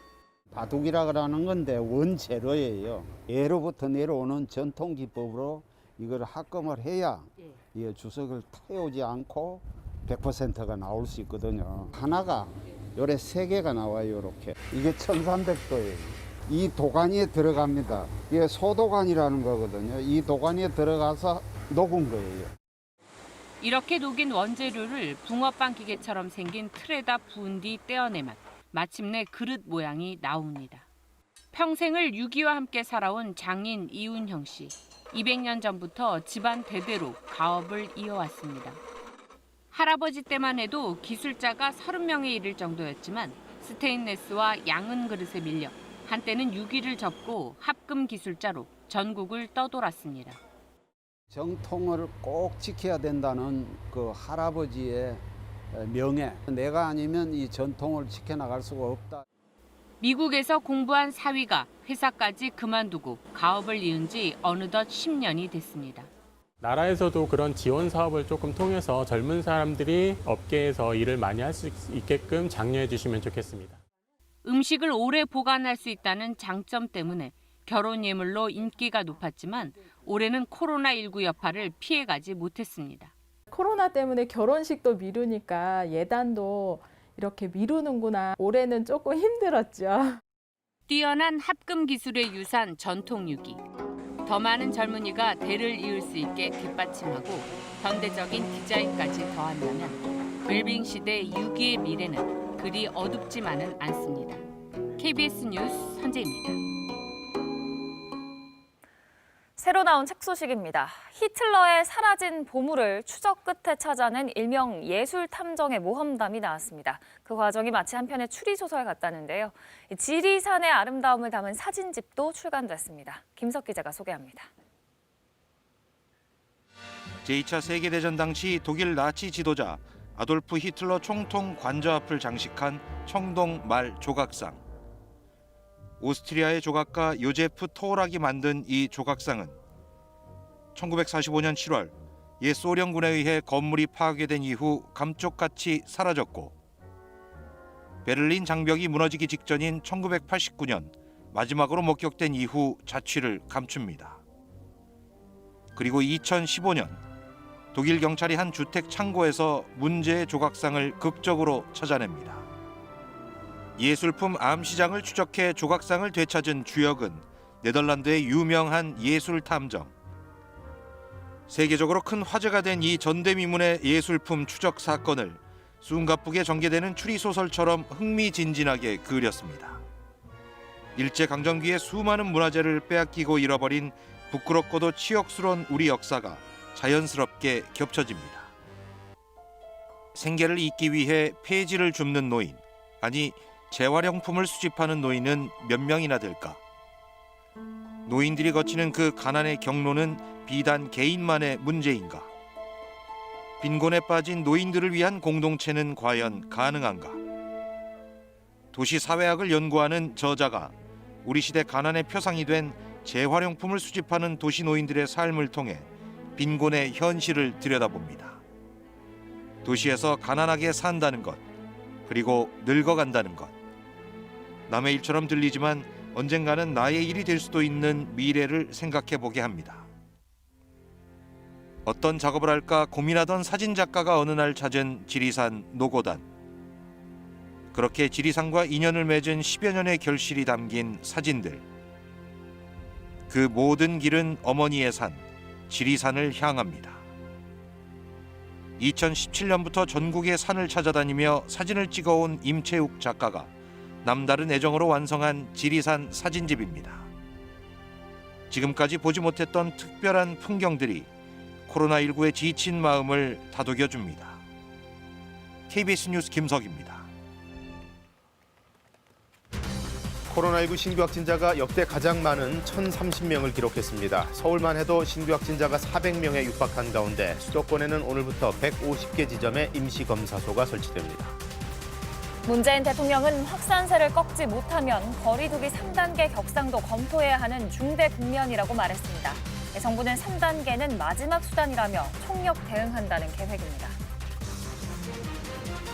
바둑이라 그러는 건데 원재료예요. 예로부터 내려오는 전통 기법으로 이걸 합금을 해야 이 주석을 태우지 않고 100%가 나올 수 있거든요. 하나가 요래 3개가 나와요. 이렇게. 이게 1300도예요. 이 도가니에 들어갑니다. 이게 소도가니라는 거거든요. 이 도가니에 들어가서 녹은 거예요.
이렇게 녹인 원재료를 붕어빵 기계처럼 생긴 틀에다 부은 뒤 떼어내면 마침내 그릇 모양이 나옵니다. 평생을 유기와 함께 살아온 장인 이운형 씨. 200년 전부터 집안 대대로 가업을 이어왔습니다. 할아버지 때만 해도 기술자가 30명에 이를 정도였지만 스테인레스와 양은 그릇에 밀려 한때는 유기를 접고 합금 기술자로 전국을 떠돌았습니다.
정통을 꼭 지켜야 된다는 그 할아버지의 명예. 내가 아니면 이 전통을 지켜나갈 수가 없다.
미국에서 공부한 사위가 회사까지 그만두고 가업을 이은 지 어느덧 10년이 됐습니다.
나라에서도 그런 지원 사업을 조금 통해서 젊은 사람들이 업계에서 일을 많이 할 수 있게끔 장려해 주시면 좋겠습니다.
음식을 오래 보관할 수 있다는 장점 때문에 결혼 예물로 인기가 높았지만 올해는 코로나19 여파를 피해가지 못했습니다.
코로나 때문에 결혼식도 미루니까 예단도
이렇게 미루는구나. 올해는 조금 힘들었죠.
뛰어난 합금 기술의 유산 전통유기. 더 많은 젊은이가 대를 이을 수 있게 뒷받침하고 현대적인 디자인까지 더한다면 웰빙 시대 유기의 미래는 그리 어둡지만은 않습니다. KBS 뉴스 선재입니다.
새로 나온 책 소식입니다. 히틀러의 사라진 보물을 추적 끝에 찾아낸 일명 예술 탐정의 모험담이 나왔습니다. 그 과정이 마치 한 편의 추리소설 같다는데요. 지리산의 아름다움을 담은 사진집도 출간됐습니다. 김석 기자가 소개합니다.
제2차 세계대전 당시 독일 나치 지도자 아돌프 히틀러 총통 관저 앞을 장식한 청동 말 조각상. 오스트리아의 조각가 요제프 토락이 만든 이 조각상은 1945년 7월 옛 소련군에 의해 건물이 파괴된 이후 감쪽같이 사라졌고 베를린 장벽이 무너지기 직전인 1989년 마지막으로 목격된 이후 자취를 감춥니다. 그리고 2015년 독일 경찰이 한 주택 창고에서 문제의 조각상을 극적으로 찾아냅니다. 예술품 암시장을 추적해 조각상을 되찾은 주역은 네덜란드의 유명한 예술 탐정. 세계적으로 큰 화제가 된 이 전대미문의 예술품 추적 사건을 숨가쁘게 전개되는 추리소설처럼 흥미진진하게 그렸습니다. 일제강점기에 수많은 문화재를 빼앗기고 잃어버린 부끄럽고도 치욕스러운 우리 역사가 자연스럽게 겹쳐집니다. 생계를 잇기 위해 폐지를 줍는 노인, 아니 재활용품을 수집하는 노인은 몇 명이나 될까? 노인들이 거치는 그 가난의 경로는 비단 개인만의 문제인가? 빈곤에 빠진 노인들을 위한 공동체는 과연 가능한가? 도시 사회학을 연구하는 저자가 우리 시대 가난의 표상이 된 재활용품을 수집하는 도시 노인들의 삶을 통해 빈곤의 현실을 들여다봅니다. 도시에서 가난하게 산다는 것, 그리고 늙어간다는 것. 남의 일처럼 들리지만 언젠가는 나의 일이 될 수도 있는 미래를 생각해 보게 합니다. 어떤 작업을 할까 고민하던 사진작가가 어느 날 찾은 지리산 노고단. 그렇게 지리산과 인연을 맺은 10여 년의 결실이 담긴 사진들. 그 모든 길은 어머니의 산, 지리산을 향합니다. 2017년부터 전국의 산을 찾아다니며 사진을 찍어온 임채욱 작가가 남다른 애정으로 완성한 지리산 사진집입니다. 지금까지 보지 못했던 특별한 풍경들이 코로나19의 지친 마음을 다독여줍니다. KBS 뉴스 김석입니다.
코로나19 신규 확진자가 역대 가장 많은 1,030명을 기록했습니다. 서울만 해도 신규 확진자가 400명에 육박한 가운데 수도권에는 오늘부터 150개 지점에 임시검사소가 설치됩니다.
문재인 대통령은 확산세를 꺾지 못하면 거리 두기 3단계 격상도 검토해야 하는 중대 국면이라고 말했습니다. 정부는 3단계는 마지막 수단이라며 총력 대응한다는 계획입니다.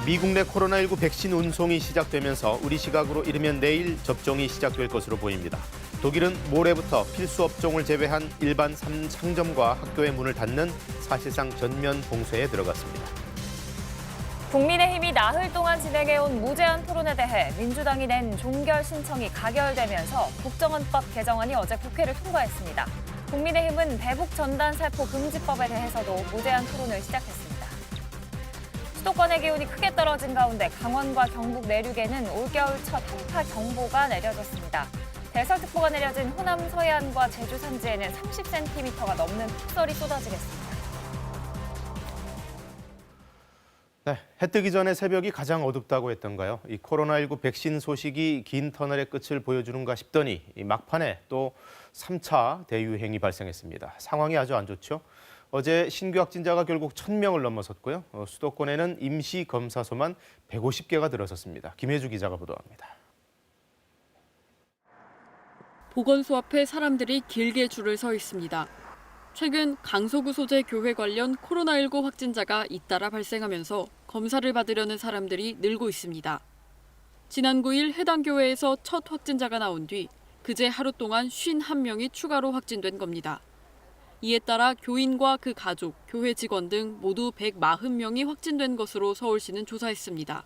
미국 내 코로나19 백신 운송이 시작되면서 우리 시각으로 이르면 내일 접종이 시작될 것으로 보입니다. 독일은 모레부터 필수 업종을 제외한 일반 상점과 학교의 문을 닫는 사실상 전면 봉쇄에 들어갔습니다.
국민의힘이 나흘 동안 진행해온 무제한 토론에 대해 민주당이 낸 종결 신청이 가결되면서 국정원법 개정안이 어제 국회를 통과했습니다. 국민의힘은 대북 전단 살포 금지법에 대해서도 무제한 토론을 시작했습니다. 수도권의 기온이 크게 떨어진 가운데 강원과 경북 내륙에는 올겨울 첫 한파 경보가 내려졌습니다. 대설특보가 내려진 호남 서해안과 제주 산지에는 30cm가 넘는 폭설이 쏟아지겠습니다.
네, 해 뜨기 전에 새벽이 가장 어둡다고 했던가요? 이 코로나19 백신 소식이 긴 터널의 끝을 보여주는가 싶더니 이 막판에 또 3차 대유행이 발생했습니다. 상황이 아주 안 좋죠? 어제 신규 확진자가 결국 1,000명을 넘어섰고요. 수도권에는 임시검사소만 150개가 들어섰습니다. 김혜주 기자가 보도합니다.
보건소 앞에 사람들이 길게 줄을 서 있습니다. 최근 강서구 소재 교회 관련 코로나19 확진자가 잇따라 발생하면서 검사를 받으려는 사람들이 늘고 있습니다. 지난 9일 해당 교회에서 첫 확진자가 나온 뒤 그제 하루 동안 51명이 추가로 확진된 겁니다. 이에 따라 교인과 그 가족, 교회 직원 등 모두 140명이 확진된 것으로 서울시는 조사했습니다.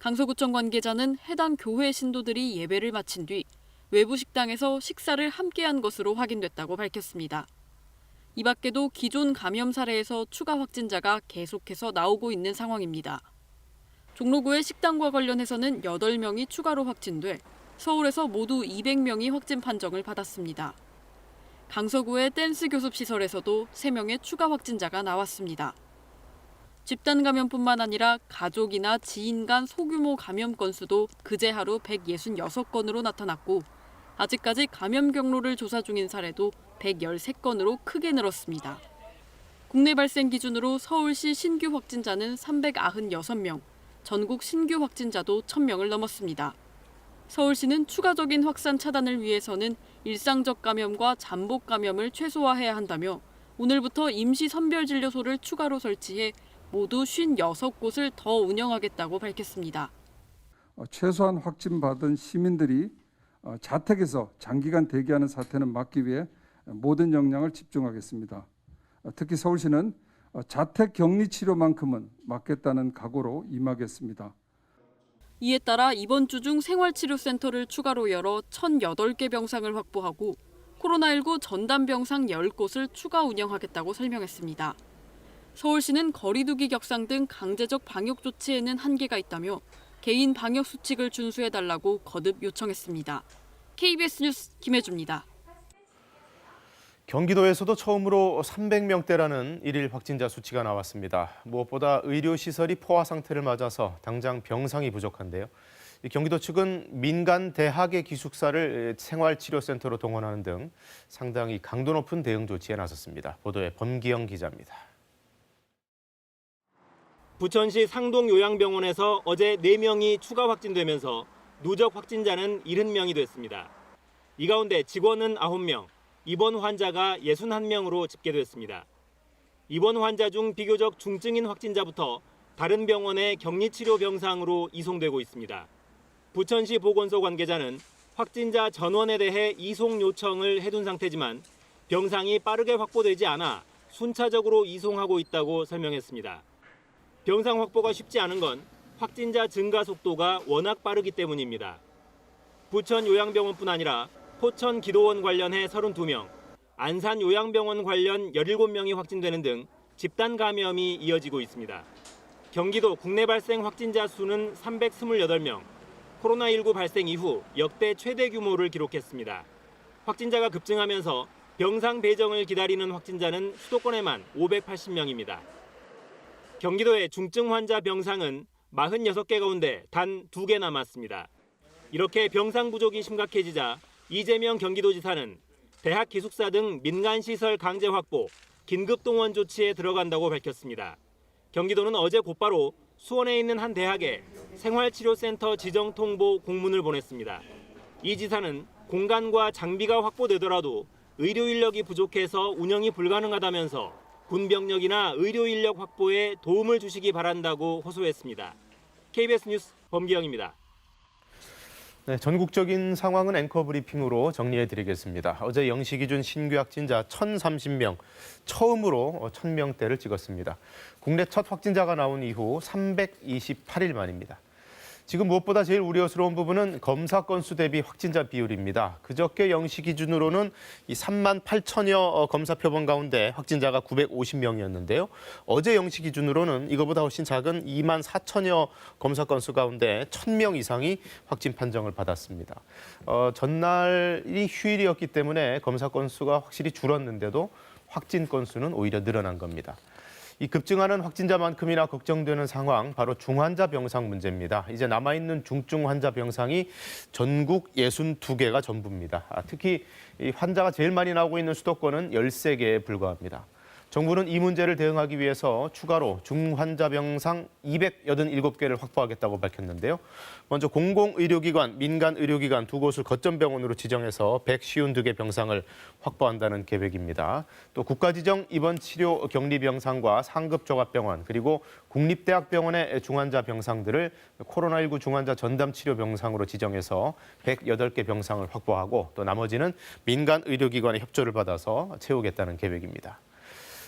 강서구청 관계자는 해당 교회 신도들이 예배를 마친 뒤 외부 식당에서 식사를 함께한 것으로 확인됐다고 밝혔습니다. 이 밖에도 기존 감염 사례에서 추가 확진자가 계속해서 나오고 있는 상황입니다. 종로구의 식당과 관련해서는 8명이 추가로 확진돼 서울에서 모두 200명이 확진 판정을 받았습니다. 강서구의 댄스 교습 시설에서도 3명의 추가 확진자가 나왔습니다. 집단 감염뿐만 아니라 가족이나 지인 간 소규모 감염 건수도 그제 하루 166건으로 나타났고 아직까지 감염 경로를 조사 중인 사례도 113건으로 크게 늘었습니다. 국내 발생 기준으로 서울시 신규 확진자는 396명, 전국 신규 확진자도 1000명을 넘었습니다. 서울시는 추가적인 확산 차단을 위해서는 일상적 감염과 잠복 감염을 최소화해야 한다며 오늘부터 임시 선별진료소를 추가로 설치해 모두 56곳을 더 운영하겠다고 밝혔습니다.
최소한 확진받은 시민들이 자택에서 장기간 대기하는 사태는 막기 위해 모든 역량을 집중하겠습니다. 특히 서울시는 자택 격리 치료만큼은 막겠다는 각오로 임하겠습니다.
이에 따라 이번 주 중 생활치료센터를 추가로 열어 1,008개 병상을 확보하고 코로나19 전담 병상 10곳을 추가 운영하겠다고 설명했습니다. 서울시는 거리 두기 격상 등 강제적 방역 조치에는 한계가 있다며 개인 방역 수칙을 준수해달라고 거듭 요청했습니다. KBS 뉴스 김혜주입니다.
경기도에서도 처음으로 300명대라는 일일 확진자 수치가 나왔습니다. 무엇보다 의료시설이 포화 상태를 맞아서 당장 병상이 부족한데요. 경기도 측은 민간 대학의 기숙사를 생활치료센터로 동원하는 등 상당히 강도 높은 대응 조치에 나섰습니다. 보도에 범기영 기자입니다.
부천시 상동요양병원에서 어제 4명이 추가 확진되면서 누적 확진자는 70명이 됐습니다. 이 가운데 직원은 9명, 입원 환자가 61명으로 집계됐습니다. 입원 환자 중 비교적 중증인 확진자부터 다른 병원의 격리치료 병상으로 이송되고 있습니다. 부천시 보건소 관계자는 확진자 전원에 대해 이송 요청을 해둔 상태지만 병상이 빠르게 확보되지 않아 순차적으로 이송하고 있다고 설명했습니다. 병상 확보가 쉽지 않은 건 확진자 증가 속도가 워낙 빠르기 때문입니다. 부천 요양병원뿐 아니라 포천 기도원 관련해 32명, 안산 요양병원 관련 17명이 확진되는 등 집단 감염이 이어지고 있습니다. 경기도 국내 발생 확진자 수는 328명, 코로나19 발생 이후 역대 최대 규모를 기록했습니다. 확진자가 급증하면서 병상 배정을 기다리는 확진자는 수도권에만 580명입니다. 경기도의 중증 환자 병상은 46개 가운데 단 2개 남았습니다. 이렇게 병상 부족이 심각해지자 이재명 경기도지사는 대학 기숙사 등 민간시설 강제 확보, 긴급 동원 조치에 들어간다고 밝혔습니다. 경기도는 어제 곧바로 수원에 있는 한 대학에 생활치료센터 지정 통보 공문을 보냈습니다. 이 지사는 공간과 장비가 확보되더라도 의료 인력이 부족해서 운영이 불가능하다면서 군병력이나 의료 인력 확보에 도움을 주시기 바란다고 호소했습니다. KBS 뉴스 범기영입니다.
네, 전국적인 상황은 앵커 브리핑으로 정리해드리겠습니다. 어제 0시 기준 신규 확진자 1,030명, 처음으로 1,000명대를 찍었습니다. 국내 첫 확진자가 나온 이후 328일 만입니다. 지금 무엇보다 제일 우려스러운 부분은 검사 건수 대비 확진자 비율입니다. 그저께 0시 기준으로는 이 3만 8천여 검사 표본 가운데 확진자가 950명이었는데요. 어제 0시 기준으로는 이거보다 훨씬 작은 2만 4천여 검사 건수 가운데 1,000명 이상이 확진 판정을 받았습니다. 전날이 휴일이었기 때문에 검사 건수가 확실히 줄었는데도 확진 건수는 오히려 늘어난 겁니다. 이 급증하는 확진자만큼이나 걱정되는 상황, 바로 중환자 병상 문제입니다. 이제 남아있는 중증 환자 병상이 전국 62개가 전부입니다. 특히 이 환자가 제일 많이 나오고 있는 수도권은 13개에 불과합니다. 정부는 이 문제를 대응하기 위해서 추가로 중환자 병상 287개를 확보하겠다고 밝혔는데요. 먼저 공공의료기관, 민간의료기관 두 곳을 거점병원으로 지정해서 152개 병상을 확보한다는 계획입니다. 또 국가지정 입원치료 격리병상과 상급종합병원 그리고 국립대학병원의 중환자 병상들을 코로나19 중환자 전담치료 병상으로 지정해서 108개 병상을 확보하고 또 나머지는 민간의료기관의 협조를 받아서 채우겠다는 계획입니다.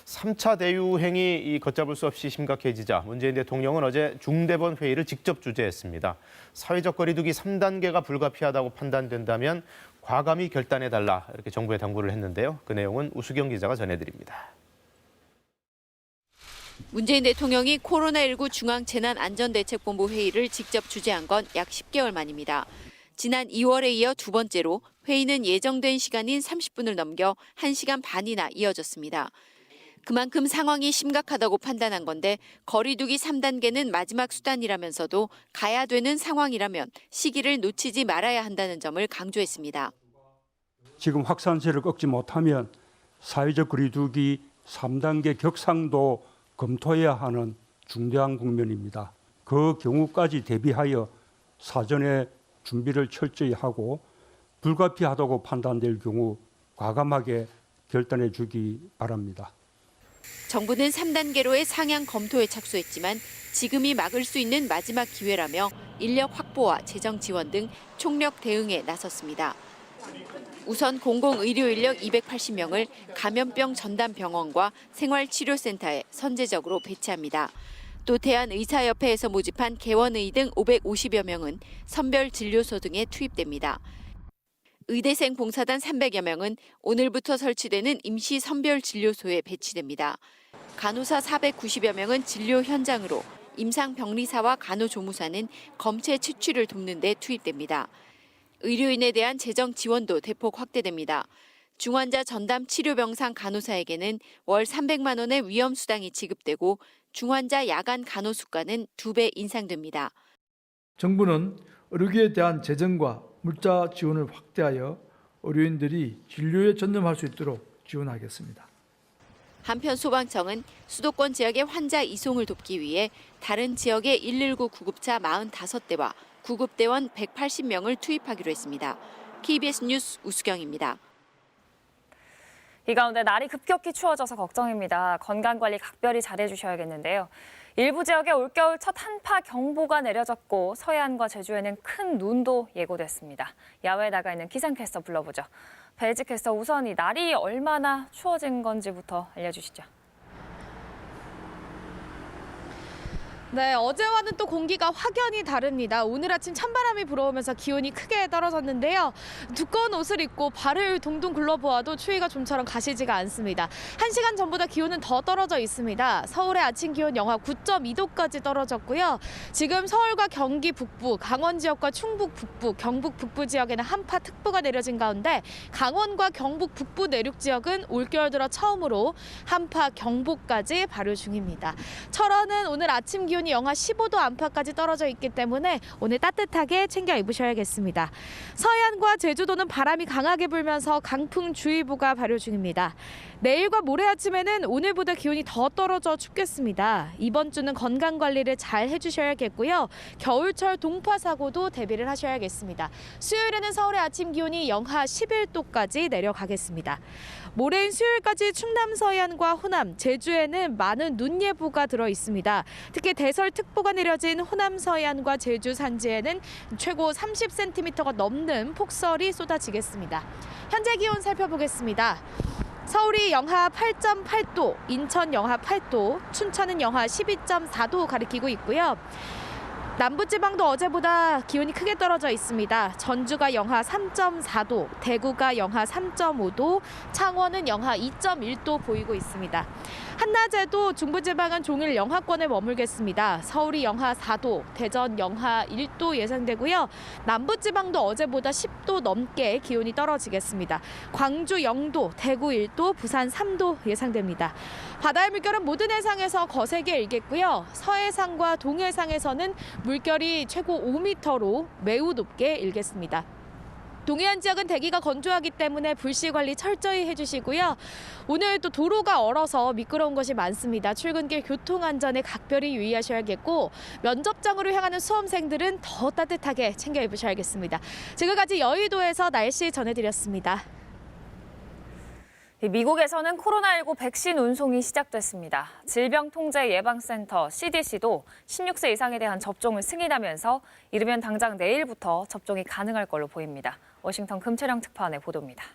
3차 대유행이 걷잡을 수 없이 심각해지자 문재인 대통령은 어제 중대본 회의를 직접 주재했습니다. 사회적 거리두기 3단계가 불가피하다고 판단된다면 과감히 결단해달라 이렇게 정부에 당부를 했는데요. 그 내용은 우수경 기자가 전해드립니다.
문재인 대통령이 코로나19 중앙재난안전대책본부 회의를 직접 주재한 건 약 10개월 만입니다. 지난 2월에 이어 두 번째로 회의는 예정된 시간인 30분을 넘겨 1시간 반이나 이어졌습니다. 그만큼 상황이 심각하다고 판단한 건데 거리두기 3단계는 마지막 수단이라면서도 가야 되는 상황이라면 시기를 놓치지 말아야 한다는 점을 강조했습니다.
지금 확산세를 꺾지 못하면 사회적 거리두기 3단계 격상도 검토해야 하는 중대한 국면입니다. 그 경우까지 대비하여 사전에 준비를 철저히 하고 불가피하다고 판단될 경우 과감하게 결단해 주기 바랍니다.
정부는 3단계로의 상향 검토에 착수했지만 지금이 막을 수 있는 마지막 기회라며 인력 확보와 재정 지원 등 총력 대응에 나섰습니다. 우선 공공의료 인력 280명을 감염병 전담병원과 생활치료센터에 선제적으로 배치합니다. 또 대한의사협회에서 모집한 개원의 등 550여 명은 선별진료소 등에 투입됩니다. 의대생 봉사단 300여 명은 오늘부터 설치되는 임시 선별진료소에 배치됩니다. 간호사 490여 명은 진료 현장으로, 임상병리사와 간호조무사는 검체 채취를 돕는 데 투입됩니다. 의료인에 대한 재정 지원도 대폭 확대됩니다. 중환자 전담 치료병상 간호사에게는 월 300만 원의 위험수당이 지급되고 중환자 야간 간호수가는 2배 인상됩니다.
정부는 의료기에 대한 재정과 물자 지원을 확대하여 의료인들이 진료에 전념할 수 있도록 지원하겠습니다.
한편 소방청은 수도권 지역의 환자 이송을 돕기 위해 다른 지역의 119 구급차 45대와 구급대원 180명을 투입하기로 했습니다. KBS 뉴스 우수경입니다.
이 가운데 날이 급격히 추워져서 걱정입니다. 건강관리 각별히 잘해주셔야겠는데요. 일부 지역에 올겨울 첫 한파 경보가 내려졌고 서해안과 제주에는 큰 눈도 예고됐습니다. 야외에 나가 있는 기상캐스터 불러보죠. 배지 캐스터, 우선 이 날이 얼마나 추워진 건지부터 알려주시죠.
네, 어제와는 또 공기가 확연히 다릅니다. 오늘 아침 찬바람이 불어오면서 기온이 크게 떨어졌는데요. 두꺼운 옷을 입고 발을 동동 굴러보아도 추위가 좀처럼 가시지가 않습니다. 1시간 전보다 기온은 더 떨어져 있습니다. 서울의 아침 기온 영하 9.2도까지 떨어졌고요. 지금 서울과 경기 북부, 강원 지역과 충북 북부, 경북 북부 지역에는 한파특보가 내려진 가운데 강원과 경북 북부 내륙 지역은 올겨울 들어 처음으로 한파 경보까지 발효 중입니다. 철원은 오늘 아침 기온 영하 15도 안팎까지 떨어져 있기 때문에 오늘 따뜻하게 챙겨 입으셔야겠습니다. 서해안과 제주도는 바람이 강하게 불면서 강풍주의보가 발효 중입니다. 내일과 모레 아침에는 오늘보다 기온이 더 떨어져 춥겠습니다. 이번 주는 건강관리를 잘 해주셔야겠고요. 겨울철 동파 사고도 대비를 하셔야겠습니다. 수요일에는 서울의 아침 기온이 영하 11도까지 내려가겠습니다. 모레인 수요일까지 충남 서해안과 호남, 제주에는 많은 눈 예보가 들어 있습니다. 특히 대설특보가 내려진 호남 서해안과 제주 산지에는 최고 30cm가 넘는 폭설이 쏟아지겠습니다. 현재 기온 살펴보겠습니다. 서울이 영하 8.8도, 인천 영하 8도, 춘천은 영하 12.4도 가리키고 있고요. 남부지방도 어제보다 기온이 크게 떨어져 있습니다. 전주가 영하 3.4도, 대구가 영하 3.5도, 창원은 영하 2.1도 보이고 있습니다. 한낮에도 중부지방은 종일 영하권에 머물겠습니다. 서울이 영하 4도, 대전 영하 1도 예상되고요. 남부지방도 어제보다 10도 넘게 기온이 떨어지겠습니다. 광주 0도, 대구 1도, 부산 3도 예상됩니다. 바다의 물결은 모든 해상에서 거세게 일겠고요. 서해상과 동해상에서는 물결이 최고 5m로 매우 높게 일겠습니다. 동해안 지역은 대기가 건조하기 때문에 불씨 관리 철저히 해주시고요. 오늘 또 도로가 얼어서 미끄러운 것이 많습니다. 출근길 교통 안전에 각별히 유의하셔야겠고 면접장으로 향하는 수험생들은 더 따뜻하게 챙겨 입으셔야겠습니다. 지금까지 여의도에서 날씨 전해드렸습니다.
미국에서는 코로나19 백신 운송이 시작됐습니다. 질병통제예방센터 CDC도 16세 이상에 대한 접종을 승인하면서 이르면 당장 내일부터 접종이 가능할 걸로 보입니다. 워싱턴 금채령 특파원의 보도입니다.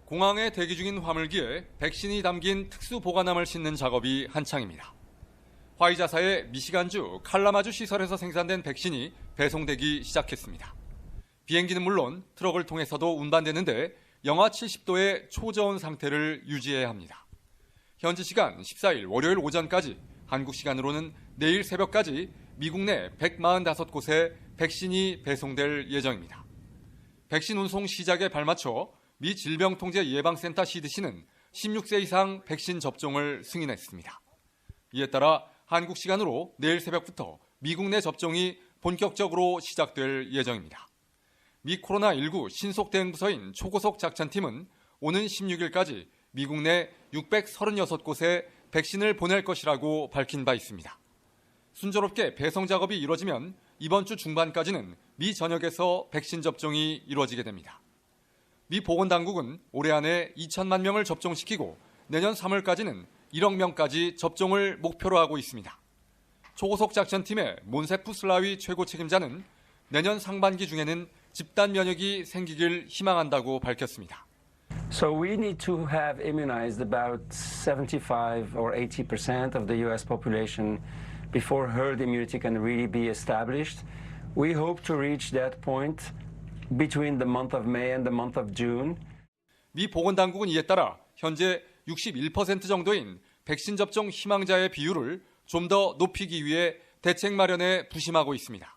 공항에 대기 중인 화물기에 백신이 담긴 특수 보관함을 싣는 작업이 한창입니다. 화이자사의 미시간주 칼라마주 시설에서 생산된 백신이 배송되기 시작했습니다. 비행기는 물론 트럭을 통해서도 운반되는데 영하 70도의 초저온 상태를 유지해야 합니다. 현지 시간 14일 월요일 오전까지, 한국 시간으로는 내일 새벽까지 미국 내 145곳에 백신이 배송될 예정입니다. 백신 운송 시작에 발맞춰 미 질병통제예방센터 CDC는 16세 이상 백신 접종을 승인했습니다. 이에 따라 한국 시간으로 내일 새벽부터 미국 내 접종이 본격적으로 시작될 예정입니다. 미 코로나19 신속대응부서인 초고속 작전팀은 오는 16일까지 미국 내 636곳에 백신을 보낼 것이라고 밝힌 바 있습니다. 순조롭게 배송 작업이 이루어지면 이번 주 중반까지는 미 전역에서 백신 접종이 이루어지게 됩니다. 미 보건당국은 올해 안에 2천만 명을 접종시키고 내년 3월까지는 1억 명까지 접종을 목표로 하고 있습니다. 초고속 작전팀의 몬세프 슬라위 최고 책임자는 내년 상반기 중에는 집단 면역이 생기길 희망한다고 밝혔습니다.
So we need to have immunized about 75 or 80% of the US population before herd immunity can really be established. We hope to reach that point between the month of May and the month of June.
미 보건당국은 이에 따라 현재 61% 정도인 백신 접종 희망자의 비율을 좀 더 높이기 위해 대책 마련에 부심하고 있습니다.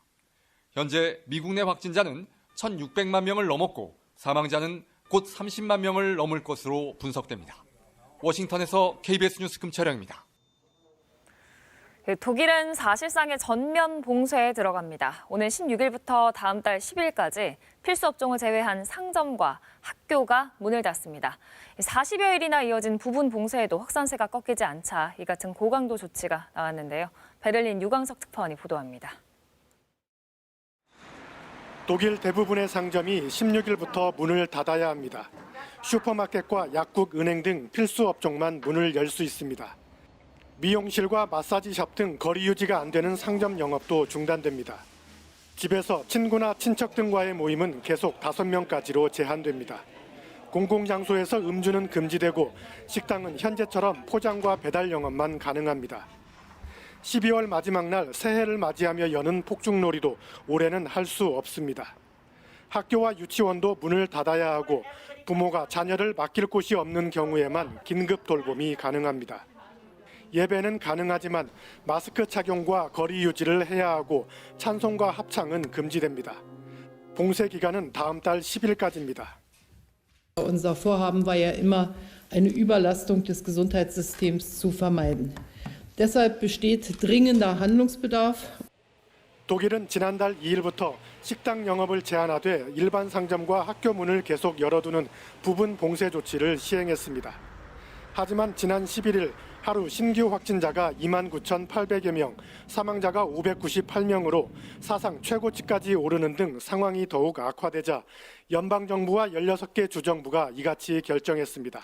현재 미국 내 확진자는 1,600만 명을 넘었고 사망자는 곧 30만 명을 넘을 것으로 분석됩니다. 워싱턴에서 KBS 뉴스 금철영입니다.
독일은 사실상의 전면 봉쇄에 들어갑니다. 오는 16일부터 다음 달 10일까지 필수 업종을 제외한 상점과 학교가 문을 닫습니다. 40여일이나 이어진 부분 봉쇄에도 확산세가 꺾이지 않자 이 같은 고강도 조치가 나왔는데요. 베를린 유광석 특파원이 보도합니다.
독일 대부분의 상점이 16일부터 문을 닫아야 합니다. 슈퍼마켓과 약국, 은행 등 필수 업종만 문을 열 수 있습니다. 미용실과 마사지샵 등 거리 유지가 안 되는 상점 영업도 중단됩니다. 집에서 친구나 친척 등과의 모임은 계속 5명까지로 제한됩니다. 공공장소에서 음주는 금지되고 식당은 현재처럼 포장과 배달 영업만 가능합니다. 12월 마지막 날 새해를 맞이하며 여는 폭죽놀이도 올해는 할 수 없습니다. 학교와 유치원도 문을 닫아야 하고 부모가 자녀를 맡길 곳이 없는 경우에만 긴급 돌봄이 가능합니다. 예배는 가능하지만 마스크 착용과 거리 유지를 해야 하고 찬송과 합창은 금지됩니다. 봉쇄 기간은 다음 달 10일까지입니다.
Unser Vorhaben war ja immer, eine Überlastung des Gesundheitssystems zu vermeiden. Deshalb besteht dringender Handlungsbedarf.
독일은 지난달 2일부터 식당 영업을 제한하되 일반 상점과 학교 문을 계속 열어두는 부분 봉쇄 조치를 시행했습니다. 하지만 지난 11일 하루 신규 확진자가 29,800여 명, 사망자가 598명으로 사상 최고치까지 오르는 등 상황이 더욱 악화되자 연방정부와 16개 주정부가 이같이 결정했습니다.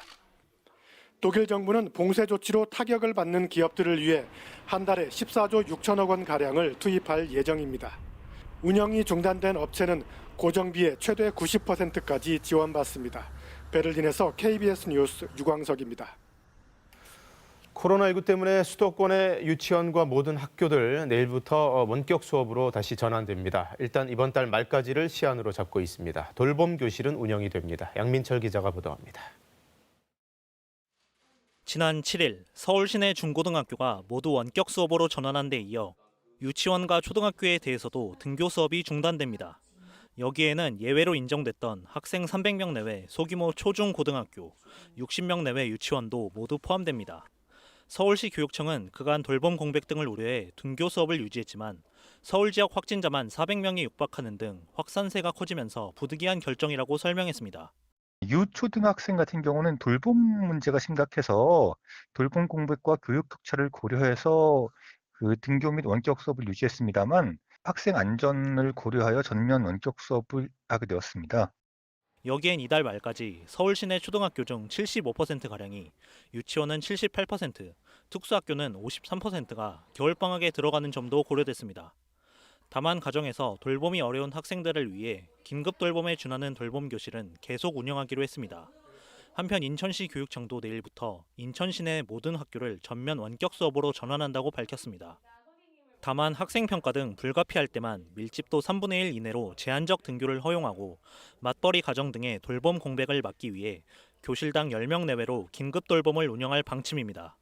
독일 정부는 봉쇄 조치로 타격을 받는 기업들을 위해 한 달에 14조 6천억 원 가량을 투입할 예정입니다. 운영이 중단된 업체는 고정비의 최대 90%까지 지원받습니다. 베를린에서 KBS 뉴스 유광석입니다.
코로나19 때문에 수도권의 유치원과 모든 학교들 내일부터 원격 수업으로 다시 전환됩니다. 일단 이번 달 말까지를 시한으로 잡고 있습니다. 돌봄 교실은 운영이 됩니다. 양민철 기자가 보도합니다.
지난 7일 서울 시내 중고등학교가 모두 원격 수업으로 전환한 데 이어 유치원과 초등학교에 대해서도 등교 수업이 중단됩니다. 여기에는 예외로 인정됐던 학생 300명 내외 소규모 초중고등학교, 60명 내외 유치원도 모두 포함됩니다. 서울시 교육청은 그간 돌봄 공백 등을 우려해 등교 수업을 유지했지만 서울 지역 확진자만 400명이 육박하는 등 확산세가 커지면서 부득이한 결정이라고 설명했습니다.
유초등학생 같은 경우는 돌봄 문제가 심각해서 돌봄 공백과 교육 격차를 고려해서 그 등교 및 원격 수업을 유지했습니다만 학생 안전을 고려하여 전면 원격 수업을 하게 되었습니다.
여기엔 이달 말까지 서울 시내 초등학교 중 75%가량이, 유치원은 78%, 특수학교는 53%가 겨울방학에 들어가는 점도 고려됐습니다. 다만 가정에서 돌봄이 어려운 학생들을 위해 긴급 돌봄에 준하는 돌봄 교실은 계속 운영하기로 했습니다. 한편 인천시 교육청도 내일부터 인천시 내 모든 학교를 전면 원격 수업으로 전환한다고 밝혔습니다. 다만 학생평가 등 불가피할 때만 밀집도 3분의 1 이내로 제한적 등교를 허용하고 맞벌이 가정 등의 돌봄 공백을 막기 위해 교실당 10명 내외로 긴급 돌봄을 운영할 방침입니다.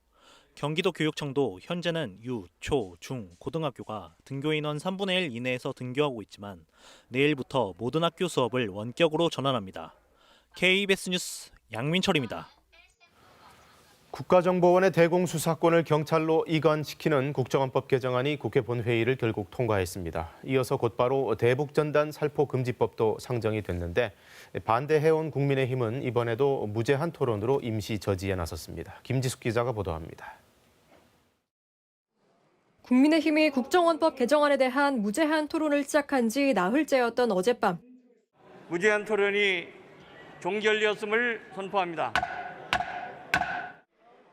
경기도 교육청도 현재는 유, 초, 중, 고등학교가 등교 인원 3분의 1 이내에서 등교하고 있지만 내일부터 모든 학교 수업을 원격으로 전환합니다. KBS 뉴스 양민철입니다.
국가정보원의 대공수사권을 경찰로 이관시키는 국정원법 개정안이 국회 본회의를 결국 통과했습니다. 이어서 곧바로 대북전단 살포금지법도 상정이 됐는데 반대해온 국민의힘은 이번에도 무제한 토론으로 임시 저지에 나섰습니다. 김지숙 기자가 보도합니다.
국민의힘이 국정원법 개정안에 대한 무제한 토론을 시작한 지 나흘째였던 어젯밤.
무제한 토론이 종결되었음을 선포합니다.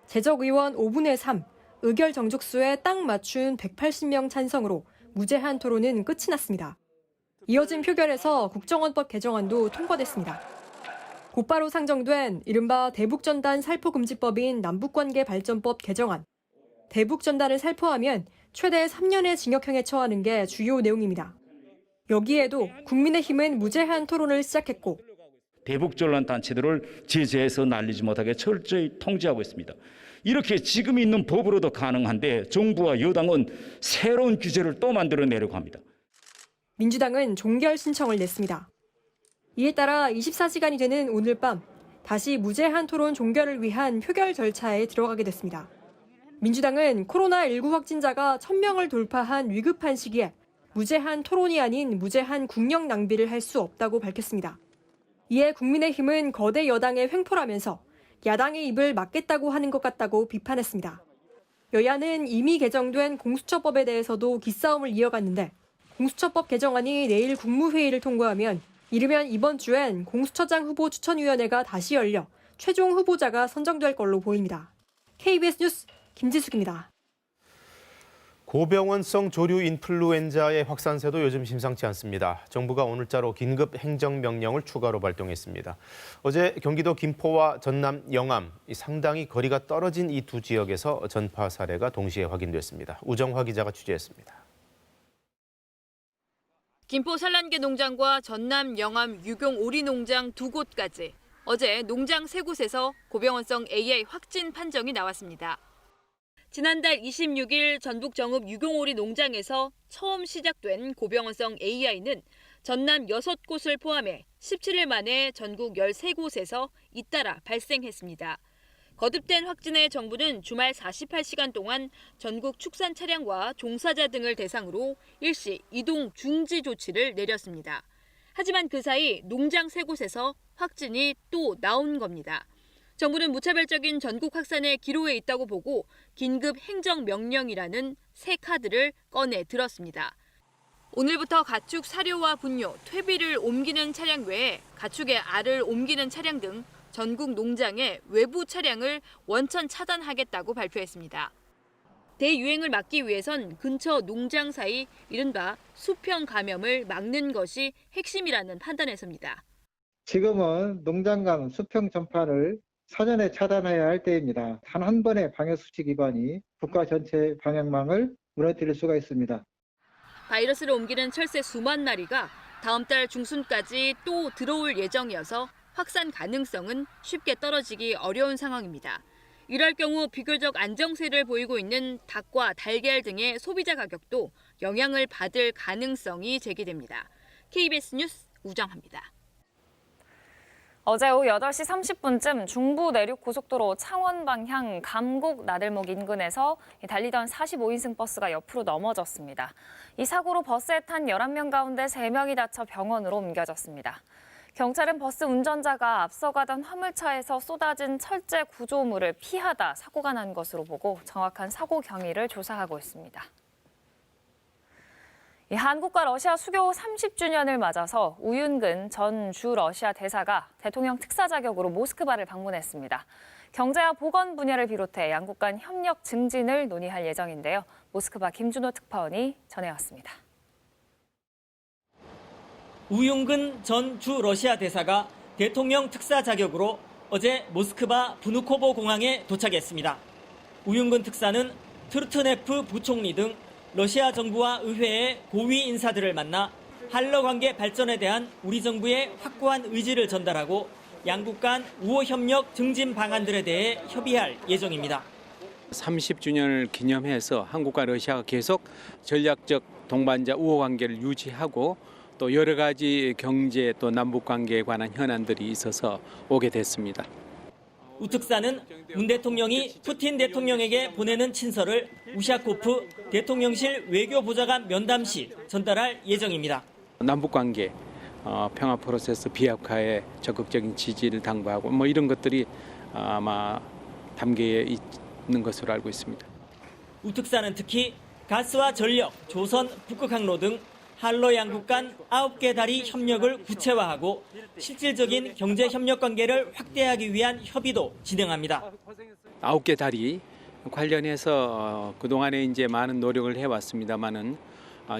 재적의원 5분의 3, 의결 정족수에 딱 맞춘 180명 찬성으로 무제한 토론은 끝이 났습니다. 이어진 표결에서 국정원법 개정안도 통과됐습니다. 곧바로 상정된 이른바 대북전단 살포금지법인 남북관계발전법 개정안. 대북전단을 살포하면 최대 3년의 징역형에 처하는 게 주요 내용입니다. 여기에도 국민의힘은 무제한 토론을 시작했고
대북전단 단체들을 제재해서 날리지 못하게 철저히 통제하고 있습니다. 이렇게 지금 있는 법으로도 가능한데 정부와 여당은 새로운 규제를 또 만들어내려고 합니다.
민주당은 종결 신청을 냈습니다. 이에 따라 24시간이 되는 오늘 밤 다시 무제한 토론 종결을 위한 표결 절차에 들어가게 됐습니다. 민주당은 코로나19 확진자가 1000명을 돌파한 위급한 시기에 무제한 토론이 아닌 무제한 국력 낭비를 할 수 없다고 밝혔습니다. 이에 국민의힘은 거대 여당의 횡포라면서 야당의 입을 막겠다고 하는 것 같다고 비판했습니다. 여야는 이미 개정된 공수처법에 대해서도 기싸움을 이어갔는데 공수처법 개정안이 내일 국무회의를 통과하면 이르면 이번 주엔 공수처장 후보 추천위원회가 다시 열려 최종 후보자가 선정될 걸로 보입니다. KBS 뉴스 김지숙입니다.
고병원성 조류 인플루엔자의 확산세도 요즘 심상치 않습니다. 정부가 오늘자로 긴급 행정명령을 추가로 발동했습니다. 어제 경기도 김포와 전남 영암, 상당히 거리가 떨어진 이 두 지역에서 전파 사례가 동시에 확인됐습니다. 우정화 기자가 취재했습니다.
김포 산란계 농장과 전남 영암 유경 오리 농장 두 곳까지 어제 농장 세 곳에서 고병원성 AI 확진 판정이 나왔습니다. 지난달 26일 전북 정읍 유경오리 농장에서 처음 시작된 고병원성 AI는 전남 6곳을 포함해 17일 만에 전국 13곳에서 잇따라 발생했습니다. 거듭된 확진에 정부는 주말 48시간 동안 전국 축산 차량과 종사자 등을 대상으로 일시 이동 중지 조치를 내렸습니다. 하지만 그 사이 농장 3곳에서 확진이 또 나온 겁니다. 정부는 무차별적인 전국 확산에 기로에 있다고 보고 긴급 행정명령이라는 새 카드를 꺼내 들었습니다. 오늘부터 가축 사료와 분뇨, 퇴비를 옮기는 차량 외에 가축의 알을 옮기는 차량 등 전국 농장의 외부 차량을 원천 차단하겠다고 발표했습니다. 대유행을 막기 위해선 근처 농장 사이 이른바 수평 감염을 막는 것이 핵심이라는 판단에서입니다.
지금은 농장 간 수평 전파를 사전에 차단해야 할 때입니다. 단 한 번의 방역수칙 위반이 국가 전체 방역망을 무너뜨릴 수가 있습니다.
바이러스를 옮기는 철새 수만 마리가 다음 달 중순까지 또 들어올 예정이어서 확산 가능성은 쉽게 떨어지기 어려운 상황입니다. 이럴 경우 비교적 안정세를 보이고 있는 닭과 달걀 등의 소비자 가격도 영향을 받을 가능성이 제기됩니다. KBS 뉴스 우정합니다.
어제 오후 8시 30분쯤 중부 내륙 고속도로 창원 방향 감곡 나들목 인근에서 달리던 45인승 버스가 옆으로 넘어졌습니다. 이 사고로 버스에 탄 11명 가운데 3명이 다쳐 병원으로 옮겨졌습니다. 경찰은 버스 운전자가 앞서가던 화물차에서 쏟아진 철제 구조물을 피하다 사고가 난 것으로 보고 정확한 사고 경위를 조사하고 있습니다. 한국과 러시아 수교 30주년을 맞아서 우윤근 전 주 러시아 대사가 대통령 특사 자격으로 모스크바를 방문했습니다. 경제와 보건 분야를 비롯해 양국 간 협력 증진을 논의할 예정인데요. 모스크바 김준호 특파원이 전해왔습니다.
우윤근 전 주 러시아 대사가 대통령 특사 자격으로
어제 모스크바 브누코보 공항에 도착했습니다. 우윤근 특사는 트루트네프 부총리 등 러시아 정부와 의회의 고위 인사들을 만나 한러 관계 발전에 대한 우리 정부의 확고한 의지를 전달하고 양국 간 우호 협력 증진 방안들에 대해 협의할 예정입니다.
30주년을 기념해서 한국과 러시아가 계속 전략적 동반자 우호 관계를 유지하고 또 여러 가지 경제 또 남북 관계에 관한 현안들이 있어서 오게 됐습니다.
우 특사는 문 대통령이 푸틴 대통령에게 보내는 친서를 우샤코프 대통령실 외교보좌관 면담 시 전달할 예정입니다.
남북 관계, 평화 프로세스 비약화에 적극적인 지지를 당부하고 뭐 이런 것들이 아마 담겨 있는 것으로 알고 있습니다.
우 특사는 특히 가스와 전력, 조선, 북극 항로 등 한러 양국 간 9개 다리 협력을 구체화하고 실질적인 경제 협력 관계를 확대하기 위한 협의도 진행합니다.
9개 다리 관련해서 그동안에 이제 많은 노력을 해왔습니다만은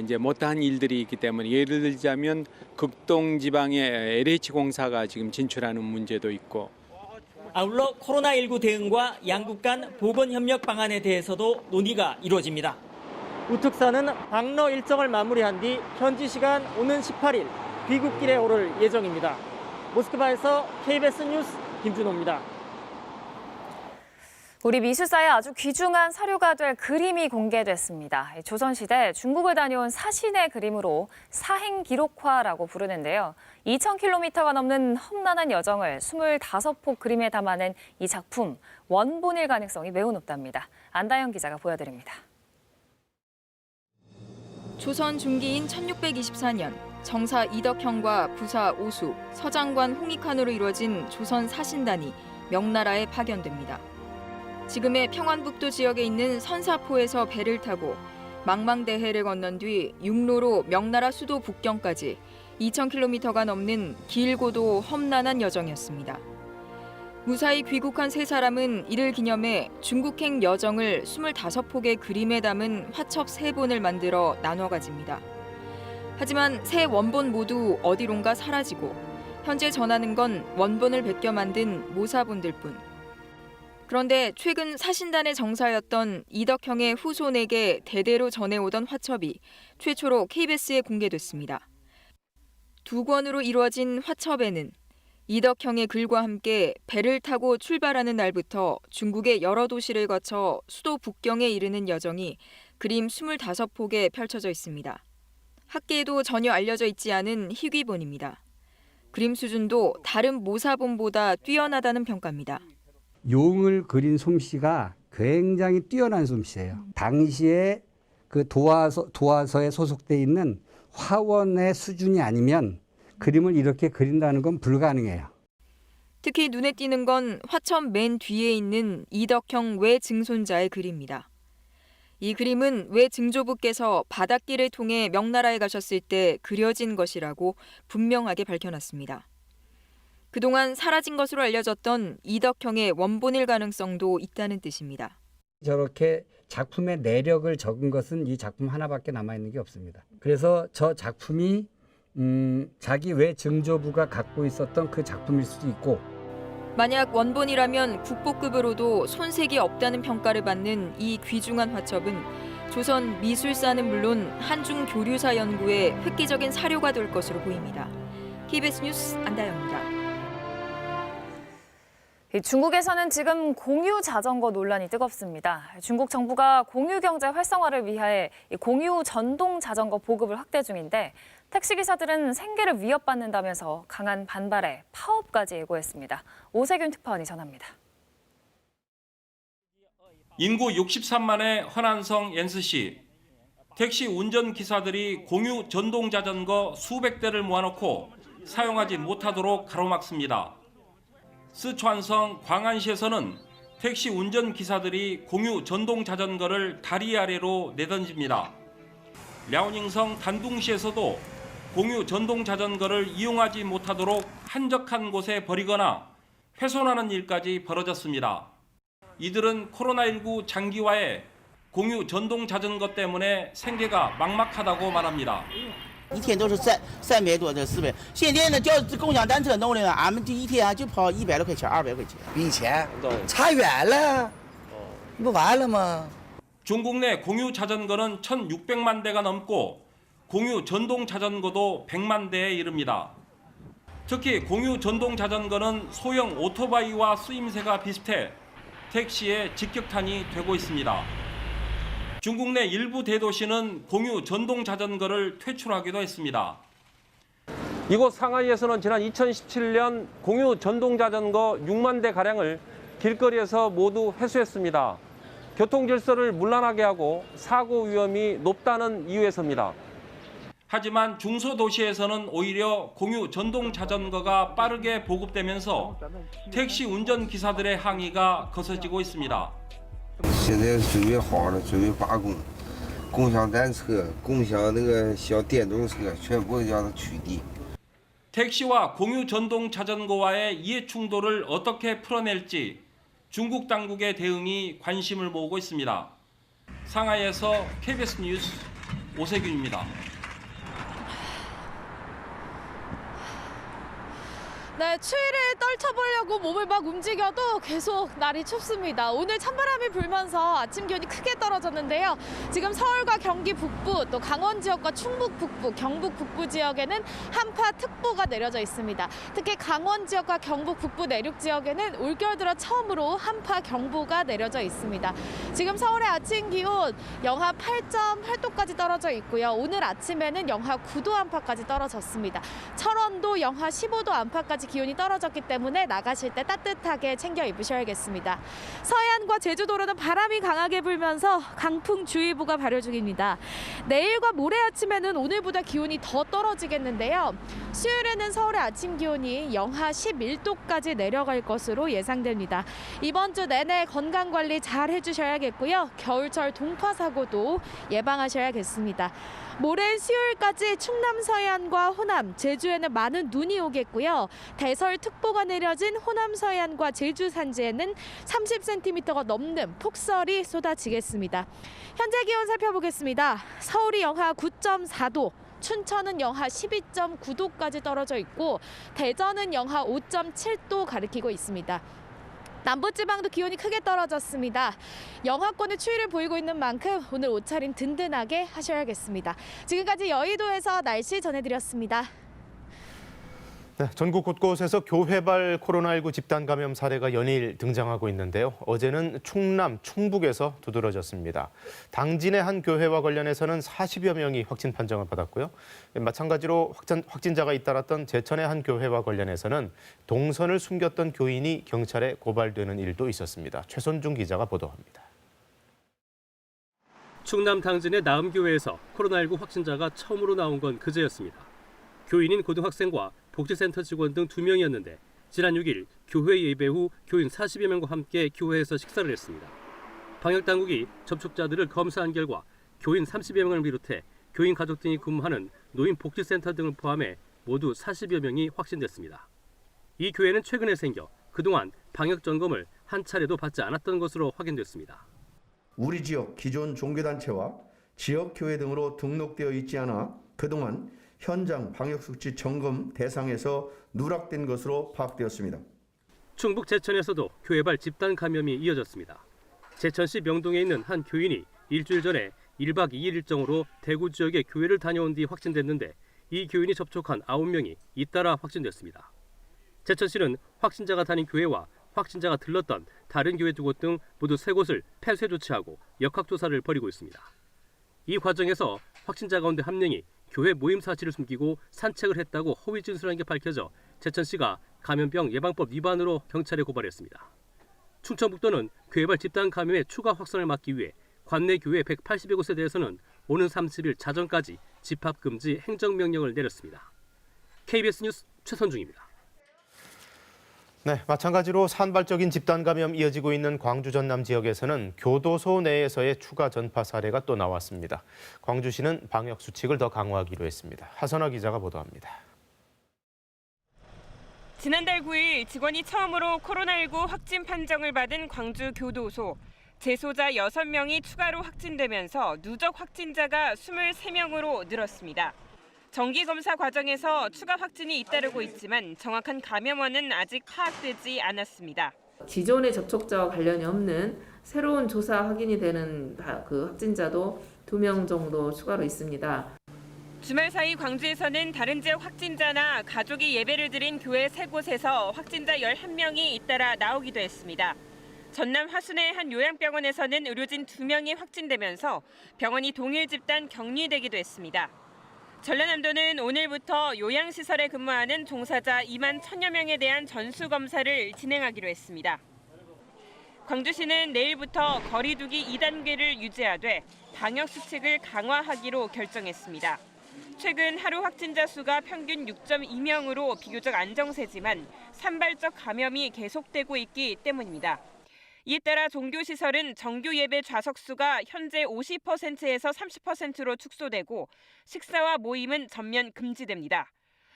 이제 못다한 일들이 있기 때문에 예를 들자면 극동 지방에 LH공사가 지금 진출하는 문제도 있고
아울러 코로나19 대응과 양국 간 보건협력 방안에 대해서도 논의가 이루어집니다. 우 특사는 방러 일정을 마무리한 뒤 현지 시간 오는 18일 귀국길에 오를 예정입니다. 모스크바에서 KBS 뉴스 김준호입니다.
우리 미술사에 아주 귀중한 사료가 될 그림이 공개됐습니다. 조선시대 중국을 다녀온 사신의 그림으로 사행기록화라고 부르는데요. 2,000km가 넘는 험난한 여정을 25폭 그림에 담아낸 이 작품, 원본일 가능성이 매우 높답니다. 안다영 기자가 보여드립니다.
조선 중기인 1624년 정사 이덕형과 부사 오수, 서장관 홍익환으로 이루어진 조선 사신단이 명나라에 파견됩니다. 지금의 평안북도 지역에 있는 선사포에서 배를 타고 망망대해를 건넌 뒤 육로로 명나라 수도 북경까지 2,000km가 넘는 길고도 험난한 여정이었습니다. 무사히 귀국한 세 사람은 이를 기념해 중국행 여정을 25폭의 그림에 담은 화첩 3본을 만들어 나눠 가집니다. 하지만 세 원본 모두 어디론가 사라지고 현재 전하는 건 원본을 베껴 만든 모사본들 뿐. 그런데 최근 사신단의 정사였던 이덕형의 후손에게 대대로 전해오던 화첩이 최초로 KBS에 공개됐습니다. 2권으로 이루어진 화첩에는 이덕형의 글과 함께 배를 타고 출발하는 날부터 중국의 여러 도시를 거쳐 수도 북경에 이르는 여정이 그림 25폭에 펼쳐져 있습니다. 학계에도 전혀 알려져 있지 않은 희귀본입니다. 그림 수준도 다른 모사본보다 뛰어나다는 평가입니다.
용을 그린 솜씨가 굉장히 뛰어난 솜씨예요. 당시에 그 도화서에 소속돼 있는 화원의 수준이 아니면 그림을 이렇게 그린다는 건 불가능해요.
특히 눈에 띄는 건 화첩 맨 뒤에 있는 이덕형 외증손자의 글입니다. 이 그림은 외증조부께서 바닷길을 통해 명나라에 가셨을 때 그려진 것이라고 분명하게 밝혀놨습니다. 그동안 사라진 것으로 알려졌던 이덕형의 원본일 가능성도 있다는 뜻입니다.
저렇게 작품의 내력을 적은 것은 이 작품 하나밖에 남아있는 게 없습니다. 그래서 저 작품이 자기 외증조부가 갖고 있었던 그 작품일 수도 있고
만약 원본이라면 국보급으로도 손색이 없다는 평가를 받는 이 귀중한 화첩은 조선 미술사는 물론 한중 교류사 연구에 획기적인 사료가 될 것으로 보입니다. KBS 뉴스 안다영입니다.
중국에서는 지금 공유 자전거 논란이 뜨겁습니다. 중국 정부가 공유 경제 활성화를 위해 공유 전동 자전거 보급을 확대 중인데 택시기사들은 생계를 위협받는다면서 강한 반발에 파업까지 예고했습니다. 오세균 특파원이 전합니다.
인구 63만의 허난성 옌스시. 택시 운전기사들이 공유 전동 자전거 수백 대를 모아놓고 사용하지 못하도록 가로막습니다. 스촨성 광안시에서는 택시 운전기사들이 공유 전동 자전거를 다리 아래로 내던집니다. 랴오닝성 단둥시에서도 공유 전동 자전거를 이용하지 못하도록 한적한 곳에 버리거나 훼손하는 일까지 벌어졌습니다. 이들은 코로나19 장기화에 공유 전동 자전거 때문에 생계가 막막하다고 말합니다.
一天都是300多的400，现在呢，叫共享单车弄的呢，俺们这一天就跑100多块钱、200块钱，比以前差远了，不完了吗？
중국 내 공유 자전거는 1,600만 대가 넘고 공유 전동 자전거도 100만 대에 이릅니다. 특히 공유 전동 자전거는 소형 오토바이와 쓰임새가 비슷해 택시의 직격탄이 되고 있습니다. 중국 내 일부 대도시는 공유 전동 자전거를 퇴출하기도 했습니다. 이곳 상하이에서는 지난 2017년 공유 전동 자전거 6만 대 가량을 길거리에서 모두 회수했습니다. 교통 질서를 문란하게 하고 사고 위험이 높다는 이유에서입니다. 하지만 중소도시에서는 오히려 공유 전동 자전거가 빠르게 보급되면서 택시 운전기사들의 항의가 거세지고 있습니다.
现在准备好了，准备罢工，共享单车、共享那个小电动车全部让它取缔。
택시와 공유 전동 자전거와의 이해 충돌을 어떻게 풀어낼지 중국 당국의 대응이 관심을 모으고 있습니다. 상하이에서 KBS 뉴스 오세균입니다.
네, 추위를 떨쳐보려고 몸을 막 움직여도 계속 날이 춥습니다. 오늘 찬바람이 불면서 아침 기온이 크게 떨어졌는데요. 지금 서울과 경기 북부, 또 강원 지역과 충북 북부, 경북 북부 지역에는 한파특보가 내려져 있습니다. 특히 강원 지역과 경북 북부 내륙 지역에는 올겨울 들어 처음으로 한파경보가 내려져 있습니다. 지금 서울의 아침 기온 영하 8.8도까지 떨어져 있고요. 오늘 아침에는 영하 9도 안팎까지 떨어졌습니다. 철원도 영하 15도 안팎까지 기온이 떨어졌기 때문에 나가실 때 따뜻하게 챙겨 입으셔야겠습니다. 서해안과 제주도로는 바람이 강하게 불면서 강풍주의보가 발효 중입니다. 내일과 모레 아침에는 오늘보다 기온이 더 떨어지겠는데요. 수요일에는 서울의 아침 기온이 영하 11도까지 내려갈 것으로 예상됩니다. 이번 주 내내 건강관리 잘 해주셔야겠고요. 겨울철 동파사고도 예방하셔야겠습니다. 모레 수요일까지 충남 서해안과 호남, 제주에는 많은 눈이 오겠고요. 대설특보가 내려진 호남 서해안과 제주 산지에는 30cm가 넘는 폭설이 쏟아지겠습니다. 현재 기온 살펴보겠습니다. 서울이 영하 9.4도, 춘천은 영하 12.9도까지 떨어져 있고 대전은 영하 5.7도 가리키고 있습니다. 남부지방도 기온이 크게 떨어졌습니다. 영하권의 추위를 보이고 있는 만큼 오늘 옷차림 든든하게 하셔야겠습니다. 지금까지 여의도에서 날씨 전해드렸습니다.
네, 전국 곳곳에서 교회발 코로나19 집단 감염 사례가 연일 등장하고 있는데요. 어제는 충남, 충북에서 두드러졌습니다. 당진의 한 교회와 관련해서는 40여 명이 확진 판정을 받았고요. 마찬가지로 확진자가 잇따랐던 제천의 한 교회와 관련해서는 동선을 숨겼던 교인이 경찰에 고발되는 일도 있었습니다. 최선중 기자가 보도합니다.
충남 당진의 나음교회에서 코로나19 확진자가 처음으로 나온 건 그제였습니다. 교인인 고등학생과 복지센터 직원 등 2명이었는데 지난 6일 교회 예배 후 교인 40여 명과 함께 교회에서 식사를 했습니다. 방역당국이 접촉자들을 검사한 결과 교인 30여 명을 비롯해 교인 가족 등이 근무하는 노인복지센터 등을 포함해 모두 40여 명이 확진됐습니다. 이 교회는 최근에 생겨 그동안 방역 점검을 한 차례도 받지 않았던 것으로 확인됐습니다.
우리 지역 기존 종교단체와 지역교회 등으로 등록되어 있지 않아 그동안 현장 방역수칙 점검 대상에서 누락된 것으로 파악되었습니다.
충북 제천에서도 교회발 집단 감염이 이어졌습니다. 제천시 명동에 있는 한 교인이 일주일 전에 1박 2일 일정으로 대구 지역에 교회를 다녀온 뒤 확진됐는데 이 교인이 접촉한 9명이 잇따라 확진됐습니다. 제천시는 확진자가 다닌 교회와 확진자가 들렀던 다른 교회 2곳 등 모두 3곳을 폐쇄 조치하고 역학조사를 벌이고 있습니다. 이 과정에서 확진자 가운데 1명이 교회 모임 사실을 숨기고 산책을 했다고 허위 진술한 게 밝혀져 제천시가 감염병 예방법 위반으로 경찰에 고발했습니다. 충청북도는 교회발 집단 감염의 추가 확산을 막기 위해 관내 교회 180여 곳에 대해서는 오는 30일 자정까지 집합 금지 행정명령을 내렸습니다. KBS 뉴스 최선중입니다.
네, 마찬가지로 산발적인 집단 감염 이어지고 있는 광주 전남 지역에서는 교도소 내에서의 추가 전파 사례가 또 나왔습니다. 광주시는 방역 수칙을 더 강화하기로 했습니다. 하선아 기자가 보도합니다.
지난달 9일 직원이 처음으로 코로나19 확진 판정을 받은 광주 교도소. 재소자 6명이 추가로 확진되면서 누적 확진자가 23명으로 늘었습니다. 정기검사 과정에서 추가 확진이 잇따르고 있지만 정확한 감염원은 아직 파악되지 않았습니다.
기존의 접촉자와 관련이 없는 새로운 조사 확인이 되는 그 확진자도 2명 정도 추가로 있습니다.
주말 사이 광주에서는 다른 지역 확진자나 가족이 예배를 드린 교회 3곳에서 확진자 11명이 잇따라 나오기도 했습니다. 전남 화순의 한 요양병원에서는 의료진 2명이 확진되면서 병원이 동일 집단 격리되기도 했습니다. 전라남도는 오늘부터 요양시설에 근무하는 종사자 2만 1,000여 명에 대한 전수검사를 진행하기로 했습니다. 광주시는 내일부터 거리 두기 2단계를 유지하되 방역수칙을 강화하기로 결정했습니다. 최근 하루 확진자 수가 평균 6.2명으로 비교적 안정세지만 산발적 감염이 계속되고 있기 때문입니다. 이에 따라 종교시설은 정규 예배 좌석수가 현재 50%에서 30%로 축소되고 식사와 모임은 전면 금지됩니다.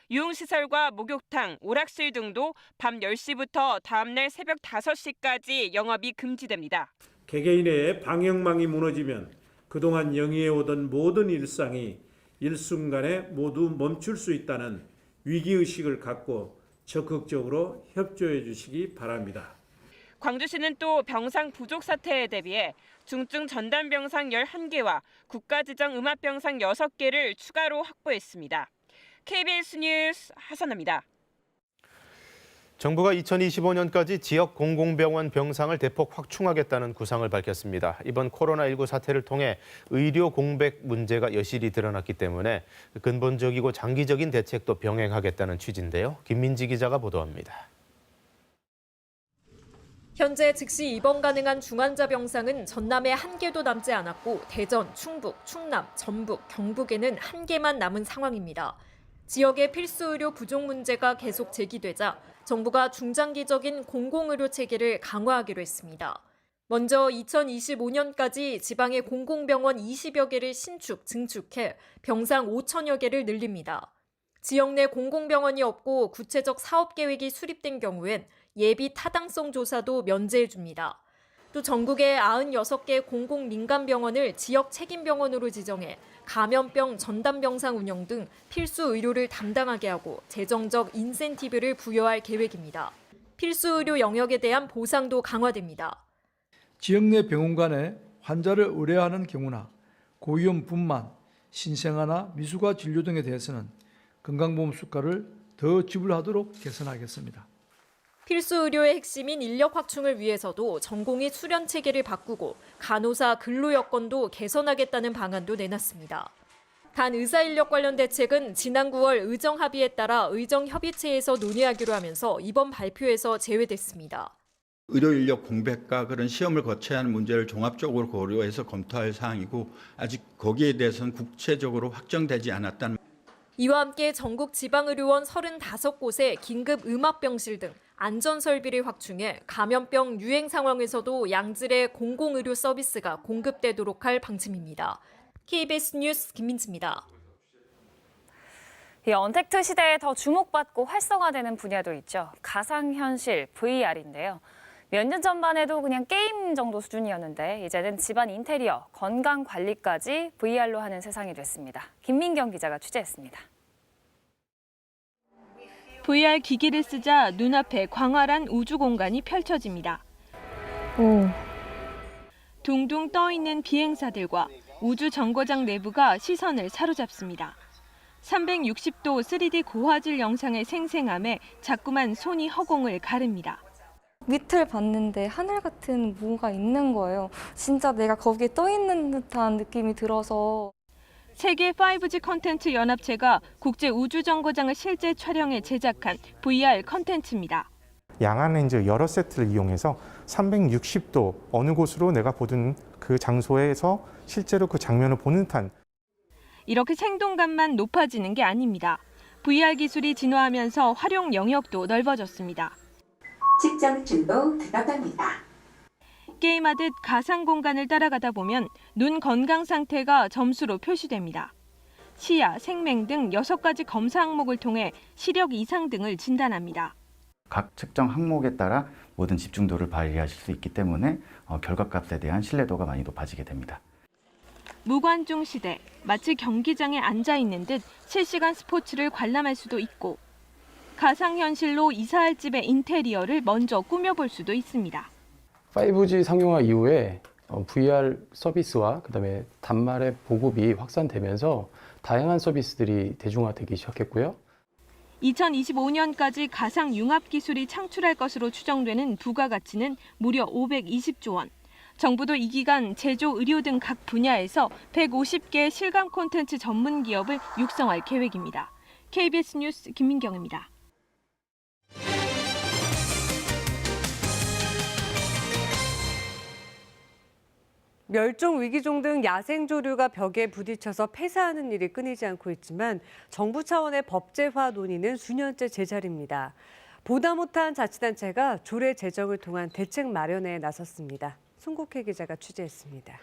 유흥시설과 목욕탕, 오락실 등도 밤 10시부터 다음날 새벽 5시까지 영업이 금지됩니다.
개개인의 방역망이 무너지면 그동안 영위해오던 모든 일상이 일순간에 모두 멈출 수 있다는 위기의식을 갖고 적극적으로 협조해 주시기 바랍니다.
광주시는 또 병상 부족 사태에 대비해 중증 전담 병상 11개와 국가지정 음압병상 6개를 추가로 확보했습니다. KBS 뉴스 하선아입니다.
정부가 2025년까지 지역 공공병원 병상을 대폭 확충하겠다는 구상을 밝혔습니다. 이번 코로나19 사태를 통해 의료 공백 문제가 여실히 드러났기 때문에 근본적이고 장기적인 대책도 병행하겠다는 취지인데요. 김민지 기자가 보도합니다.
현재 즉시 입원 가능한 중환자 병상은 전남에 1개도 남지 않았고 대전, 충북, 충남, 전북, 경북에는 1개만 남은 상황입니다. 지역의 필수 의료 부족 문제가 계속 제기되자 정부가 중장기적인 공공의료 체계를 강화하기로 했습니다. 먼저 2025년까지 지방의 공공병원 20여 개를 신축, 증축해 병상 5천여 개를 늘립니다. 지역 내 공공병원이 없고 구체적 사업 계획이 수립된 경우엔 예비 타당성 조사도 면제해 줍니다. 또 전국의 96개 공공민간병원을 지역 책임병원으로 지정해 감염병 전담병상 운영 등 필수 의료를 담당하게 하고 재정적 인센티브를 부여할 계획입니다. 필수 의료 영역에 대한 보상도 강화됩니다.
지역 내 병원 간에 환자를 의뢰하는 경우나 고위험 분만, 신생아나 미숙아 진료 등에 대해서는 건강보험 수가를 더 지불하도록 개선하겠습니다.
필수 의료의 핵심인 인력 확충을 위해서도 전공의 수련 체계를 바꾸고 간호사 근로 여건도 개선하겠다는 방안도 내놨습니다. 단 의사 인력 관련 대책은 지난 9월 의정 합의에 따라 의정 협의체에서 논의하기로 하면서 이번 발표에서 제외됐습니다.
의료 인력 공백과 그런 시험을 거쳐야 하는 문제를 종합적으로 고려해서 검토할 사항이고 아직 거기에 대해서는 구체적으로 확정되지 않았다는.
이와 함께 전국 지방의료원 35곳에 긴급 음압병실 등 안전설비를 확충해 감염병 유행 상황에서도 양질의 공공의료 서비스가 공급되도록 할 방침입니다. KBS 뉴스 김민지입니다.
언택트 시대에 더 주목받고 활성화되는 분야도 있죠. 가상현실 VR인데요. 몇 년 전만 해도 그냥 게임 정도 수준이었는데 이제는 집안 인테리어, 건강 관리까지 VR로 하는 세상이 됐습니다. 김민경 기자가 취재했습니다.
VR 기기를 쓰자 눈앞에 광활한 우주 공간이 펼쳐집니다. 둥둥 떠있는 비행사들과 우주 정거장 내부가 시선을 사로잡습니다. 360도 3D 고화질 영상의 생생함에 자꾸만 손이 허공을 가릅니다.
밑을 봤는데 하늘 같은 뭐가 있는 거예요. 진짜 내가 거기에 떠 있는 듯한 느낌이 들어서.
세계 5G 콘텐츠 연합체가 국제 우주 정거장을 실제 촬영해 제작한 VR 콘텐츠입니다.
양안 렌즈 여러 세트를 이용해서 360도 어느 곳으로 내가 보던 그 장소에서 실제로 그 장면을 보는 듯한.
이렇게 생동감만 높아지는 게 아닙니다. VR 기술이 진화하면서 활용 영역도 넓어졌습니다.
측정줄도 들어갑니다.
게임하듯 가상 공간을 따라가다 보면 눈 건강 상태가 점수로 표시됩니다. 시야, 생맹 등 6가지 검사 항목을 통해 시력 이상 등을 진단합니다.
각 측정 항목에 따라 모든 집중도를 발휘하실 수 있기 때문에 결과값에 대한 신뢰도가 많이 높아지게 됩니다.
무관중 시대, 마치 경기장에 앉아 있는 듯 실시간 스포츠를 관람할 수도 있고 가상현실로 이사할 집의 인테리어를 먼저 꾸며볼 수도 있습니다.
5G 상용화 이후에 VR 서비스와 그다음에 단말의 보급이 확산되면서 다양한 서비스들이 대중화되기 시작했고요.
2025년까지 가상 융합 기술이 창출할 것으로 추정되는 부가가치는 무려 520조 원. 정부도 이 기간 제조, 의료 등 각 분야에서 150개의 실감 콘텐츠 전문 기업을 육성할 계획입니다. KBS 뉴스 김민경입니다.
멸종 위기종 등 야생조류가 벽에 부딪혀서 폐사하는 일이 끊이지 않고 있지만 정부 차원의 법제화 논의는 수년째 제자리입니다. 보다 못한 자치단체가 조례 제정을 통한 대책 마련에 나섰습니다. 송국혜 기자가 취재했습니다.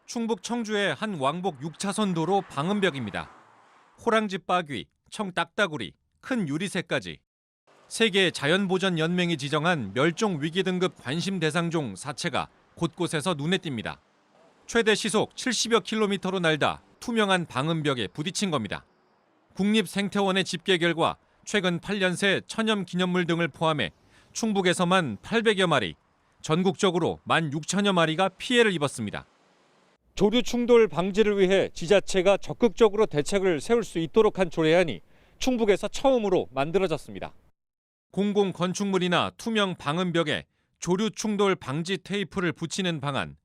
충북 청주의 한 왕복 6차선 도로 방음벽입니다. 호랑지 빠귀, 청딱따구리, 큰 유리새까지 세계 자연보전연맹이 지정한 멸종 위기 등급 관심 대상종 사체가 곳곳에서 눈에 띕니다. 최대 시속 70여 킬로미터로 날다 투명한 방음벽에 부딪힌 겁니다. 국립생태원의 집계 결과 최근 8년 새 천연기념물 등을 포함해 충북에서만 800여 마리, 전국적으로 16,000여 마리가 피해를 입었습니다. 조류 충돌 방지를 위해 지자체가 적극적으로 대책을 세울 수 있도록 한 조례안이 충북에서 처음으로 만들어졌습니다. 공공 건축물이나 투명 방음벽에 조류 충돌 방지 테이프를 붙이는 방안,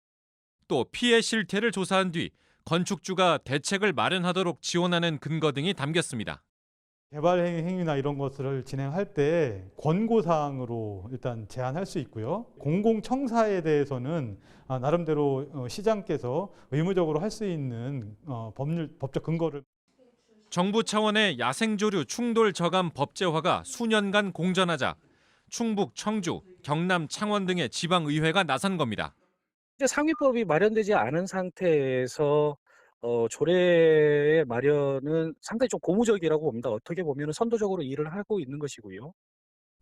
또 피해 실태를 조사한 뒤 건축주가 대책을 마련하도록 지원하는 근거 등이 담겼습니다.
개발 행위나 이런 것을 진행할 때 권고사항으로 일단 제한할 수 있고요. 공공청사에 대해서는 나름대로 시장께서 의무적으로 할 수 있는 법적 근거를.
정부 차원의 야생조류 충돌 저감 법제화가 수년간 공전하자 충북, 청주, 경남, 창원 등의 지방의회가 나선 겁니다.
상위법이 마련되지 않은 상태에서 조례 마련은 상당히 좀 고무적이라고 봅니다. 어떻게 보면 선도적으로 일을 하고 있는 것이고요.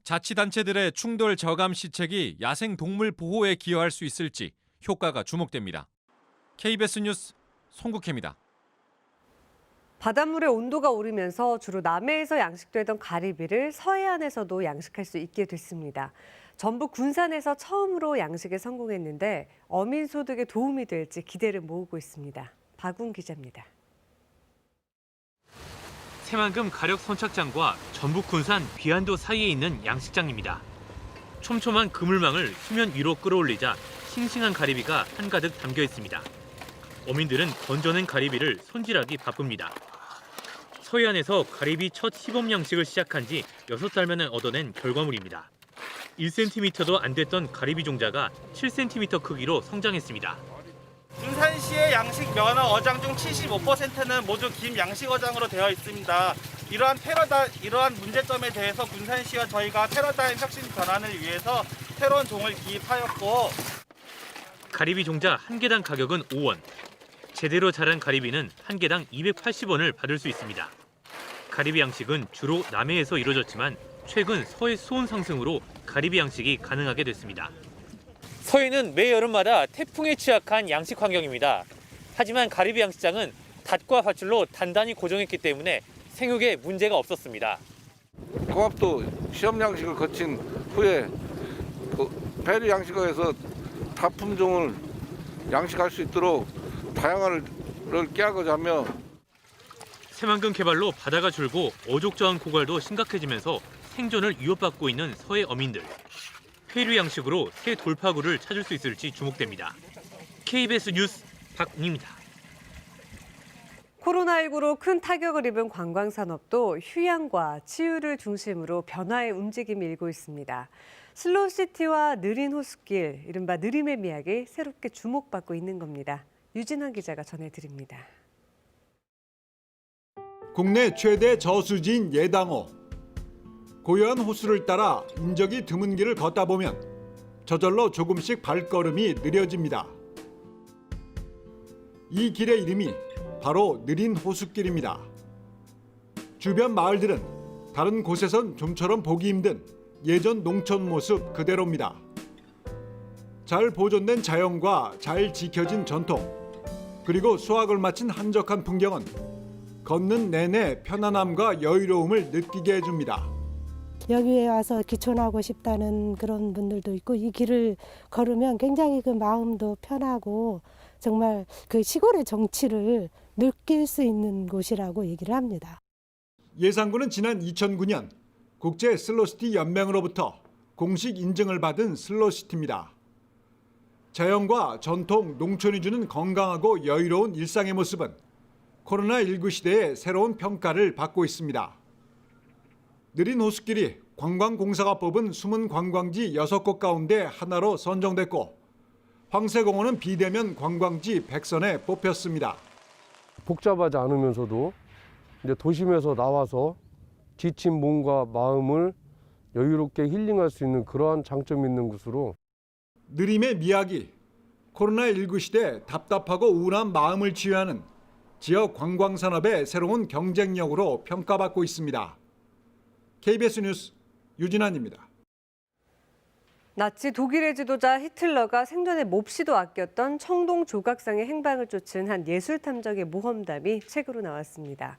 자치단체들의 충돌 저감 시책이 야생동물 보호에 기여할 수 있을지 효과가 주목됩니다. KBS 뉴스 송국혜입니다.
바닷물의 온도가 오르면서 주로 남해에서 양식되던 가리비를 서해안에서도 양식할 수 있게 됐습니다. 전북 군산에서 처음으로 양식에 성공했는데 어민 소득에 도움이 될지 기대를 모으고 있습니다. 박웅 기자입니다.
새만금 가력 선착장과 전북 군산 비안도 사이에 있는 양식장입니다. 촘촘한 그물망을 수면 위로 끌어올리자 싱싱한 가리비가 한가득 담겨 있습니다. 어민들은 건져낸 가리비를 손질하기 바쁩니다. 서해안에서 가리비 첫 시범 양식을 시작한 지 6달 만에 얻어낸 결과물입니다. 1cm도 안 됐던 가리비 종자가 7cm 크기로 성장했습니다.
군산시의 양식 면허 어장 중 75%는 모두 김 양식 어장으로 되어 있습니다. 이러한 문제점에 대해서 군산시와 저희가 패러다임 혁신 전환을 위해서 새로운 종을 기입하였고,
가리비 종자 한 개당 가격은 5원. 제대로 자란 가리비는 한 개당 280원을 받을 수 있습니다. 가리비 양식은 주로 남해에서 이루어졌지만 최근 서해 수온 상승으로 가리비 양식이 가능하게 됐습니다. 서해는 매 여름마다 태풍에 취약한 양식 환경입니다. 하지만 가리비 양식장은 닷과 밧줄로 단단히 고정했기 때문에 생육에 문제가 없었습니다.
고압도 시험 양식을 거친 후에 배류 양식어에서 타 품종을 양식할 수 있도록 다양화를 깨하고자 하며
새만금 개발로 바다가 줄고 어족 저항 고갈도 심각해지면서 생존을 위협받고 있는 서해 어민들. 회류 양식으로 새 돌파구를 찾을 수 있을지 주목됩니다. KBS 뉴스 박웅입니다.
코로나19로 큰 타격을 입은 관광산업도 휴양과 치유를 중심으로 변화의 움직임이 일고 있습니다. 슬로우시티와 느린 호수길, 이른바 느림의 미학이 새롭게 주목받고 있는 겁니다. 유진환 기자가 전해드립니다.
국내 최대 저수지인 예당호. 고요한 호수를 따라 인적이 드문 길을 걷다 보면 저절로 조금씩 발걸음이 느려집니다. 이 길의 이름이 바로 느린 호수길입니다. 주변 마을들은 다른 곳에선 좀처럼 보기 힘든 예전 농촌 모습 그대로입니다. 잘 보존된 자연과 잘 지켜진 전통, 그리고 수확을 마친 한적한 풍경은 걷는 내내 편안함과 여유로움을 느끼게 해줍니다.
여기에 와서 기촌하고 싶다는 그런 분들도 있고, 이 길을 걸으면 굉장히 그 마음도 편하고 정말 그 시골의 정취를 느낄 수 있는 곳이라고 얘기를 합니다.
예산군은 지난 2009년 국제 슬로시티 연맹으로부터 공식 인증을 받은 슬로시티입니다. 자연과 전통, 농촌이 주는 건강하고 여유로운 일상의 모습은 코로나19 시대에 새로운 평가를 받고 있습니다. 느린 호수길이 관광공사가 뽑은 숨은 관광지 6곳 가운데 하나로 선정됐고, 황새공원은 비대면 관광지 100선에 뽑혔습니다.
복잡하지 않으면서도 이제 도심에서 나와서 지친 몸과 마음을 여유롭게 힐링할 수 있는 그러한 장점이 있는 곳으로.
느림의 미학이 코로나19 시대 답답하고 우울한 마음을 치유하는 지역 관광산업의 새로운 경쟁력으로 평가받고 있습니다. KBS 뉴스 유진환입니다.
나치 독일의 지도자 히틀러가 생전에 몹시도 아꼈던 청동 조각상의 행방을 쫓은 한 예술탐정의 모험담이 책으로 나왔습니다.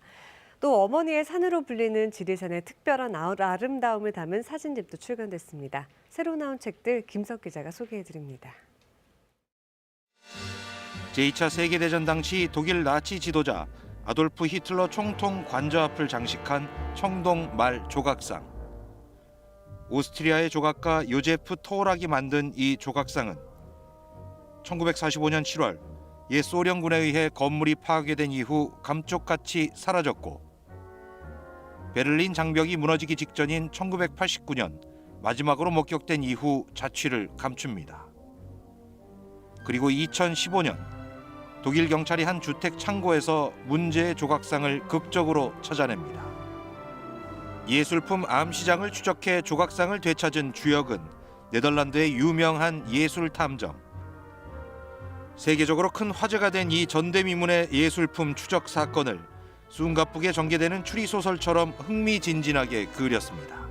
또 어머니의 산으로 불리는 지리산의 특별한 아름다움을 담은 사진집도 출간됐습니다. 새로 나온 책들 김석 기자가 소개해드립니다.
제2차 세계대전 당시 독일 나치 지도자 아돌프 히틀러 총통 관저 앞을 장식한 청동 말 조각상. 오스트리아의 조각가 요제프 토락이 만든 이 조각상은 1945년 7월 옛 소련군에 의해 건물이 파괴된 이후 감쪽같이 사라졌고, 베를린 장벽이 무너지기 직전인 1989년 마지막으로 목격된 이후 자취를 감춥니다. 그리고 2015년 독일 경찰이 한 주택 창고에서 문제의 조각상을 극적으로 찾아냅니다. 예술품 암시장을 추적해 조각상을 되찾은 주역은 네덜란드의 유명한 예술 탐정. 세계적으로 큰 화제가 된 이 전대미문의 예술품 추적 사건을 숨가쁘게 전개되는 추리소설처럼 흥미진진하게 그렸습니다.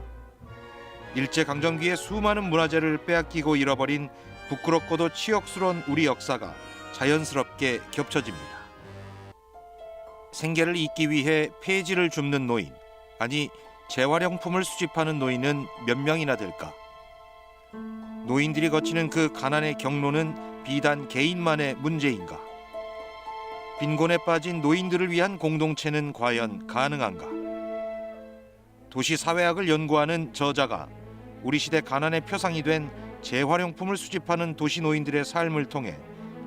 일제강점기에 수많은 문화재를 빼앗기고 잃어버린 부끄럽고도 치욕스러운 우리 역사가 자연스럽게 겹쳐집니다. 생계를 잇기 위해 폐지를 줍는 노인, 아니 재활용품을 수집하는 노인은 몇 명이나 될까? 노인들이 거치는 그 가난의 경로는 비단 개인만의 문제인가? 빈곤에 빠진 노인들을 위한 공동체는 과연 가능한가? 도시 사회학을 연구하는 저자가 우리 시대 가난의 표상이 된 재활용품을 수집하는 도시 노인들의 삶을 통해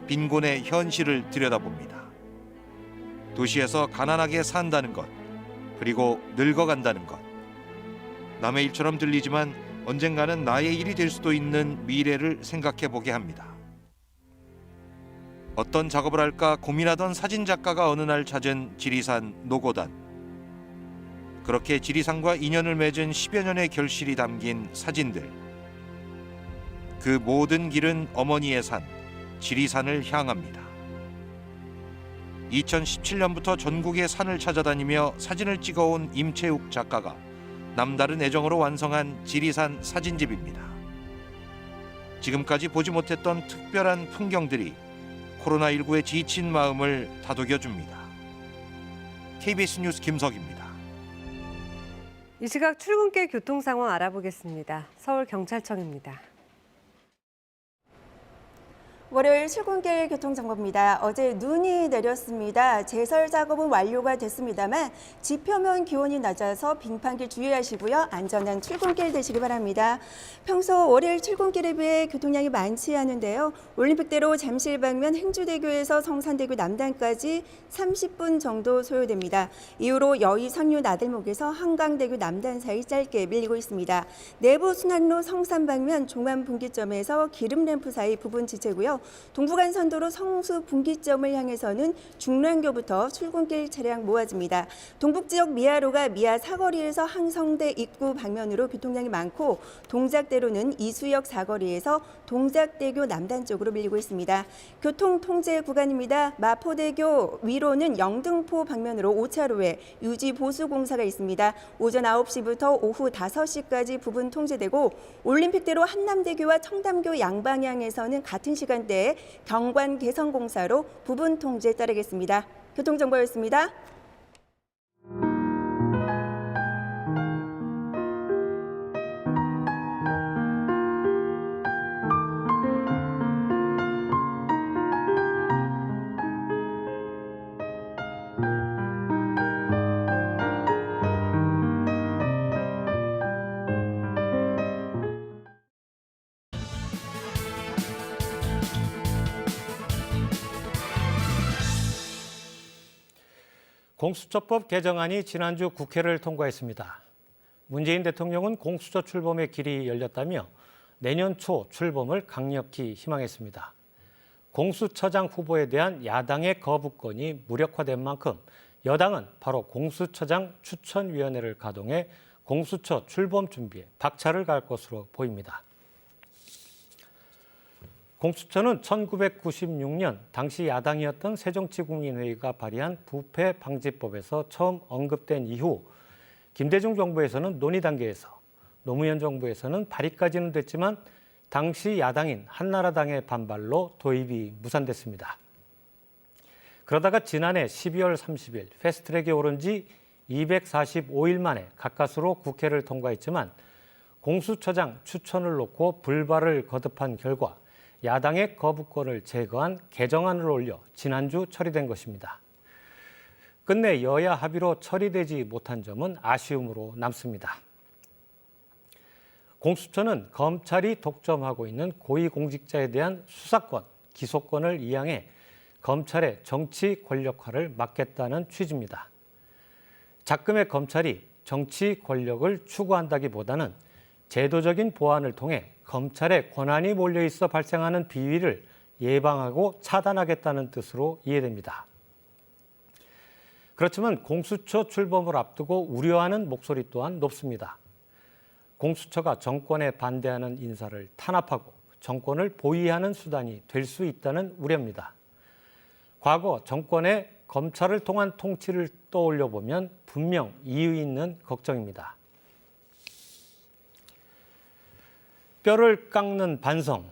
빈곤의 현실을 들여다봅니다. 도시에서 가난하게 산다는 것, 그리고 늙어간다는 것. 남의 일처럼 들리지만 언젠가는 나의 일이 될 수도 있는 미래를 생각해 보게 합니다. 어떤 작업을 할까 고민하던 사진작가가 어느 날 찾은 지리산 노고단. 그렇게 지리산과 인연을 맺은 10여 년의 결실이 담긴 사진들. 그 모든 길은 어머니의 산, 지리산을 향합니다. 2017년부터 전국의 산을 찾아다니며 사진을 찍어온 임채욱 작가가 남다른 애정으로 완성한 지리산 사진집입니다. 지금까지 보지 못했던 특별한 풍경들이 코로나19의 지친 마음을 다독여줍니다. KBS 뉴스 김석입니다.
이 시각 출근길 교통 상황 알아보겠습니다. 서울경찰청입니다.
월요일 출근길 교통정보입니다. 어제 눈이 내렸습니다. 제설 작업은 완료가 됐습니다만 지표면 기온이 낮아서 빙판길 주의하시고요. 안전한 출근길 되시기 바랍니다. 평소 월요일 출근길에 비해 교통량이 많지 않은데요. 올림픽대로 잠실 방면 행주대교에서 성산대교 남단까지 30분 정도 소요됩니다. 이후로 여의 상류 나들목에서 한강대교 남단 사이 짧게 밀리고 있습니다. 내부 순환로 성산 방면 종암분기점에서 기름램프 사이 부분 지체고요. 동부간선도로 성수 분기점을 향해서는 중랑교부터 출근길 차량 모아집니다. 동북지역 미아로가 미아 사거리에서 항성대 입구 방면으로 교통량이 많고 동작대로는 이수역 사거리에서 동작대교 남단 쪽으로 밀리고 있습니다. 교통 통제 구간입니다. 마포대교 위로는 영등포 방면으로 5차로에 유지 보수 공사가 있습니다. 오전 9시부터 오후 5시까지 부분 통제되고 올림픽대로 한남대교와 청담교 양방향에서는 같은 시간대에 경관 개선 공사로 부분 통제 따르겠습니다. 교통정보였습니다.
공수처법 개정안이 지난주 국회를 통과했습니다. 문재인 대통령은 공수처 출범의 길이 열렸다며 내년 초 출범을 강력히 희망했습니다. 공수처장 후보에 대한 야당의 거부권이 무력화된 만큼 여당은 바로 공수처장 추천위원회를 가동해 공수처 출범 준비에 박차를 가할 것으로 보입니다. 공수처는 1996년 당시 야당이었던 새정치국민회의가 발의한 부패방지법에서 처음 언급된 이후 김대중 정부에서는 논의 단계에서, 노무현 정부에서는 발의까지는 됐지만 당시 야당인 한나라당의 반발로 도입이 무산됐습니다. 그러다가 지난해 12월 30일 패스트트랙에 오른 지 245일 만에 가까스로 국회를 통과했지만 공수처장 추천을 놓고 불발을 거듭한 결과 야당의 거부권을 제거한 개정안을 올려 지난주 처리된 것입니다. 끝내 여야 합의로 처리되지 못한 점은 아쉬움으로 남습니다. 공수처는 검찰이 독점하고 있는 고위공직자에 대한 수사권, 기소권을 이양해 검찰의 정치 권력화를 막겠다는 취지입니다. 작금의 검찰이 정치 권력을 추구한다기보다는 제도적인 보완을 통해 검찰에 권한이 몰려있어 발생하는 비위를 예방하고 차단하겠다는 뜻으로 이해됩니다. 그렇지만 공수처 출범을 앞두고 우려하는 목소리 또한 높습니다. 공수처가 정권에 반대하는 인사를 탄압하고 정권을 보위하는 수단이 될 수 있다는 우려입니다. 과거 정권의 검찰을 통한 통치를 떠올려 보면 분명 이유 있는 걱정입니다. 뼈를 깎는 반성.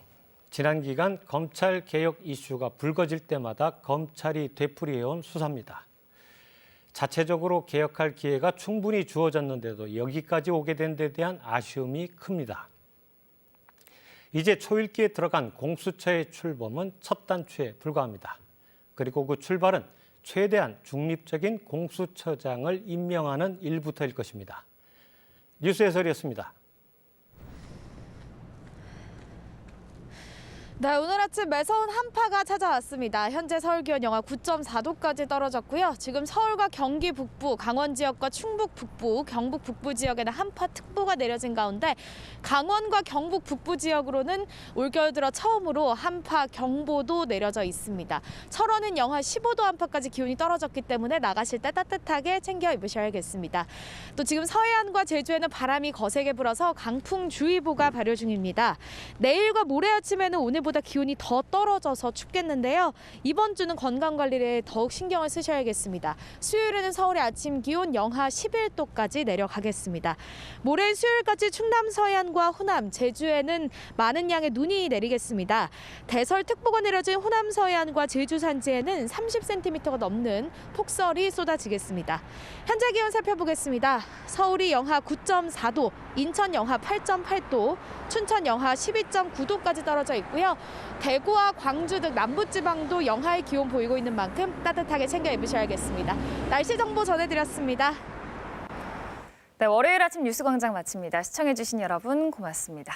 지난 기간 검찰 개혁 이슈가 불거질 때마다 검찰이 되풀이해온 수사입니다. 자체적으로 개혁할 기회가 충분히 주어졌는데도 여기까지 오게 된 데 대한 아쉬움이 큽니다. 이제 초읽기에 들어간 공수처의 출범은 첫 단추에 불과합니다. 그리고 그 출발은 최대한 중립적인 공수처장을 임명하는 일부터일 것입니다. 뉴스 해설이었습니다.
네, 오늘 아침 매서운 한파가 찾아왔습니다. 현재 서울 기온 영하 9.4도까지 떨어졌고요. 지금 서울과 경기 북부, 강원 지역과 충북 북부, 경북 북부 지역에는 한파특보가 내려진 가운데 강원과 경북 북부 지역으로는 올겨울 들어 처음으로 한파 경보도 내려져 있습니다. 철원은 영하 15도 안팎까지 기온이 떨어졌기 때문에 나가실 때 따뜻하게 챙겨 입으셔야겠습니다. 또 지금 서해안과 제주에는 바람이 거세게 불어서 강풍주의보가 발효 중입니다. 내일과 모레 아침에는 오늘보다 기온이 더 떨어져서 춥겠는데요. 이번 주는 건강관리에 더욱 신경을 쓰셔야겠습니다. 수요일에는 서울의 아침 기온 영하 11도까지 내려가겠습니다. 모레 수요일까지 충남 서해안과 호남, 제주에는 많은 양의 눈이 내리겠습니다. 대설특보가 내려진 호남 서해안과 제주 산지에는 30cm가 넘는 폭설이 쏟아지겠습니다. 현재 기온 살펴보겠습니다. 서울이 영하 9.4도, 인천 영하 8.8도, 춘천 영하 12.9도까지 떨어져 있고요. 대구와 광주 등 남부지방도 영하의 기온 보이고 있는 만큼 따뜻하게 챙겨 입으셔야겠습니다. 날씨 정보 전해드렸습니다.
네, 월요일 아침 뉴스광장 마칩니다. 시청해주신 여러분 고맙습니다.